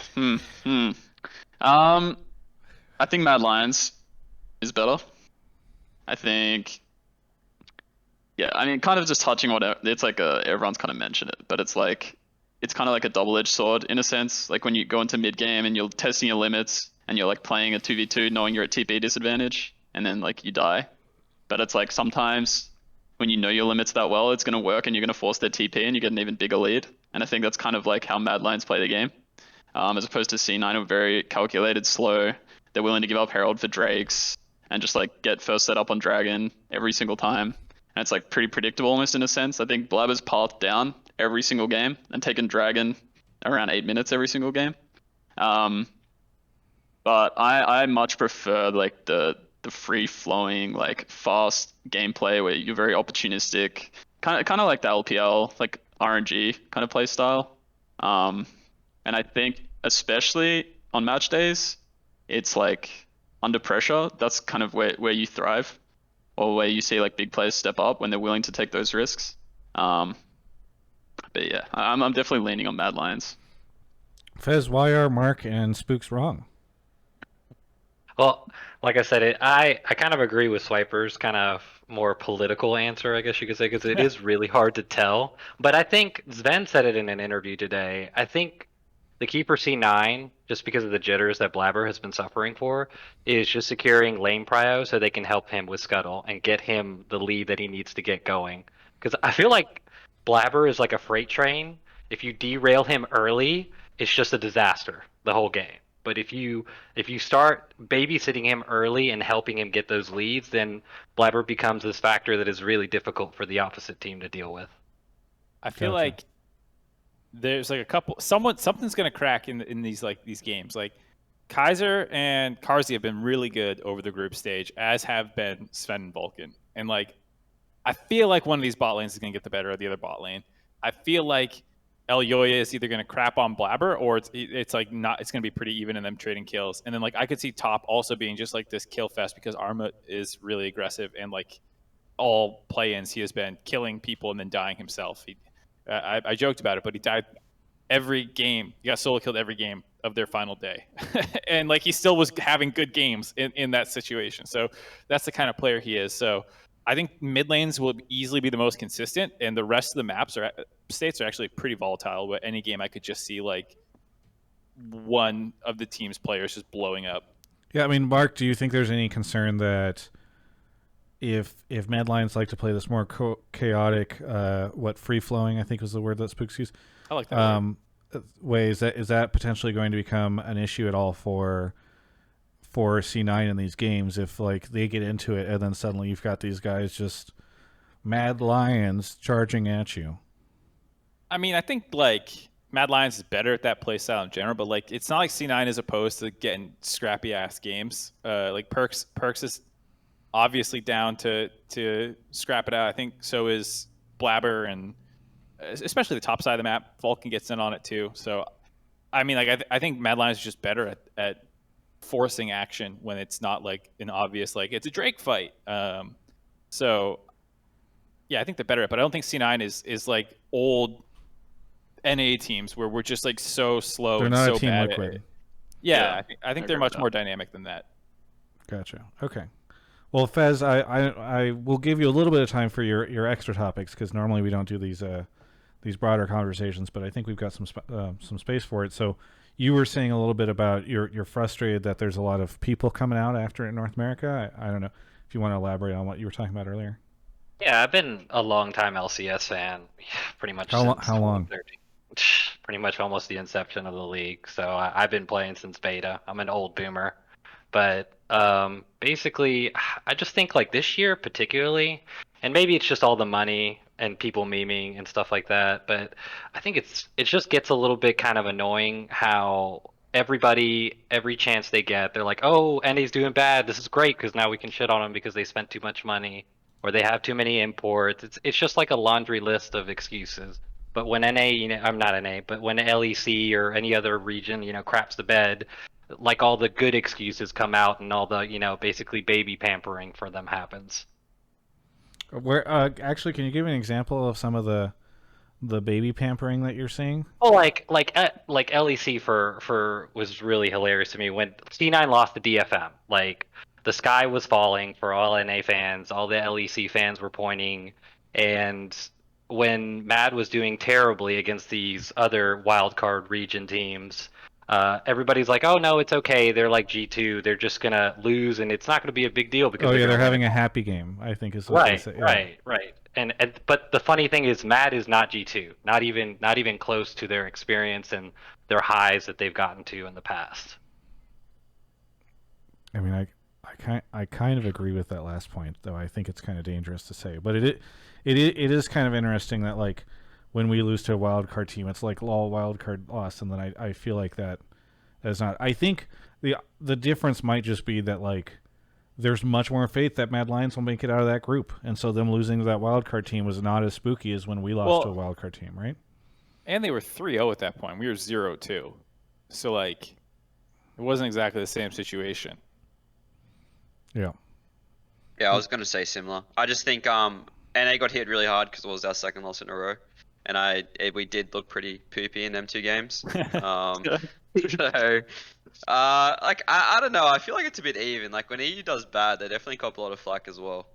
I think Mad Lions is better. I think, yeah, I mean, kind of just touching on it, it's like everyone's kind of mentioned it, but it's like, it's kind of like a double-edged sword in a sense. Like when you go into mid-game and you're testing your limits and you're like playing a 2v2 knowing you're at TP disadvantage and then like you die. But it's like sometimes when you know your limits that well, it's going to work and you're going to force their TP and you get an even bigger lead. And I think that's kind of like how Mad Lions play the game. As opposed to C9, who are very calculated, slow. They're willing to give up Herald for Drakes and just like get first set up on Dragon every single time. And it's like pretty predictable almost in a sense. I think Blabber's pathed down every single game and taken Dragon around 8 minutes every single game. But I much prefer like the free flowing, like fast gameplay where you're very opportunistic, kind of like the LPL, like RNG kind of play style. And I think especially on match days, it's like under pressure. That's kind of where you thrive, or where you see like big players step up when they're willing to take those risks. But yeah, I'm definitely leaning on Mad Lions. Fez, why are Mark and Spookz wrong? Well, like I said, I kind of agree with Swip3rr's kind of more political answer, I guess you could say, because it is really hard to tell. But I think Sven said it in an interview today. I think the key for C9, just because of the jitters that Blabber has been suffering for, is just securing lane prio so they can help him with Scuttle and get him the lead that he needs to get going. Because I feel like Blabber is like a freight train. If you derail him early, it's just a disaster the whole game. But if you start babysitting him early and helping him get those leads, then Blabber becomes this factor that is really difficult for the opposite team to deal with. I feel Gotcha. like there's like a couple something's gonna crack in these games. Like Kaiser and Carzzy have been really good over the group stage, as have been Sven and Vulcan. And like I feel like one of these bot lanes is gonna get the better of the other bot lane. I feel like El Yoya is either gonna crap on Blabber or it's like not. It's gonna be pretty even in them trading kills. And then like I could see Top also being just like this kill fest because Arma is really aggressive and like all play-ins he has been killing people and then dying himself. I joked about it, but he died every game. He got solo killed every game of their final day. And like he still was having good games in that situation. So that's the kind of player he is. So I think mid lanes will easily be the most consistent, and the rest of the states are actually pretty volatile. But any game I could just see like one of the team's players just blowing up. Yeah, I mean, Mark, do you think there's any concern that if Mad Lions like to play this more chaotic, free flowing, I think was the word that Spookz used. I like that. Way is that potentially going to become an issue at all for C9 in these games if like they get into it and then suddenly you've got these guys just Mad Lions charging at you? I mean, I think like Mad Lions is better at that play style in general, but like it's not like C9 is opposed to getting scrappy ass games. Like Perks is obviously down to scrap it out. I think so is Blabber, and especially the top side of the map. Vulcan gets in on it too. So, I mean, like I think Mad Lions is just better at forcing action when it's not like an obvious like it's a Drake fight. So, yeah, I think they're better at. But I don't think C9 is like old NA teams where we're just like so slow. They're and not so a team bad liquid. Yeah, Yeah, I think I they're agree much with more that. dynamic than that. Gotcha. Okay. Well, Fez, I will give you a little bit of time for your extra topics because normally we don't do these broader conversations, but I think we've got some space for it. So you were saying a little bit about you're frustrated that there's a lot of people coming out after it in North America. I don't know if you want to elaborate on what you were talking about earlier. Yeah, I've been a long time LCS fan, pretty much How since long? 2013. Pretty much almost the inception of the league. So I've been playing since beta. I'm an old boomer. But basically, I just think like this year particularly, and maybe it's just all the money and people memeing and stuff like that, but I think it just gets a little bit kind of annoying how everybody, every chance they get, they're like, "Oh, NA's doing bad. This is great because now we can shit on them because they spent too much money or they have too many imports." It's just like a laundry list of excuses. But when NA, I'm not NA, but when LEC or any other region, craps the bed, like all the good excuses come out and all the, basically baby pampering for them happens. Where actually, can you give an example of some of the baby pampering that you're seeing? Oh, like LEC for was really hilarious to me when C9 lost the DFM. Like the sky was falling for all NA fans, all the LEC fans were pointing, and when Mad was doing terribly against these other wildcard region teams, everybody's like, "Oh no, it's okay. They're like G2. They're just gonna lose, and it's not gonna be a big deal because they're having a happy game." I think is what they say. Right. And but the funny thing is, Mad is not G2. Not even close to their experience and their highs that they've gotten to in the past. I mean, I kind of agree with that last point, though. I think it's kind of dangerous to say, but it is kind of interesting that like when we lose to a wild card team, it's like all wild card loss, and then I feel like that is not. I think the difference might just be that like there's much more faith that Mad Lions will make it out of that group, and so them losing to that wild card team was not as spooky as when we lost to a wild card team, right? And they were 3-0 at that point. We were 0-2, so like it wasn't exactly the same situation. Yeah. Yeah, I was gonna say similar. I just think NA got hit really hard because it was our second loss in a row, and we did look pretty poopy in them 2 games. So, like I don't know. I feel like it's a bit even. Like when EU does bad, they definitely cop a lot of flack as well.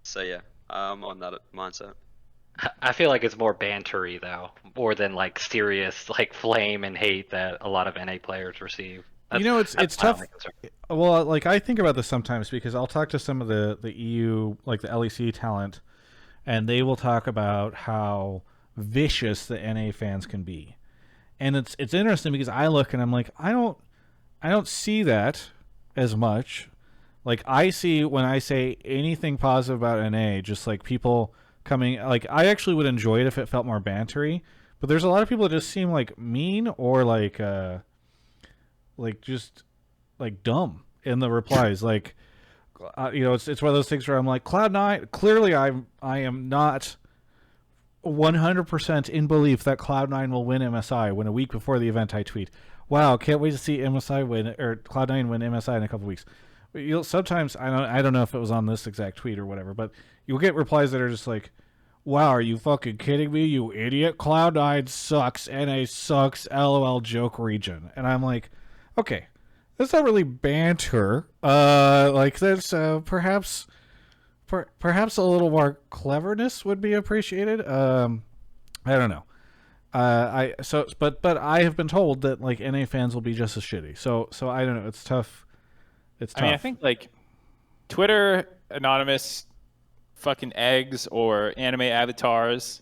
So yeah, I'm on that mindset. I feel like it's more bantery though, more than like serious like flame and hate that a lot of NA players receive. It's tough. Well, like I think about this sometimes because I'll talk to some of the EU, like the LEC talent, and they will talk about how vicious the NA fans can be. And it's interesting because I look and I'm like, I don't see that as much. Like I see when I say anything positive about NA, just like people coming, like I actually would enjoy it if it felt more bantery, but there's a lot of people that just seem like mean or like just like dumb in the replies. Like it's one of those things where I'm like, Cloud9, clearly I am not 100% in belief that Cloud9 will win MSI when a week before the event I tweet, wow, can't wait to see MSI win, or Cloud9 win MSI in a couple weeks. Sometimes I don't know if it was on this exact tweet or whatever, but you'll get replies that are just like, wow, are you fucking kidding me, you idiot? Cloud9 sucks, NA sucks, LOL joke region. And I'm like, okay, that's not really banter. Like there's perhaps a little more cleverness would be appreciated. I don't know. But I have been told that like NA fans will be just as shitty. So I don't know. It's tough. It's tough. I mean, I think like Twitter anonymous fucking eggs or anime avatars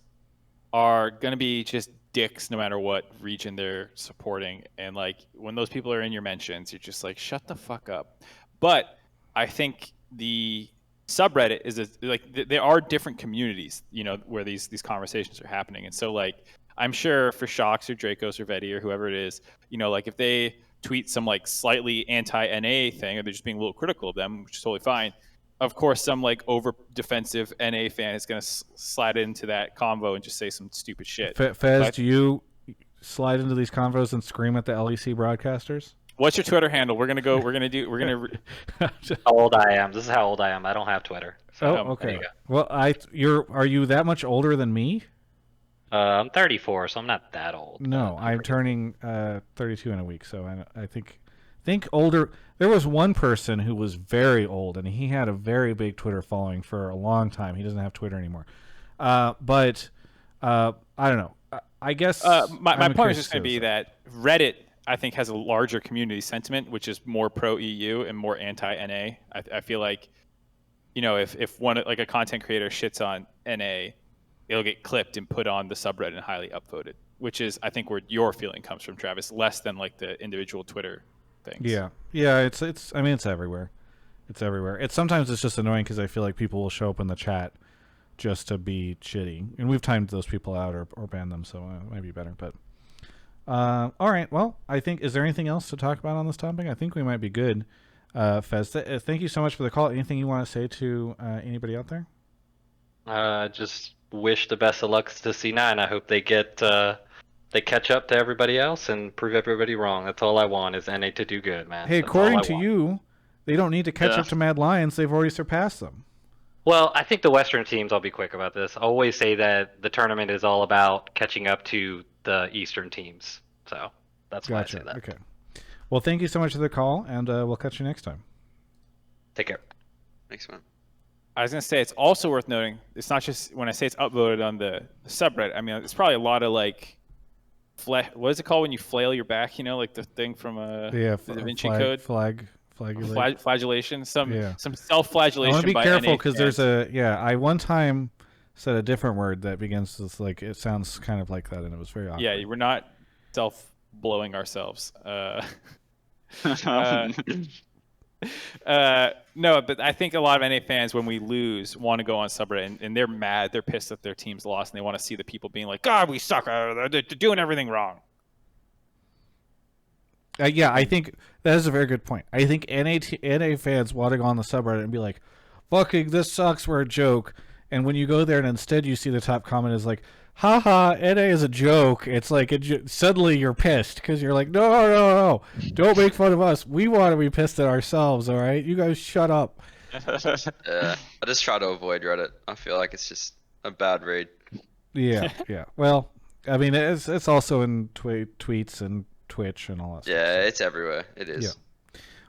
are gonna be just dicks no matter what region they're supporting, and like when those people are in your mentions, you're just like, shut the fuck up. But I think the subreddit is there are different communities, where these conversations are happening, and so like I'm sure for Shox or Dracos or Veti or whoever it is, like if they tweet some like slightly anti-NA thing, or they're just being a little critical of them, which is totally fine. Of course, some like over defensive NA fan is going to slide into that convo and just say some stupid shit. Fez, do you slide into these convos and scream at the LEC broadcasters? What's your Twitter handle? We're gonna How old I am. This is how old I am. I don't have Twitter. So okay. Well, are you that much older than me? I'm 34, so I'm not that old. No, I'm turning 32 in a week, so I think older. There was one person who was very old, and he had a very big Twitter following for a long time. He doesn't have Twitter anymore. But I don't know. I guess my point is just going to be that Reddit, I think, has a larger community sentiment, which is more pro EU and more anti NA. I feel like, if one like a content creator shits on NA, it'll get clipped and put on the subreddit and highly upvoted, which is, I think, where your feeling comes from, Travis, less than like the individual Twitter things. Yeah. It's. I mean, it's everywhere. It's everywhere. Sometimes it's just annoying because I feel like people will show up in the chat just to be shitty, and we've timed those people out or banned them, so it might be better. But All right. Well, I think, is there anything else to talk about on this topic? I think we might be good. Fez, thank you so much for the call. Anything you want to say to anybody out there? Just wish the best of luck to C9. I hope they catch up to everybody else and prove everybody wrong. That's all I want is NA to do good, man. Hey, That's all according I to want. you, they don't need to catch Yeah. up to Mad Lions. They've already surpassed them. Well, I think the Western teams, I'll be quick about this, always say that the tournament is all about catching up to the Eastern teams. So that's why I say Gotcha. that. Okay. Well, thank you so much for the call, and we'll catch you next time. Take care. Thanks, man. I was gonna say it's also worth noting. It's not just when I say it's upvoted on the subreddit. I mean, it's probably a lot of like, what is it called when you flail your back? You know, like the thing from Yeah, the Da Vinci Code. Flagellation. Some Yeah. some I self-flagellation. want to be by careful NA because fans. I one time said a different word that begins with like, it sounds kind of like that, and it was very awkward. Yeah, we're not self-blowing ourselves. No, but I think a lot of NA fans, when we lose, want to go on subreddit and they're mad. They're pissed that their team's lost, and they want to see the people being like, "God, we suck. They're doing everything wrong." Yeah, I think that is a very good point. I think NA fans want to go on the subreddit and be like, "Fucking, this sucks. We're a joke." And when you go there and instead you see the top comment is like, "Haha, NA is a joke." It's like suddenly you're pissed because you're like, "No, don't make fun of us. We want to be pissed at ourselves. All right, you guys shut up." I just try to avoid Reddit. I feel like it's just a bad read. Yeah. Well, I mean, it's also in tweets and Twitch and all that stuff. Yeah, it's everywhere. It is. Yeah.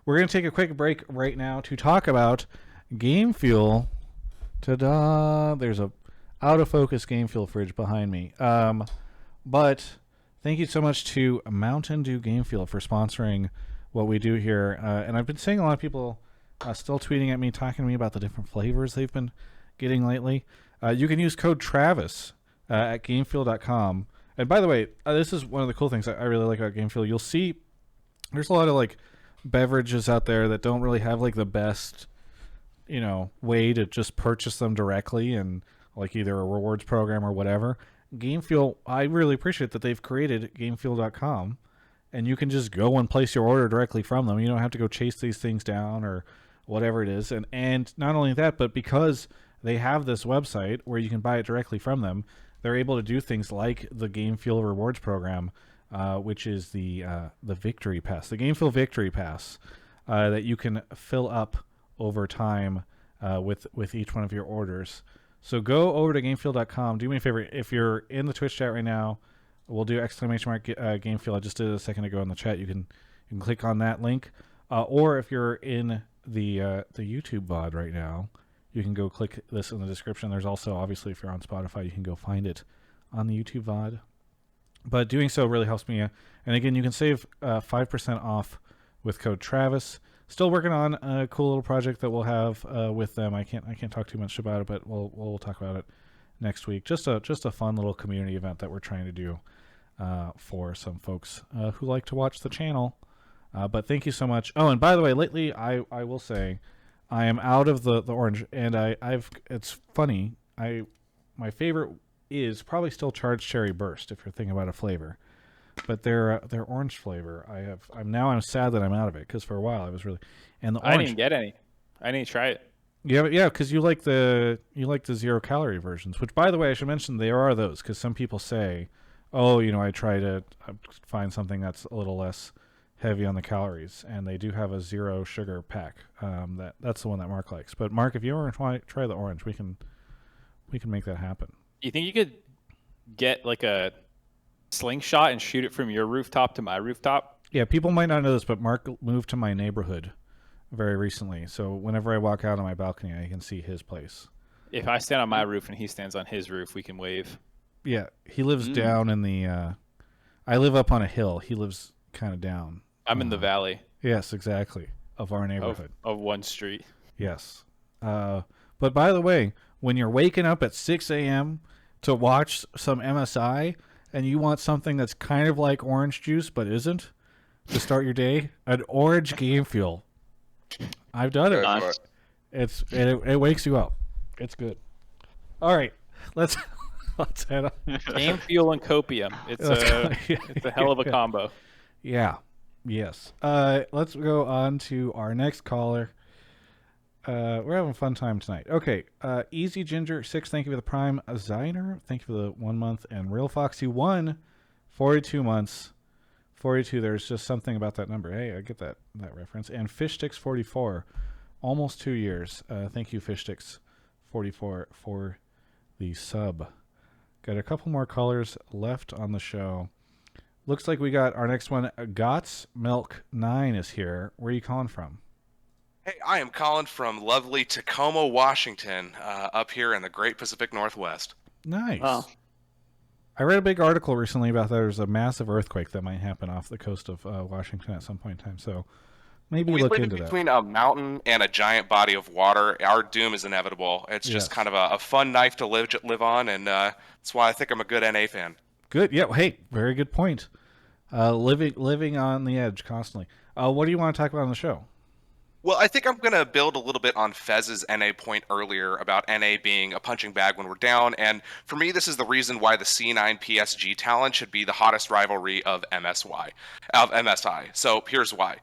We're going to take a quick break right now to talk about Game Fuel. Ta-da! There's a out of focus Game Fuel fridge behind me. But thank you so much to Mountain Dew Game Fuel for sponsoring what we do here. And I've been seeing a lot of people still tweeting at me, talking to me about the different flavors they've been getting lately. You can use code Travis at gamefuel.com. And by the way, this is one of the cool things I really like about Game Fuel. You'll see there's a lot of like beverages out there that don't really have like the best, way to just purchase them directly and like either a rewards program or whatever. Game Fuel, I really appreciate that they've created gamefuel.com, and you can just go and place your order directly from them. You don't have to go chase these things down or whatever it is. And not only that, but because they have this website where you can buy it directly from them, they're able to do things like the Game Fuel rewards program, which is the Victory Pass, the Game Fuel Victory Pass, that you can fill up over time with each one of your orders. So go over to gamefuel.com. Do me a favor. If you're in the Twitch chat right now, we'll do ! Gamefuel. I just did it a second ago in the chat. You can click on that link. Or if you're in the YouTube VOD right now, you can go click this in the description. There's also, obviously, if you're on Spotify, you can go find it on the YouTube VOD. But doing so really helps me. And again, you can save 5% off with code Travis. Still working on a cool little project that we'll have with them. I can't talk too much about it, but we'll talk about it next week. Just a fun little community event that we're trying to do for some folks who like to watch the channel. But thank you so much. Oh, and by the way, lately I will say I am out of the orange, and it's funny. My favorite is probably still Charged Cherry Burst if you're thinking about a flavor. But their orange flavor, I'm sad that I'm out of it because for a while I was really, and the orange. I didn't get any. I didn't try it. Yeah, because you like the 0 calorie versions. Which, by the way, I should mention there are those because some people say, oh, I try to find something that's a little less heavy on the calories, and they do have a 0 sugar pack. That's the one that Mark likes. But Mark, if you ever try the orange, we can make that happen. You think you could get like a slingshot and shoot it from your rooftop to my rooftop? Yeah, people might not know this, but Mark moved to my neighborhood very recently. So whenever I walk out on my balcony, I can see his place. If I stand on my roof and he stands on his roof, we can wave. Yeah, he lives down in the I live up on a hill. He lives kind of down. I'm in the valley. Yes, exactly. Of our neighborhood. Of one street. Yes. But by the way, when you're waking up at 6 a.m. to watch some MSI and you want something that's kind of like orange juice but isn't to start your day, an orange Game Fuel. I've done it. Go for it. It wakes you up. It's good. All right. Let's Let's head on. Game fuel and copium. It's a hell of a combo. Yeah. Yes. Let's go on to our next caller. We're having a fun time tonight. Okay. Easy Ginger 6, thank you for the Prime. Zyner, thank you for the 1 month. And Real Foxy 1, 42 months. 42, there's just something about that number. Hey, I get that reference. And Fishsticks 44, almost 2 years. Thank you, Fishsticks 44, for the sub. Got a couple more callers left on the show. Looks like we got our next one. Gots Milk 9 is here. Where are you calling from? Hey, I am calling from lovely Tacoma, Washington, up here in the Great Pacific Northwest. Nice. Oh. I read a big article recently about there's a massive earthquake that might happen off the coast of Washington at some point in time. So maybe We look live into that. between a mountain and a giant body of water. Our doom is inevitable. It's just Yes. kind of a fun knife to live on, and that's why I think I'm a good NA fan. Good. Yeah. Hey, very good point. Living on the edge constantly. What do you want to talk about on the show? Well, I think I'm going to build a little bit on Fez's NA point earlier about NA being a punching bag when we're down, and for me, this is the reason why the C9-PSG Talon should be the hottest rivalry of MSI. So here's why.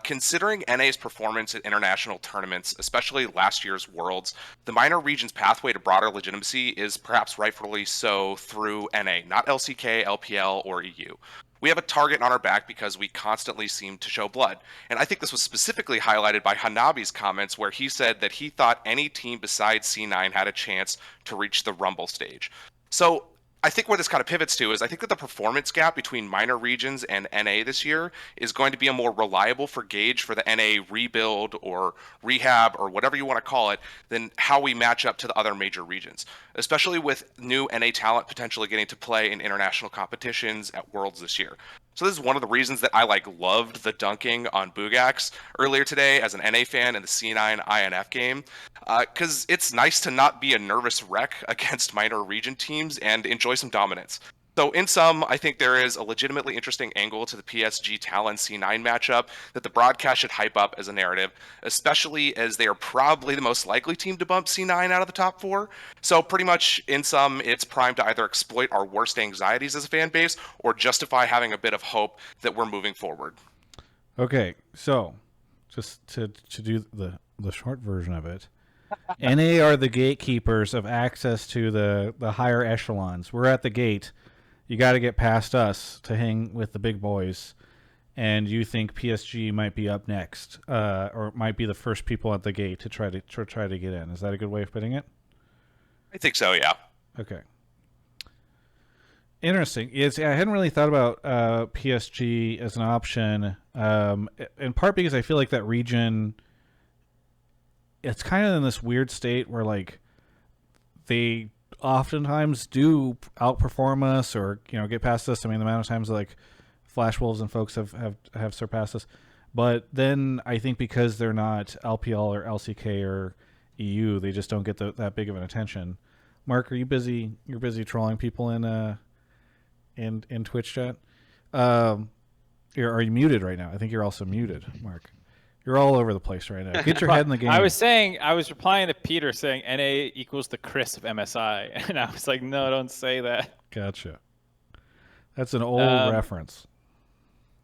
Considering NA's performance at international tournaments, especially last year's Worlds, the minor region's pathway to broader legitimacy is perhaps rightfully so through NA, not LCK, LPL, or EU. We have a target on our back because we constantly seem to show blood. And I think this was specifically highlighted by Hanabi's comments where he said that he thought any team besides C9 had a chance to reach the Rumble stage. So I think where this kind of pivots to is I think that the performance gap between minor regions and NA this year is going to be a more reliable gauge for the NA rebuild or rehab or whatever you want to call it than how we match up to the other major regions, especially with new NA talent potentially getting to play in international competitions at Worlds this year. So this is one of the reasons that I loved the dunking on Boogax earlier today as an NA fan in the C9 INF game, because it's nice to not be a nervous wreck against minor region teams and enjoy some dominance. So in sum, I think there is a legitimately interesting angle to the PSG Talon C9 matchup that the broadcast should hype up as a narrative, especially as they are probably the most likely team to bump C9 out of the top 4. So pretty much in sum, it's primed to either exploit our worst anxieties as a fan base or justify having a bit of hope that we're moving forward. Okay, so just to do the short version of it, NA are the gatekeepers of access to the higher echelons. We're at the gate. You got to get past us to hang with the big boys, and you think PSG might be up next, or might be the first people at the gate to try to get in. Is that a good way of putting it? I think so, yeah. Okay. Interesting. I hadn't really thought about PSG as an option, in part because I feel like that region, it's kind of in this weird state where they oftentimes do outperform us or get past us. I mean, the amount of times Flash Wolves and folks have surpassed us, but then I think because they're not LPL or LCK or EU, they just don't get that big of an attention. Mark, are you busy? You're busy trolling people in Twitch chat. Are you muted right now? I think you're also muted, Mark. You're all over the place right now. Get your head in the game. I was replying to Peter saying NA equals the Chris of MSI, and I was like, no, don't say that. Gotcha. That's an old reference.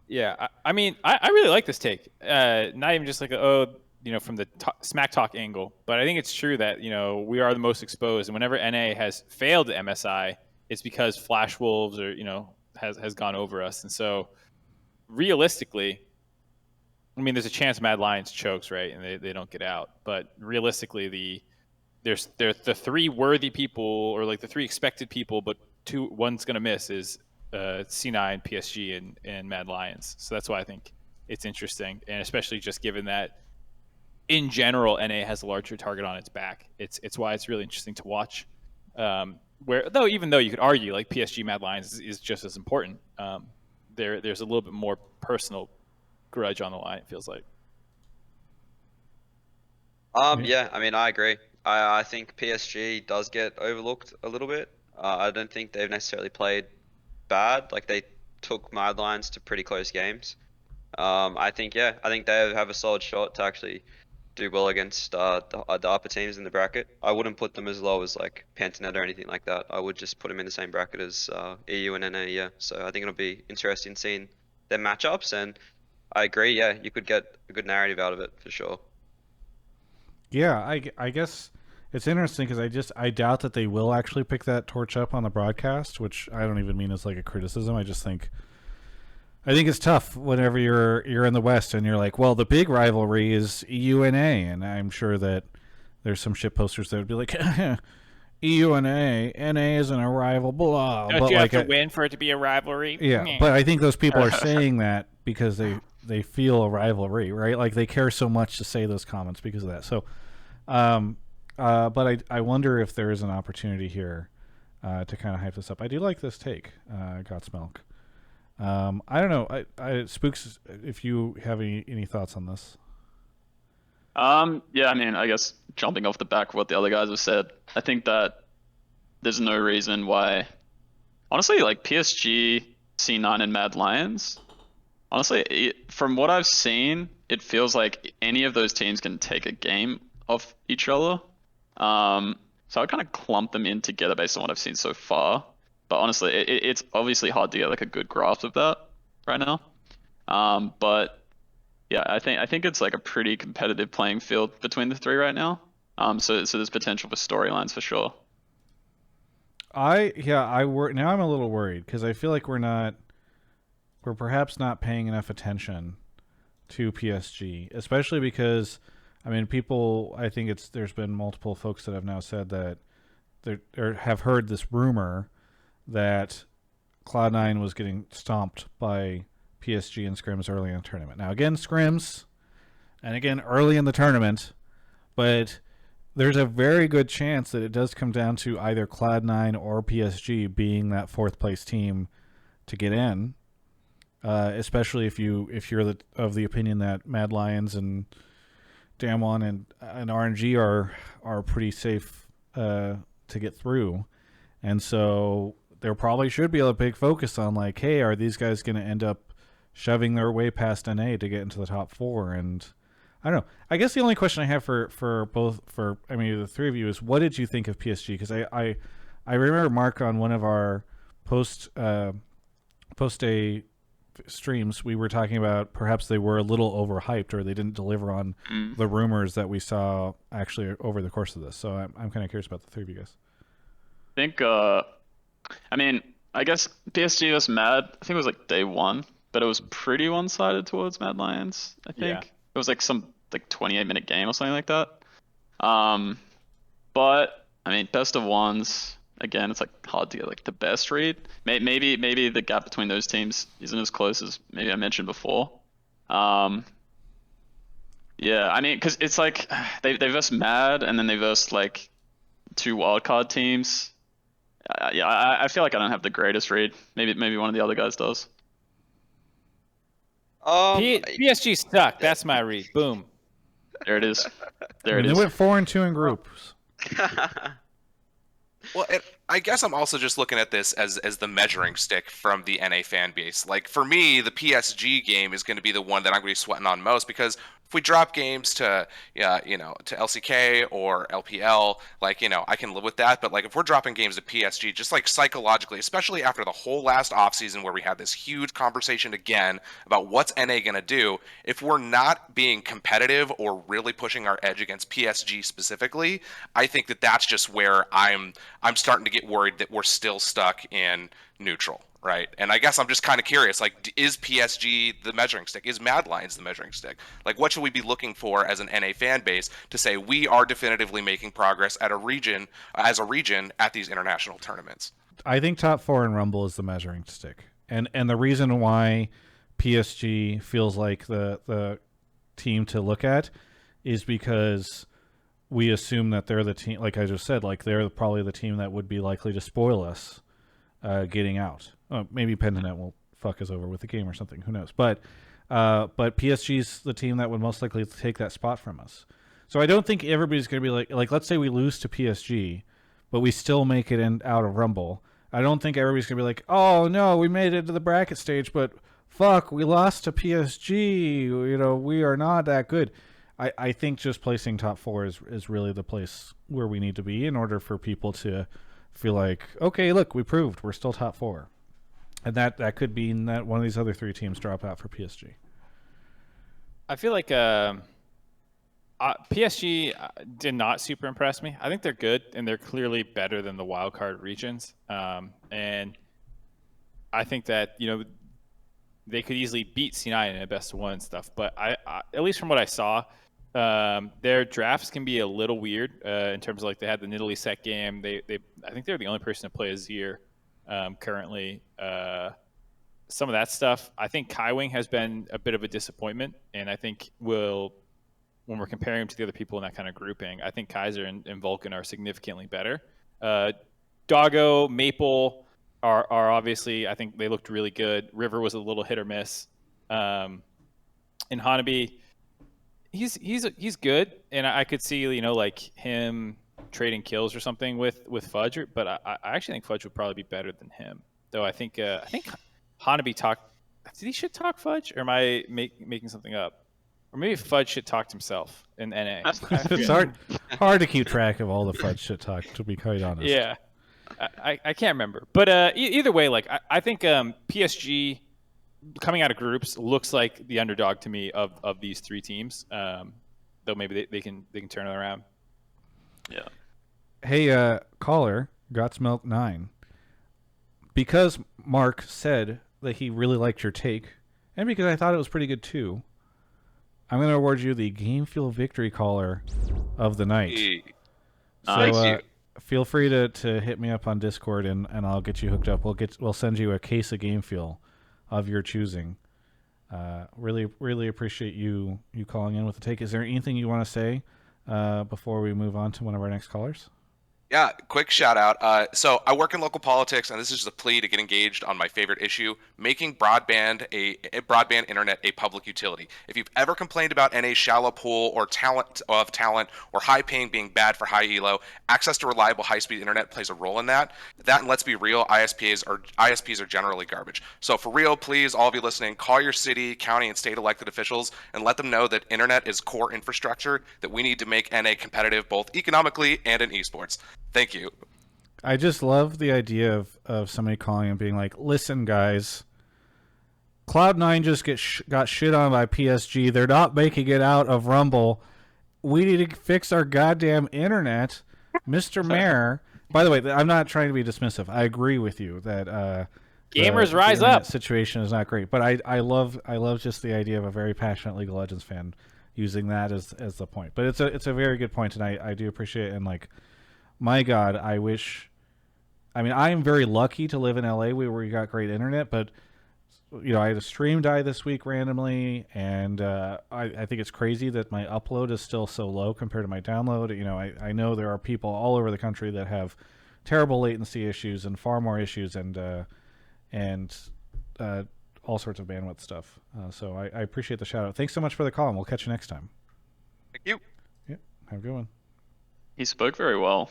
Yeah, I mean, I really like this take. Not even just from the smack talk angle, but I think it's true that we are the most exposed, and whenever NA has failed at MSI, it's because Flash Wolves or has gone over us, and so realistically, I mean, there's a chance Mad Lions chokes, right, and they don't get out. But realistically, there's the 3 worthy people, or the 3 expected people, but one's gonna miss is C9, PSG, and Mad Lions. So that's why I think it's interesting, and especially just given that in general NA has a larger target on its back. It's why it's really interesting to watch. Even though you could argue PSG Mad Lions is just as important, there's a little bit more personal grudge on the line, it feels like. Yeah, I mean, I agree. I think PSG does get overlooked a little bit. I don't think they've necessarily played bad. They took Mad Lions to pretty close games. I think they have a solid shot to actually do well against the upper teams in the bracket. I wouldn't put them as low as like Pentanet or anything like that. I would just put them in the same bracket as EU and NA. Yeah, so I think it'll be interesting seeing their matchups, and I agree. Yeah, you could get a good narrative out of it for sure. Yeah, I guess it's interesting because I doubt that they will actually pick that torch up on the broadcast, which I don't even mean as like a criticism. I think it's tough whenever you're in the West and you're like, well, the big rivalry is EU and A, and I'm sure that there's some shit posters that would be like, EU and A, NA isn't a rival, blah. Don't but you like have to win for it to be a rivalry? Yeah, but I think those people are saying that because they feel a rivalry, right? Like they care so much to say those comments because of that. So, but I wonder if there is an opportunity here to kind of hype this up. I do like this take, God's Milk. I don't know. Spookz, if you have any thoughts on this. Yeah, I mean, I guess jumping off the back of what the other guys have said, I think that there's no reason why, honestly, like PSG, C9, and Mad Lions, honestly, from what I've seen, it feels like any of those teams can take a game off each other. So I kind of clump them in together based on what I've seen so far. But honestly, it's obviously hard to get like a good grasp of that right now. But yeah, I think it's like a pretty competitive playing field between the three right now. So there's potential for storylines for sure. Now I'm a little worried because I feel like we're perhaps not paying enough attention to PSG, especially because I mean I think there's been multiple folks that have now said that or have heard this rumor that Cloud9 was getting stomped by PSG and Scrims early in the tournament. Now, again, Scrims, and again, early in the tournament, but there's a very good chance that it does come down to either Cloud9 or PSG being that fourth place team to get in, especially if you're of the opinion that Mad Lions and Damwon and RNG are pretty safe to get through. And so there probably should be a big focus on like, hey, are these guys going to end up shoving their way past NA to get into the top four? And I don't know. I guess the only question I have for the three of you is, what did you think of PSG? Because I remember Mark on one of our post day streams, we were talking about perhaps they were a little overhyped or they didn't deliver on the rumors that we saw actually over the course of this. So I'm kind of curious about the three of you guys. I think, I mean, I guess PSG was Mad, I think it was like day one, but it was pretty one-sided towards Mad Lions, I think. Yeah. It was like some 28-minute game or something like that. But, I mean, best of ones, again, it's like hard to get like the best read. Maybe the gap between those teams isn't as close as maybe I mentioned before. Yeah, I mean, because it's like they versed Mad and then they versed like two wildcard teams. Yeah, I feel like I don't have the greatest read. Maybe one of the other guys does. PSG stuck. That's my read. Boom. There it is. They went 4-2 in groups. Well, I guess I'm also just looking at this as the measuring stick from the NA fan base. Like, for me, the PSG game is going to be the one that I'm going to be sweating on most, because if we drop games to, to LCK or LPL, like, I can live with that. But, like, if we're dropping games to PSG, just, like, psychologically, especially after the whole last offseason where we had this huge conversation again about what's NA going to do, if we're not being competitive or really pushing our edge against PSG specifically, I think that that's just where I'm starting to get worried that we're still stuck in neutral, right? And I guess I'm just kind of curious, like, is PSG the measuring stick? Is Mad Lions the measuring stick? Like, what should we be looking for as an NA fan base to say we are definitively making progress at a region at these international tournaments? I think top four in Rumble is the measuring stick. And the reason why PSG feels like the team to look at is because we assume that they're the team, like I just said, like they're probably the team that would be likely to spoil us getting out. Maybe Pentanet will fuck us over with the game or something. Who knows? But PSG's the team that would most likely take that spot from us. So I don't think everybody's going to be like, let's say we lose to PSG, but we still make it out of Rumble. I don't think everybody's going to be like, oh, no, we made it to the bracket stage, but fuck, we lost to PSG. We are not that good. I think just placing top 4 is really the place where we need to be in order for people to feel like, okay, look, we proved we're still top 4. And that could mean that one of these other 3 teams drop out for PSG. I feel like PSG did not super impress me. I think they're good, and they're clearly better than the wildcard regions. And I think that, they could easily beat C9 in a best of 1 and stuff. But I at least from what I saw, their drafts can be a little weird in terms of like they had the Italy set game. I think they're the only person to play Azir currently. Some of that stuff. I think Kaiwing has been a bit of a disappointment, and I think when we're comparing him to the other people in that kind of grouping, I think Kaiser and Vulcan are significantly better. Doggo, Maple are obviously, I think they looked really good. River was a little hit or miss. And Hanabi, he's good, and I could see like him trading kills or something with Fudge, but I actually think Fudge would probably be better than him. Though I think Hanabi talked. Did he shit talk Fudge, or am I making something up? Or maybe Fudge shit talked himself in NA. It's hard to keep track of all the Fudge shit talk, to be quite honest. Yeah, I can't remember. But either way, like I think PSG coming out of groups looks like the underdog to me of these 3 teams. Though maybe they can turn it around. Yeah. Hey, caller, Gotsmilk9. Because Mark said that he really liked your take, and because I thought it was pretty good too, I'm going to award you the Game Fuel Victory Caller of the night. So feel free to hit me up on Discord, and I'll get you hooked up. We'll send you a case of Game Fuel of your choosing. Really appreciate you calling in with the take. Is there anything you want to say before we move on to one of our next callers? Yeah, quick shout out. So I work in local politics, and this is just a plea to get engaged on my favorite issue: making broadband internet a public utility. If you've ever complained about NA's shallow pool or talent or high paying being bad for high elo, access to reliable high-speed internet plays a role in that. And let's be real, ISPs are generally garbage. So for real, please, all of you listening, call your city, county, and state elected officials and let them know that internet is core infrastructure that we need to make NA competitive both economically and in esports. Thank you. I just love the idea of somebody calling and being like, listen, guys, Cloud9 just got shit on by PSG. They're not making it out of Rumble. We need to fix our goddamn internet. Mr. Mayor, by the way, I'm not trying to be dismissive. I agree with you that gamers rise up situation is not great. But I love just the idea of a very passionate League of Legends fan using that as the point. But it's a very good point, and I do appreciate it. And like, my God, I am very lucky to live in LA where we got great internet, but I had a stream die this week randomly, and I think it's crazy that my upload is still so low compared to my download. I know there are people all over the country that have terrible latency issues and far more issues and all sorts of bandwidth stuff. So I appreciate the shout out. Thanks so much for the call, and we'll catch you next time. Thank you. Yeah, have a good one. He spoke very well.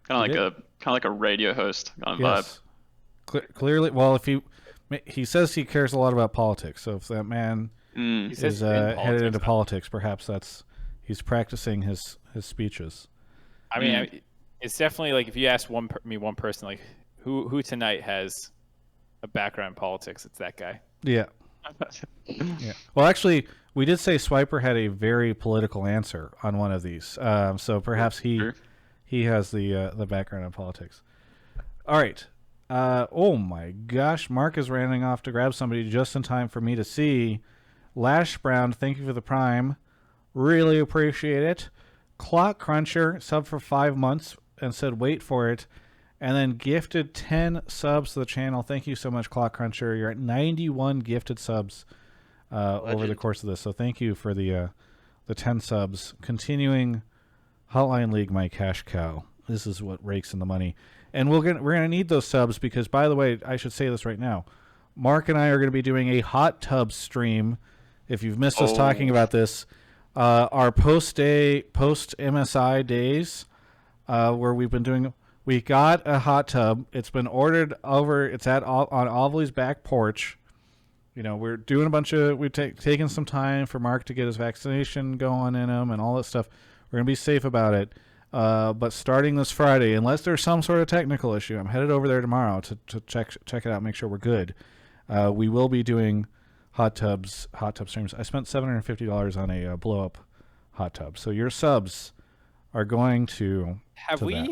Kind of like a radio host kind of vibe. Clearly, well, he says he cares a lot about politics, so if that man is headed into politics, perhaps he's practicing his speeches. I mean, it's definitely like if you ask one person, like who tonight has a background in politics, it's that guy. Yeah. Yeah. Well, actually, we did say Swip3rr had a very political answer on one of these, so perhaps he has the background in politics. All right. Oh my gosh, Mark is running off to grab somebody just in time for me to see. Lash Brown, thank you for the prime. Really appreciate it. Clock Cruncher, sub for 5 months and said wait for it. And then gifted 10 subs to the channel. Thank you so much, Clock Cruncher. You're at 91 gifted subs over the course of this. So thank you for the 10 subs. Continuing Hotline League, my cash cow. This is what rakes in the money. And we're gonna need those subs because, by the way, I should say this right now. Mark and I are going to be doing a hot tub stream. If you've missed us talking about this, our post MSI days, where we've been doing. We got a hot tub. It's been ordered over. It's on Ovely's back porch. we're doing a bunch of, we've taken some time for Mark to get his vaccination going in him and all that stuff. We're going to be safe about it. But starting this Friday, unless there's some sort of technical issue, I'm headed over there tomorrow to check it out, make sure we're good. We will be doing hot tub streams. I spent $750 on a blow up hot tub. So your subs are going to Have to we that.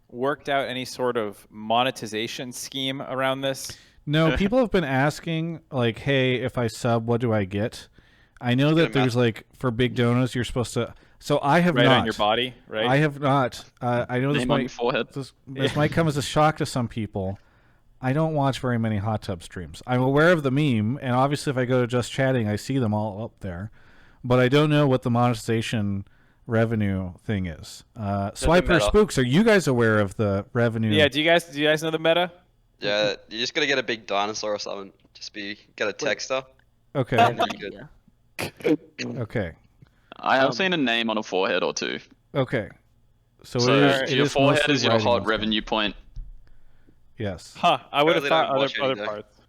worked out any sort of monetization scheme around this? No, people have been asking, like, hey, if I sub, what do I get? I know that there's, like, for big donos, you're supposed to... So I have Right not. on your body, right? I have not. I know this Name on your might, forehead. this might come as a shock to some people. I don't watch very many hot tub streams. I'm aware of the meme, and obviously if I go to Just Chatting, I see them all up there. But I don't know what the monetization revenue thing is. Swip3rr, Spookz, are you guys aware of the revenue? Yeah, do you guys know the meta? Yeah, you just gotta get a big dinosaur or something. Get a texter. Okay. And then you're good. Okay. I have seen a name on a forehead or two. Okay. So, So it your is forehead mostly is your writing hot mostly. revenue point. Yes. Huh, I would have Totally thought don't watch any other though. parts.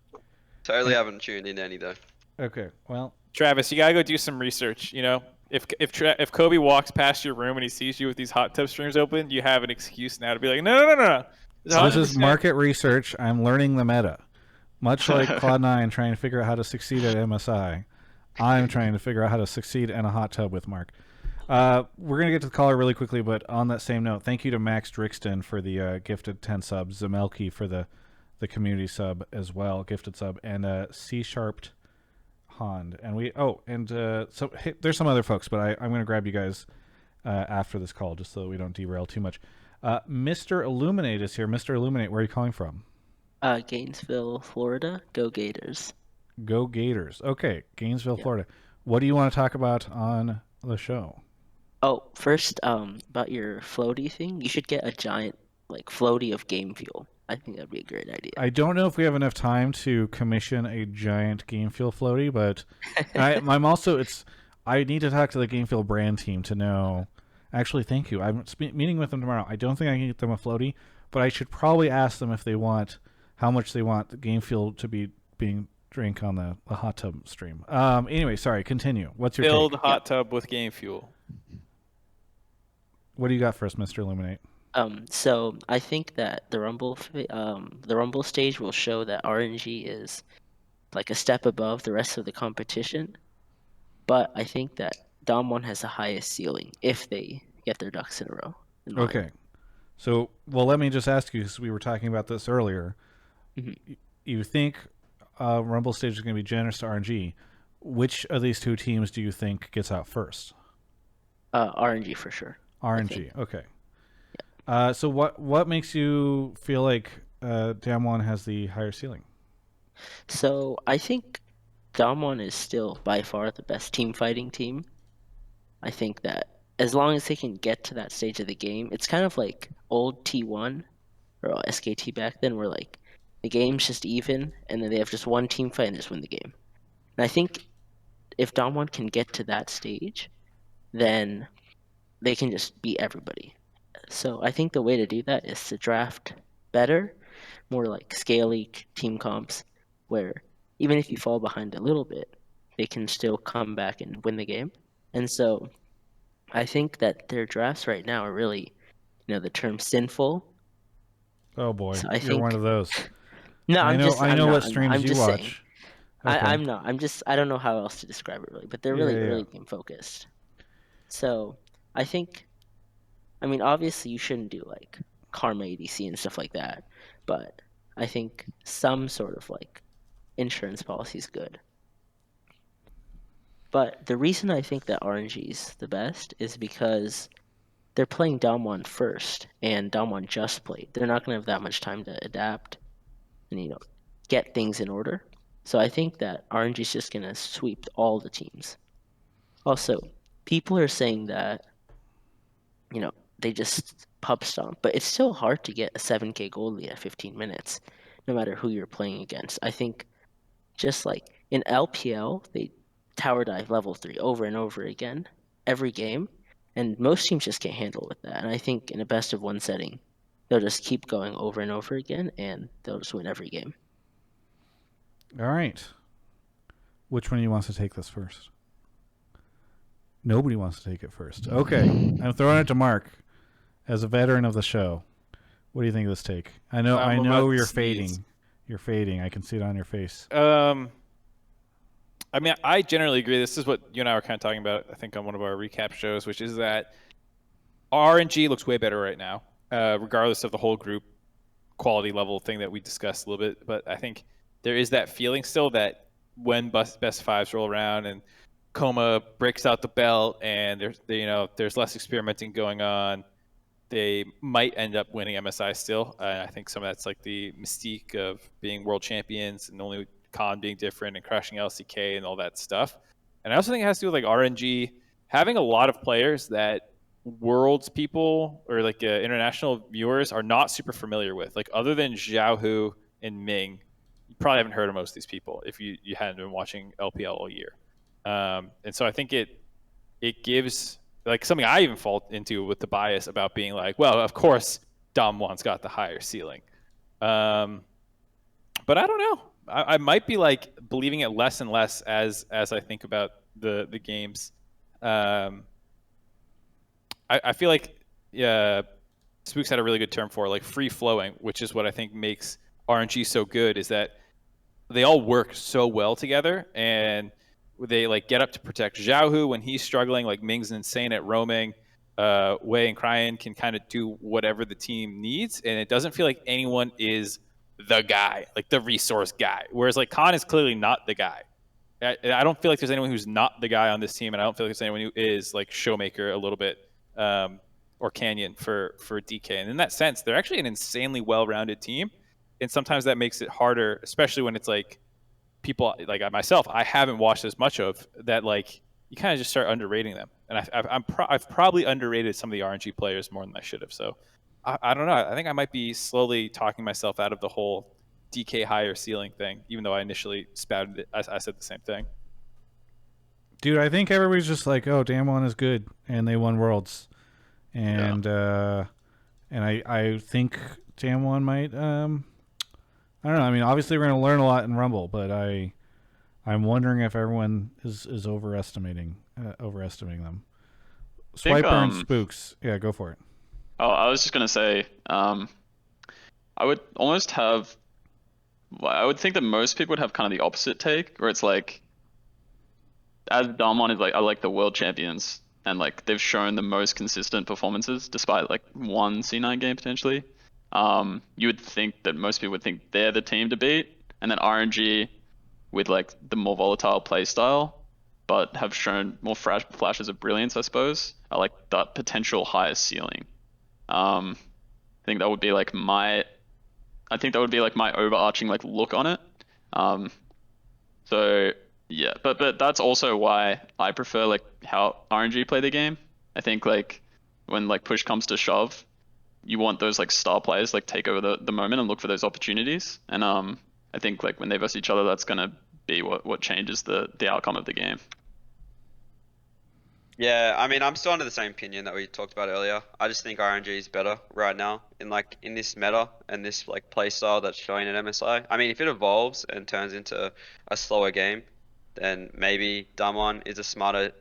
Totally haven't tuned in any though. Okay. Well, Travis, you gotta go do some research. If Kobe walks past your room and he sees you with these hot tub streams open, you have an excuse now to be like, no. this is market research. I'm learning the meta. Much like Cloud9 trying to figure out how to succeed at MSI, I'm trying to figure out how to succeed in a hot tub with Mark. We're going to get to the caller really quickly, but on that same note, thank you to Max Drixton for the gifted 10 subs, Zamelki for the community sub as well, gifted sub, and C-Sharped Hond. And so hey, there's some other folks, but I'm going to grab you guys after this call just so we don't derail too much. MrIlluminate is here. MrIlluminate, where are you calling from? Gainesville, Florida. Go Gators. Go Gators. Okay, Gainesville, Florida. What do you want to talk about on the show? Oh, first, about your floaty thing. You should get a giant, floaty of game fuel. I think that'd be a great idea. I don't know if we have enough time to commission a giant Game Fuel floaty, but I'm also I need to talk to the Game Fuel brand team to know. Actually, thank you. I'm meeting with them tomorrow. I don't think I can get them a floaty, but I should probably ask them if they want how much they want the Game Fuel to be being drink on the hot tub stream. Anyway, sorry. Continue. What's your Filled take? hot tub with game fuel. What do you got for us, MrIlluminate? So I think that the Rumble stage will show that RNG is like a step above the rest of the competition, but I think that Damwon has the highest ceiling if they get their ducks in a row. Okay. So, let me just ask you, because we were talking about this earlier. Mm-hmm. You think Rumble stage is going to be generous to RNG. Which of these two teams do you think gets out first? RNG for sure. RNG. Okay. Yeah. So what makes you feel like Damwon has the higher ceiling? So I think Damwon is still by far the best team fighting team. I think that as long as they can get to that stage of the game, it's kind of like old T1 or SKT back then, where the game's just even, and then they have just one team fight and just win the game. And I think if Damwon can get to that stage, then they can just beat everybody. So I think the way to do that is to draft better, more scaly team comps, where even if you fall behind a little bit, they can still come back and win the game. And so I think that their drafts right now are really, the term sinful. Oh boy, so you're one of those. No, I know what streams you watch. Saying. Okay. I'm not. I don't know how else to describe it really, but they're really game focused. So I think, obviously you shouldn't do Karma ADC and stuff like that, but I think some sort of insurance policy is good. But the reason I think that RNG is the best is because they're playing Damwon first, and Damwon just played. They're not going to have that much time to adapt and get things in order. So I think that RNG is just going to sweep all the teams. Also, people are saying that they just pub stomp, but it's still hard to get a 7k gold lead at 15 minutes, no matter who you're playing against. I think just in LPL, they tower dive level 3 over and over again every game, and most teams just can't handle with that. And I think in a best of one setting, they'll just keep going over and over again, and they'll just win every game. All right. Which one of you wants to take this first? Nobody wants to take it first. Okay, I'm throwing it to Mark as a veteran of the show. What do you think of this take? I know I'm about to you're sneeze. fading. You're fading. I can see it on your face. I mean, I generally agree. This is what you and I were kind of talking about, I think, on one of our recap shows, which is that RNG looks way better right now, regardless of the whole group quality level thing that we discussed a little bit. But I think there is that feeling still that when best fives roll around and Coma breaks out the belt and there's less experimenting going on, they might end up winning MSI still. I think some of that's like the mystique of being world champions and only con being different and crushing LCK and all that stuff. And I also think it has to do with like RNG having a lot of players that worlds people or like international viewers are not super familiar with. Like other than Xiaohu and Ming, you probably haven't heard of most of these people if you hadn't been watching LPL all year. And so I think it gives like something I even fall into with the bias about being like, well, of course Damwon's got the higher ceiling. But I don't know. I might be like believing it less and less as I think about the games. I feel like Spookz had a really good term for like free flowing, which is what I think makes RNG so good, is that they all work so well together and they like get up to protect Xiaohu when he's struggling. Like Ming's insane at roaming. Wei and Cryan can kind of do whatever the team needs, and it doesn't feel like anyone is the guy, like the resource guy. Whereas like Khan is clearly not the guy. I don't feel like there's anyone who's not the guy on this team, and I don't feel like there's anyone who is like Showmaker a little bit, or Canyon for DK. And in that sense, they're actually an insanely well-rounded team, and sometimes that makes it harder, especially when it's like people like myself, I haven't watched as much of that. Like you kind of just start underrating them, and I've probably underrated some of the RNG players more than I should have. So I don't know. I think I might be slowly talking myself out of the whole DK higher ceiling thing, even though I initially spouted it. I said the same thing. Dude, I think everybody's just like, oh, Damwon is good, and they won Worlds, and I think Damwon might. I don't know. I mean, obviously we're going to learn a lot in Rumble, but I'm wondering if everyone is overestimating them. Swip3rr and Spookz. Yeah, go for it. Oh, I was just gonna say, I would think that most people would have kind of the opposite take, where it's like, as Damwon is like, I like the world champions, and like they've shown the most consistent performances despite like one C9 game potentially. You would think that most people would think they're the team to beat, and then RNG with like the more volatile play style, but have shown more flashes of brilliance, I suppose, are like that potential highest ceiling. I think that would be like my overarching like look on it. So yeah, but that's also why I prefer like how RNG play the game. I think like when like push comes to shove, you want those like star players like take over the moment and look for those opportunities. And I think like when they verse each other, that's gonna be what changes the outcome of the game. Yeah, I mean, I'm still under the same opinion that we talked about earlier. I just think RNG is better right now in this meta and this like play style that's showing at MSI. I mean, if it evolves and turns into a slower game, then maybe Damwon is a smarter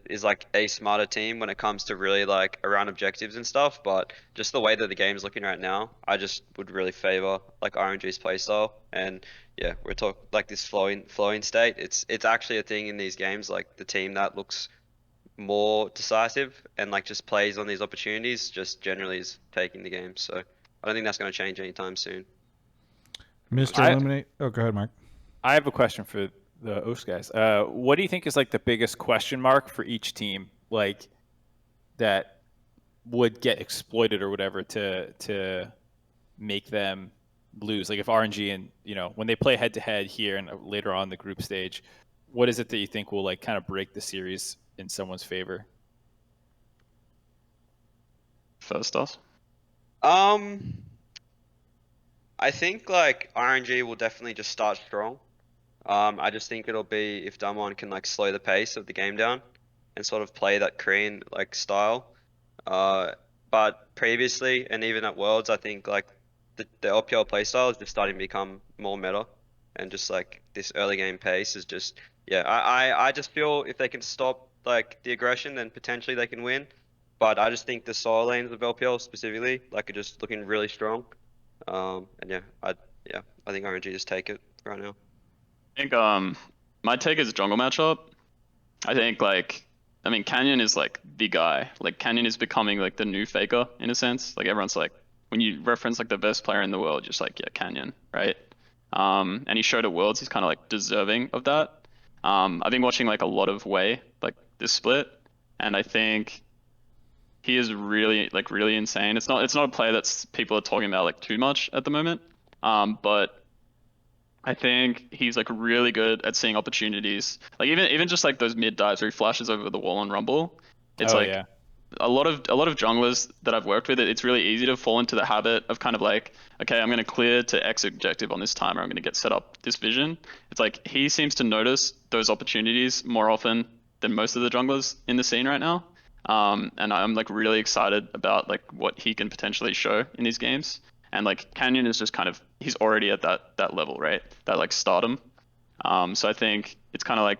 team when it comes to really like around objectives and stuff. But just the way that the game is looking right now, I just would really favor like RNG's playstyle. And yeah, we're talking like this flowing state. It's actually a thing in these games. Like the team that looks more decisive and like just plays on these opportunities just generally is taking the game. So I don't think that's going to change anytime soon. MrIlluminate. Oh, go ahead, Mark. I have a question for the OCE guys. What do you think is like the biggest question mark for each team, like that would get exploited or whatever to make them lose? Like if RNG and when they play head to head here and later on the group stage, what is it that you think will like kind of break the series in someone's favor? First off, I think like RNG will definitely just start strong. I just think it'll be if Damwon can like slow the pace of the game down and sort of play that Korean like style. But previously and even at Worlds, I think like the LPL playstyle is just starting to become more meta, and just like this early game pace is just yeah, I just feel if they can stop like the aggression, then potentially they can win. But I just think the solo lanes of LPL specifically, like, are just looking really strong. And I think RNG just take it right now. I think my take is jungle matchup. I think Canyon is like the guy. Like Canyon is becoming like the new Faker in a sense. Like everyone's like, when you reference like the best player in the world, just like, yeah, Canyon, right? And he showed at Worlds he's kind of like deserving of that. I've been watching like a lot of Wei like this split, and I think he is really insane. It's not a player that's people are talking about like too much at the moment. But I think he's like really good at seeing opportunities. Like even just like those mid dives where he flashes over the wall on Rumble. It's like yeah. a lot of junglers that I've worked with, it's really easy to fall into the habit of kind of like, okay, I'm gonna clear to X objective on this timer, I'm gonna get set up this vision. It's like he seems to notice those opportunities more often than most of the junglers in the scene right now. And I'm like really excited about like what he can potentially show in these games. And like Canyon is just kind of, he's already at that level, right? That like stardom. So I think it's kind of like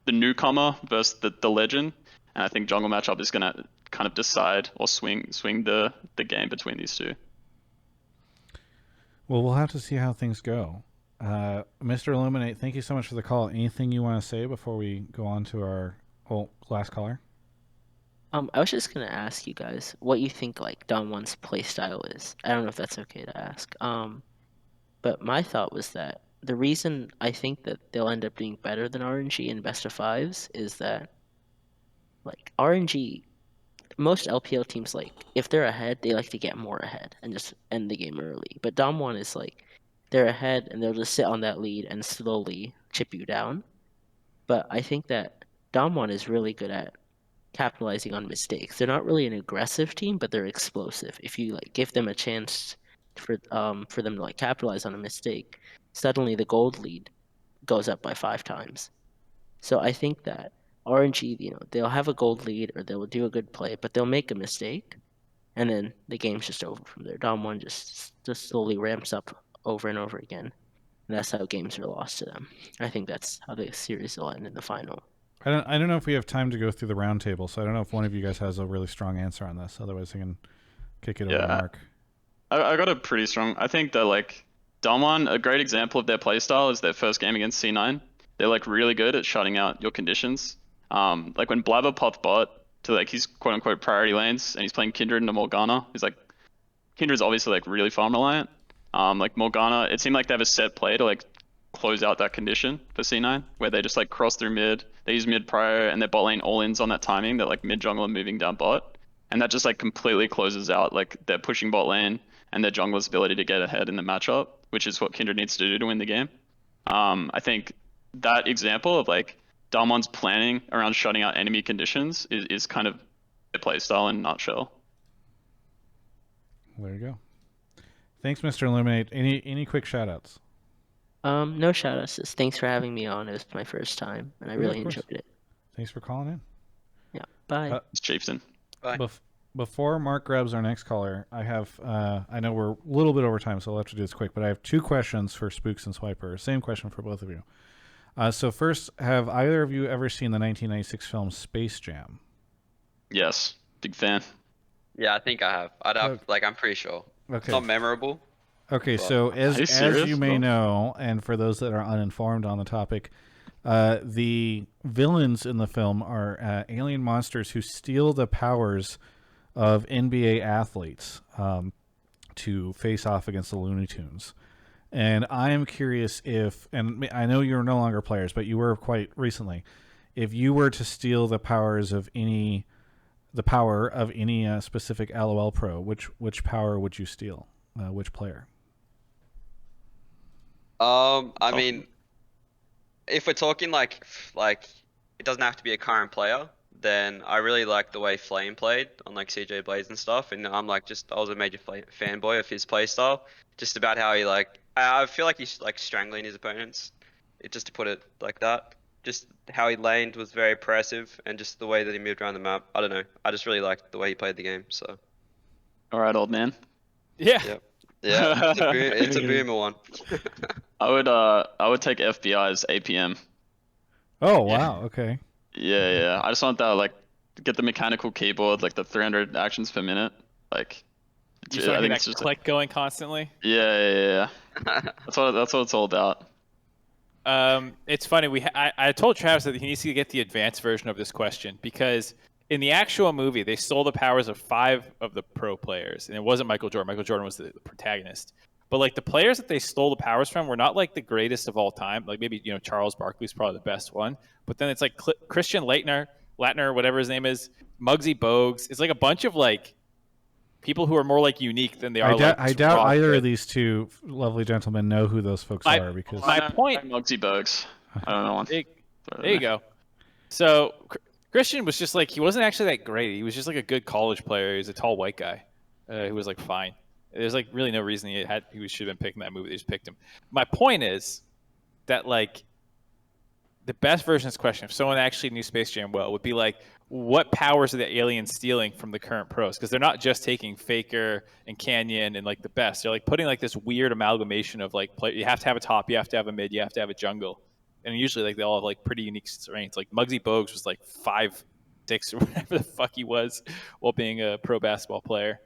the newcomer versus the legend. And I think jungle matchup is gonna kind of decide or swing the game between these two. Well, we'll have to see how things go. MrIlluminate, thank you so much for the call. Anything you want to say before we go on to our last caller? I was just gonna ask you guys what you think like Damwon's playstyle is. I don't know if that's okay to ask. But my thought was that the reason I think that they'll end up doing better than RNG in best of fives is that like RNG, most LPL teams, like if they're ahead, they like to get more ahead and just end the game early. But Damwon is like they're ahead and they'll just sit on that lead and slowly chip you down. But I think that Damwon is really good at capitalizing on mistakes. They're not really an aggressive team, but they're explosive. If you like give them a chance for them to like capitalize on a mistake, suddenly the gold lead goes up by 5 times. So I think that RNG, they'll have a gold lead or they'll do a good play, but they'll make a mistake, and then the game's just over from there. Dom1 just slowly ramps up over and over again, and that's how games are lost to them. I think that's how the series will end in the final. I don't know if we have time to go through the roundtable, so I don't know if one of you guys has a really strong answer on this. Otherwise, I can kick it over to Mark. I got a pretty strong. I think that like Damwon, a great example of their playstyle is their first game against C9. They're like really good at shutting out your conditions. Like when Blabber popped bot to like his quote unquote priority lanes and he's playing Kindred into Morgana, he's like Kindred's obviously like really farm reliant. Like Morgana, it seemed like they have a set play to like close out that condition for C9, where they just like cross through mid, they use mid prior, and their bot lane all-ins on that timing, they're like mid jungler moving down bot. And that just like completely closes out like their pushing bot lane and their jungler's ability to get ahead in the matchup, which is what Kindred needs to do to win the game. I think that example of like Damwon's planning around shutting out enemy conditions is kind of their playstyle in a nutshell. There you go. Thanks, MrIlluminate. Any quick shoutouts? No shoutouts. Just thanks for having me on. It was my first time, and I really enjoyed it. Thanks for calling in. Yeah. Bye. It's Chieftain. Bye. Before Mark grabs our next caller, I have I know we're a little bit over time, so I'll have to do this quick, but I have 2 questions for Spookz and Swip3rr. Same question for both of you. So first, have either of you ever seen the 1996 film Space Jam? Yes, big fan. Yeah, I think I have. I'm pretty sure. Okay. It's not memorable. Okay, But- so as serious, you may bro? know, and for those that are uninformed on the topic, the villains in the film are alien monsters who steal the powers of NBA athletes to face off against the Looney Tunes. And I am curious if, and I know you're no longer players, but you were quite recently, if you were to steal the power of any specific LOL pro, which power would you steal? Which player? I mean, if we're talking like it doesn't have to be a current player, then I really like the way Flame played on like CJ Blades and stuff, and I was a major fanboy of his playstyle. Just about how he I feel like he's like strangling his opponents. Just to put it like that. Just how he laned was very impressive, and just the way that he moved around the map. I don't know. I just really liked the way he played the game. So. All right, old man. Yeah. Yep. Yeah, it's a boomer one. I would take FBI's APM. Oh Yeah. wow. Okay. Yeah. I just want that like get the mechanical keyboard, like the 300 actions per minute. Like, You I start think that it's just click going constantly. yeah. That's what it's all about. It's funny. I told Travis that he needs to get the advanced version of this question because in the actual movie they stole the powers of 5 of the pro players, and it wasn't Michael Jordan. Michael Jordan was the protagonist. But like the players that they stole the powers from were not like the greatest of all time. Like maybe Charles Barkley's probably the best one. But then it's like Christian Laettner, whatever his name is, Muggsy Bogues. It's like a bunch of like people who are more like unique than they are. I doubt either of these two lovely gentlemen know who those folks are because my point. Muggsy Bogues. I don't know one. There you go. So Christian was just like he wasn't actually that great. He was just like a good college player. He was a tall white guy who was like fine. There's like really no reason he should have been picking that movie. They just picked him. My point is that like the best version of this question, if someone actually knew Space Jam well, would be like, what powers are the aliens stealing from the current pros? Because they're not just taking Faker and Canyon and like the best. They're like putting like this weird amalgamation of like you have to have a top, you have to have a mid, you have to have a jungle, and usually like they all have like pretty unique strengths. Like Muggsy Bogues was like 5'6" or whatever the fuck he was while being a pro basketball player.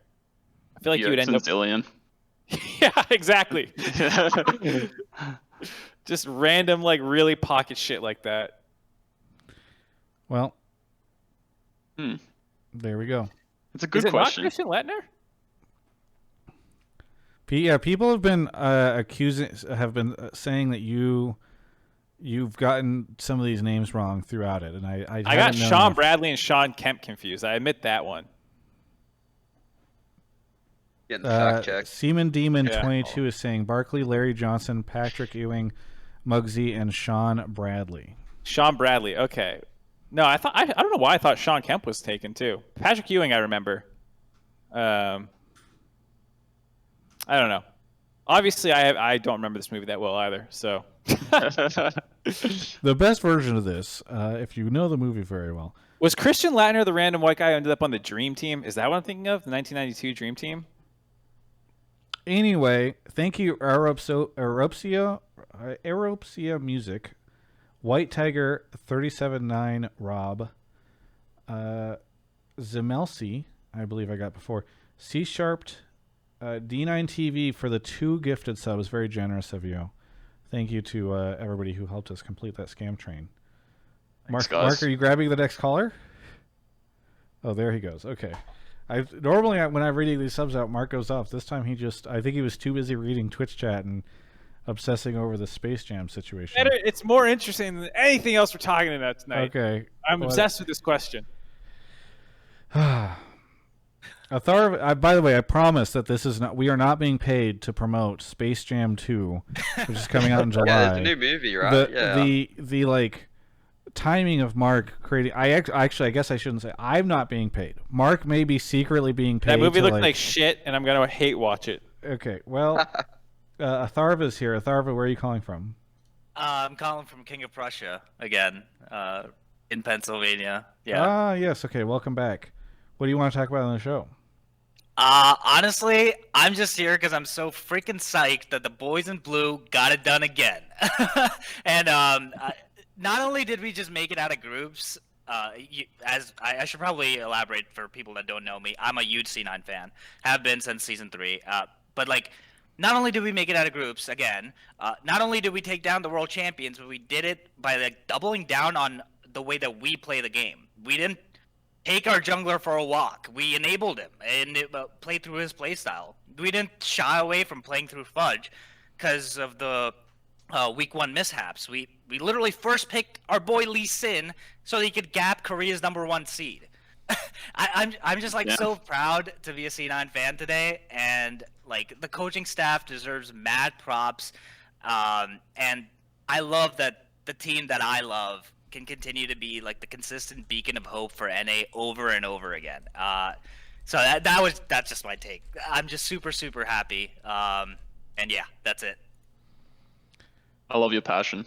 I feel like you would end up. Alien. Yeah, exactly. Just random, like really pocket shit like that. well, there we go. It's a good Is it question. not Christian Laettner? Yeah, people have been saying that you've gotten some of these names wrong throughout it, and I got Sean Bradley and Sean Kemp confused. I admit that one. Getting the fact check. Seaman Demon Yeah. 22 is saying Barkley, Larry Johnson, Patrick Ewing, Muggsy, and Sean Bradley. Sean Bradley. Okay. No, I don't know why I thought Sean Kemp was taken too. Patrick Ewing, I remember. I don't know. Obviously, I don't remember this movie that well either. So The best version of this, if you know the movie very well, was Christian Laettner the random white guy who ended up on the Dream Team? Is that what I'm thinking of? The 1992 Dream Team? Anyway, thank you, Aeropsia Music, White Tiger 379 Rob, Zemelsi, I believe I got before, C Sharped, D9 TV for the 2 gifted subs. Very generous of you. Thank you to everybody who helped us complete that scam train. Thanks, Mark, are you grabbing the next caller? Oh, there he goes. Okay. Normally when I'm reading these subs out, Mark goes off. This time I think he was too busy reading Twitch chat and obsessing over the Space Jam situation. It's more interesting than anything else we're talking about tonight. Okay. I'm obsessed with this question. Atharva, by the way, I promise that we are not being paid to promote Space Jam 2, which is coming out in July. Yeah, it's a new movie, right? The like timing of Mark creating. I guess I shouldn't say I'm not being paid. Mark may be secretly being paid. That movie looked like shit, and I'm gonna hate watch it. Okay, well, Atharva's here. Atharva, where are you calling from? I'm calling from King of Prussia again, in Pennsylvania. Yeah. Ah, yes. Okay, welcome back. What do you want to talk about on the show? Honestly, I'm just here because I'm so freaking psyched that the boys in blue got it done again. And not only did we just make it out of groups, as I should probably elaborate for people that don't know me, I'm a huge C9 fan, have been since season 3. But like, not only did we make it out of groups again, not only did we take down the world champions, but we did it by like doubling down on the way that we play the game. We didn't take our jungler for a walk. We enabled him and played through his playstyle. We didn't shy away from playing through Fudge because of the week 1 mishaps. We literally first picked our boy Lee Sin so that he could gap Korea's #1 seed. I'm just like so proud to be a C9 fan today, and like the coaching staff deserves mad props. And I love that the team that I love can continue to be like the consistent beacon of hope for NA over and over again. So that's just my take. I'm just super happy. And yeah, that's it. I love your passion.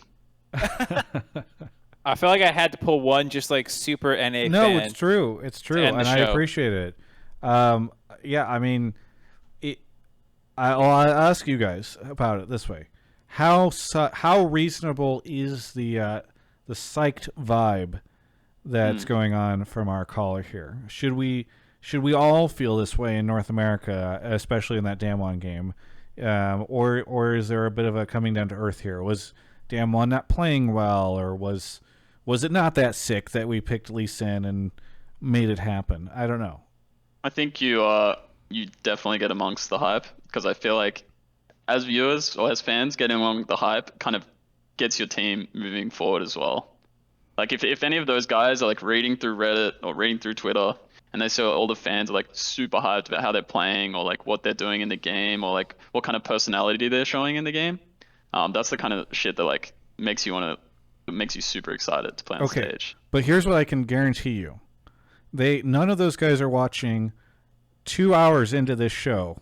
I feel like I had to pull one just like super NA No, fan. it's true. It's true, and I appreciate it. Yeah, I mean, I'll ask you guys about it this way: how reasonable is the psyched vibe that's going on from our caller here. Should we all feel this way in North America, especially in that Damwon game, or is there a bit of a coming down to earth here? Was Damwon not playing well, or was it not that sick that we picked Lee Sin and made it happen? I don't know. I think you definitely get amongst the hype, because I feel like as viewers or as fans, getting along the hype kind of gets your team moving forward as well. Like if any of those guys are like reading through Reddit or reading through Twitter and they see all the fans are like super hyped about how they're playing or like what they're doing in the game or like what kind of personality they're showing in the game, that's the kind of shit that like makes you super excited to play on stage. But here's what I can guarantee you. None of those guys are watching 2 hours into this show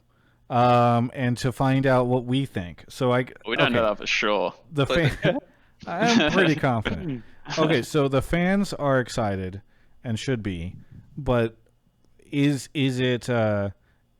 and to find out what we think. So we don't know that for sure. I'm pretty confident. Okay, so the fans are excited and should be, but is it a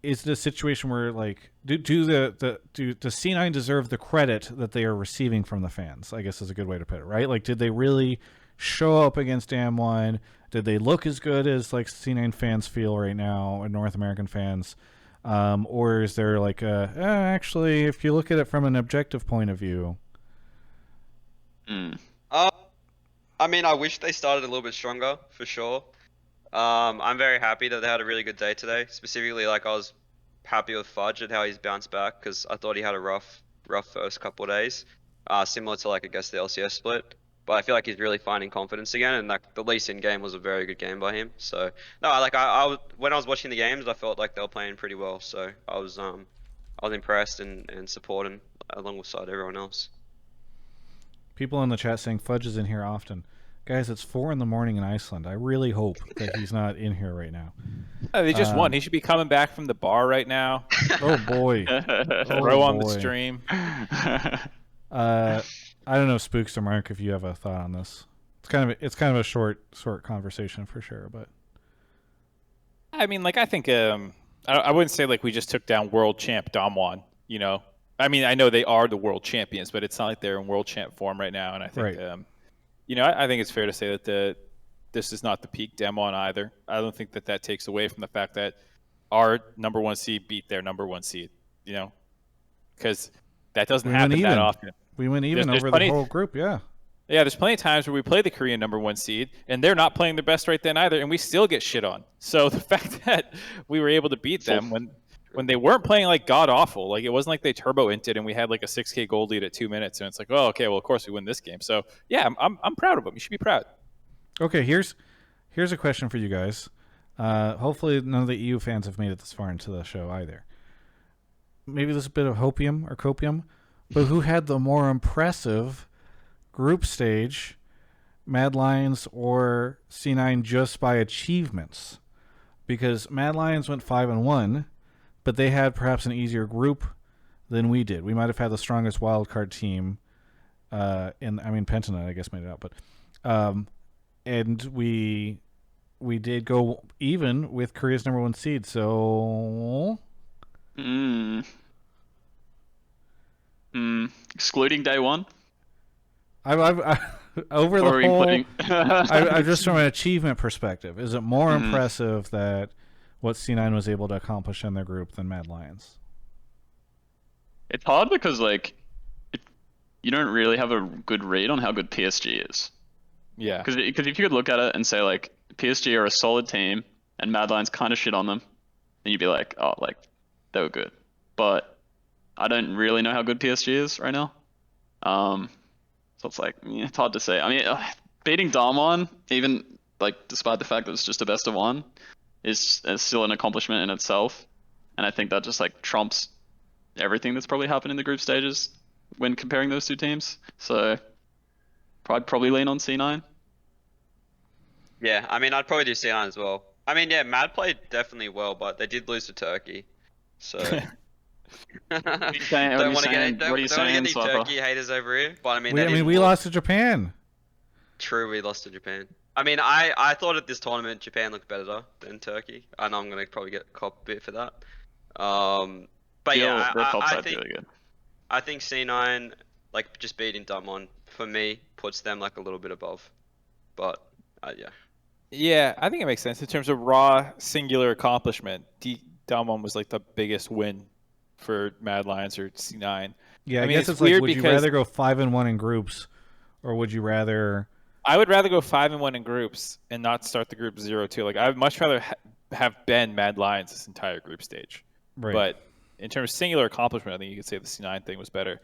situation where like does C9 deserve the credit that they are receiving from the fans? I guess is a good way to put it, right? Like, did they really show up against Damwon? Did they look as good as like C9 fans feel right now, and North American fans? Or is there like actually, if you look at it from an objective point of view? I mean, I wish they started a little bit stronger, for sure. I'm very happy that they had a really good day today. Specifically, like, I was happy with Fudge and how he's bounced back, because I thought he had a rough first couple of days, similar to, like, I guess the LCS split. But I feel like he's really finding confidence again, and like the Lee Sin game was a very good game by him. So no, like when I was watching the games, I felt like they were playing pretty well. So I was impressed and supporting alongside everyone else. People in the chat saying Fudge is in here often. Guys, it's 4 a.m. in Iceland. I really hope that he's not in here right now. They just won. He should be coming back from the bar right now. Oh boy. Throw on the stream. I don't know, Spookz or Mark, if you have a thought on this. It's kind of a short conversation for sure, but I mean, like, I think I wouldn't say like we just took down world champ Damwon, you know. I mean, I know they are the world champions, but it's not like they're in world champ form right now, and I think you know, I think it's fair to say that this is not the peak Damwon either. I don't think that takes away from the fact that our number 1 seed beat their number 1 seed, you know, because that doesn't happen that often. We went even over the whole group, yeah. Yeah, there's plenty of times where we play the Korean number 1 seed, and they're not playing their best right then either, and we still get shit on. So the fact that we were able to beat them when they weren't playing like god-awful, like it wasn't like they turbo-inted and we had like a 6K gold lead at 2 minutes, and it's like, oh, okay, well, of course we win this game. So, yeah, I'm proud of them. You should be proud. Okay, here's a question for you guys. Hopefully none of the EU fans have made it this far into the show either. Maybe there's a bit of hopium or copium. But who had the more impressive group stage, Mad Lions or C9, just by achievements? Because Mad Lions went 5-1, but they had perhaps an easier group than we did. We might have had the strongest wildcard team. Pentanet, I guess, made it out, but and we did go even with Korea's number 1 seed. So. Excluding day 1? I've over the whole. I just from an achievement perspective, is it more impressive that what C9 was able to accomplish in their group than Mad Lions? It's hard because like you don't really have a good read on how good PSG is. Yeah. Because if you could look at it and say like PSG are a solid team and Mad Lions kind of shit on them, then you'd be like, oh, like they were good, but I don't really know how good PSG is right now. So it's like, it's hard to say. I mean, beating Damwon, even like despite the fact that it's just a best of 1, is still an accomplishment in itself. And I think that just like trumps everything that's probably happened in the group stages when comparing those two teams. So I'd probably lean on C9. Yeah, I mean, I'd probably do C9 as well. I mean, yeah, Mad played definitely well, but they did lose to Turkey. So... Don't want to get any Turkey haters over here, but I mean, we lost to Japan. True, we lost to Japan. I mean, I thought at this tournament Japan looked better than Turkey. I know I'm gonna probably get cop a bit for that. But yeah, I think C9 like just beating Damwon for me, puts them like a little bit above. But yeah. Yeah, I think it makes sense in terms of raw singular accomplishment. Damwon was like the biggest win for Mad Lions or C9. Yeah, I mean, guess it's weird like, would you because rather go 5-1 in groups, or would you rather? I would rather go 5-1 in groups and not start the group 0-2. Like, I would much rather have been Mad Lions this entire group stage. Right. But in terms of singular accomplishment, I think you could say the C9 thing was better.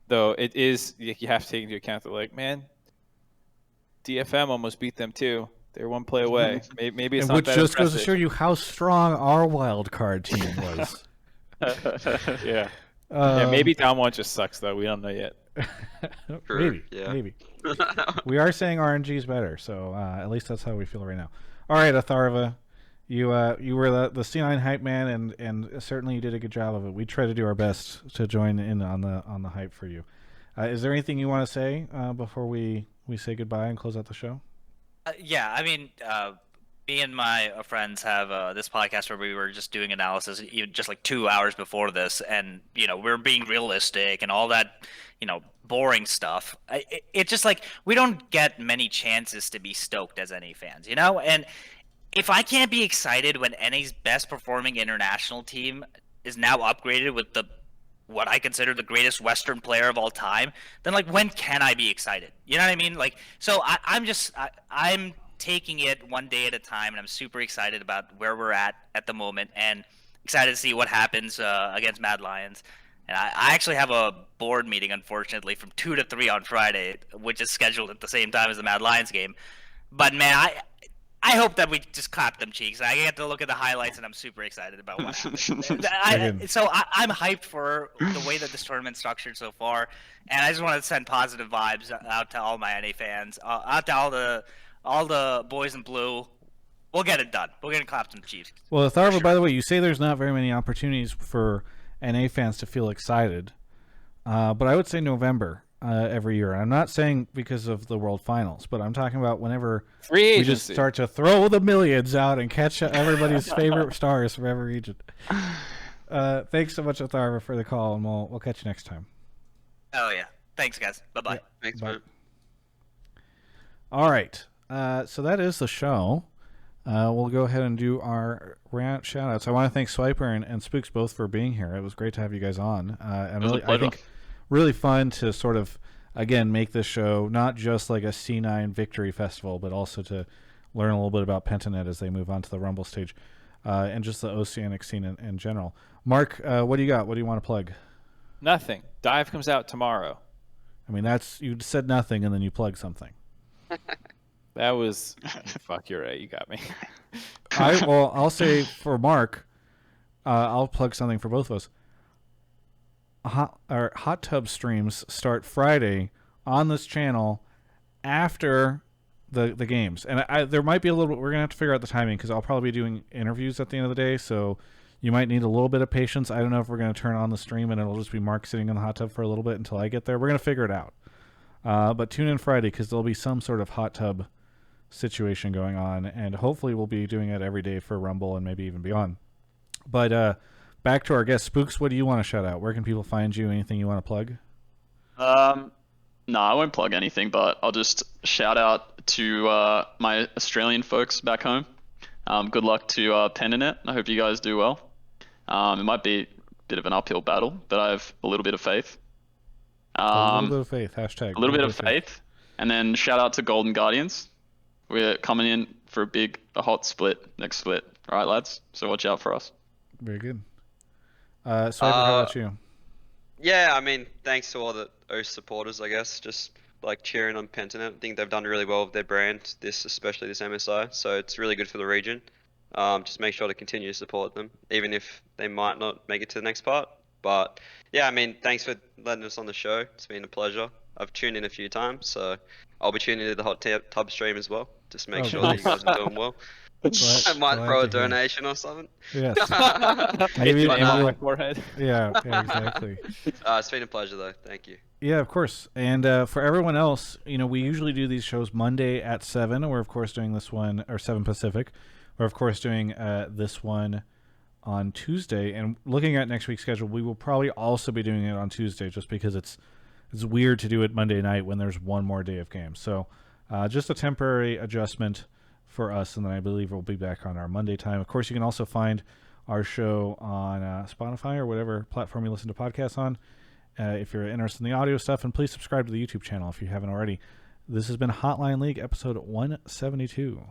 Though it is, you have to take into account that, like, man, DFM almost beat them too. They're one play away. Maybe it's and not which that just goes to impressive. show you how strong our wild card team was. Yeah. Yeah, maybe Damwon just sucks though. We don't know yet. True, Maybe. We are saying RNG is better, so at least that's how we feel right now. All right, Atharva, you were the C9 hype man, and certainly you did a good job of it. We try to do our best to join in on the hype for you. Is there anything you want to say before we say goodbye and close out the show? Yeah, I mean, me and my friends have this podcast where we were just doing analysis, even just like 2 hours before this, and we're being realistic and all that, boring stuff. It's just like we don't get many chances to be stoked as NA fans, And if I can't be excited when NA's best performing international team is now upgraded with what I consider the greatest Western player of all time, then like when can I be excited? You know what I mean? Like, so I'm taking it one day at a time, and I'm super excited about where we're at the moment, and excited to see what happens against Mad Lions. And I actually have a board meeting, unfortunately, from 2 to 3 on Friday, which is scheduled at the same time as the Mad Lions game. But man, I hope that we just clap them cheeks. I get to look at the highlights, and I'm super excited about what happens. I'm hyped for the way that this tournament's structured so far, and I just want to send positive vibes out to all my NA fans, out to all the boys in blue. We'll get it done. We're gonna clap some cheeks. Well, Atharva, by the way, you say there's not very many opportunities for NA fans to feel excited, but I would say November every year. I'm not saying because of the World Finals, but I'm talking about whenever we just start to throw the millions out and catch everybody's favorite stars from every region. Thanks so much, Atharva, for the call, and we'll catch you next time. Oh yeah, thanks guys. Bye-bye. Yeah. Thanks, Bye. man. All right, so that is the show. We'll go ahead and do our shout outs. I want to thank Swip3rr and Spookz both for being here. It was great to have you guys on. And really, I think really fun to sort of, again, make this show not just like a C9 victory festival, but also to learn a little bit about Pentanet as they move on to the Rumble stage, and just the oceanic scene in general. Mark, what do you got? What do you want to plug? Nothing. Dive comes out tomorrow. I mean, you said nothing and then you plug something. That was fuck. You're right. You got me. I'll say for Mark, I'll plug something for both of us. Our hot tub streams start Friday on this channel after the games, and there might be a little bit. We're gonna have to figure out the timing because I'll probably be doing interviews at the end of the day, so you might need a little bit of patience. I don't know if we're gonna turn on the stream and it'll just be Mark sitting in the hot tub for a little bit until I get there. We're gonna figure it out. But tune in Friday because there'll be some sort of hot tub situation going on, and hopefully we'll be doing it every day for Rumble and maybe even beyond. But back to our guest, Spookz. What do you want to shout out? Where can people find you? Anything you want to plug? No, I won't plug anything, but I'll just shout out to my Australian folks back home. Good luck to Pentanet. I hope you guys do well. It might be a bit of an uphill battle, but I have a little bit of faith. A little bit of faith. Hashtag. A little bit of faith. And then shout out to Golden Guardians. We're coming in for a hot split next split. All right, lads. So watch out for us. Very good. Swip3rr, how about you? Yeah, I mean, thanks to all the OCE supporters, I guess, just like cheering on Pentanet. I think they've done really well with their brand, especially this MSI. So it's really good for the region. Just make sure to continue to support them, even if they might not make it to the next part. But yeah, I mean, thanks for letting us on the show. It's been a pleasure. I've tuned in a few times, so I'll be tuning into the hot tub stream as well. Just make sure that you guys are doing well. I might throw a donation or something. Yes. Maybe on my forehead. Yeah, exactly. It's been a pleasure, though. Thank you. Yeah, of course. And for everyone else, we usually do these shows Monday at 7. We're, of course, doing this one, or 7 Pacific. We're, of course, doing this one on Tuesday. And looking at next week's schedule, we will probably also be doing it on Tuesday just because it's it's weird to do it Monday night when there's one more day of games. So just a temporary adjustment for us, and then I believe we'll be back on our Monday time. Of course, you can also find our show on Spotify or whatever platform you listen to podcasts on if you're interested in the audio stuff. And please subscribe to the YouTube channel if you haven't already. This has been Hotline League, episode 172.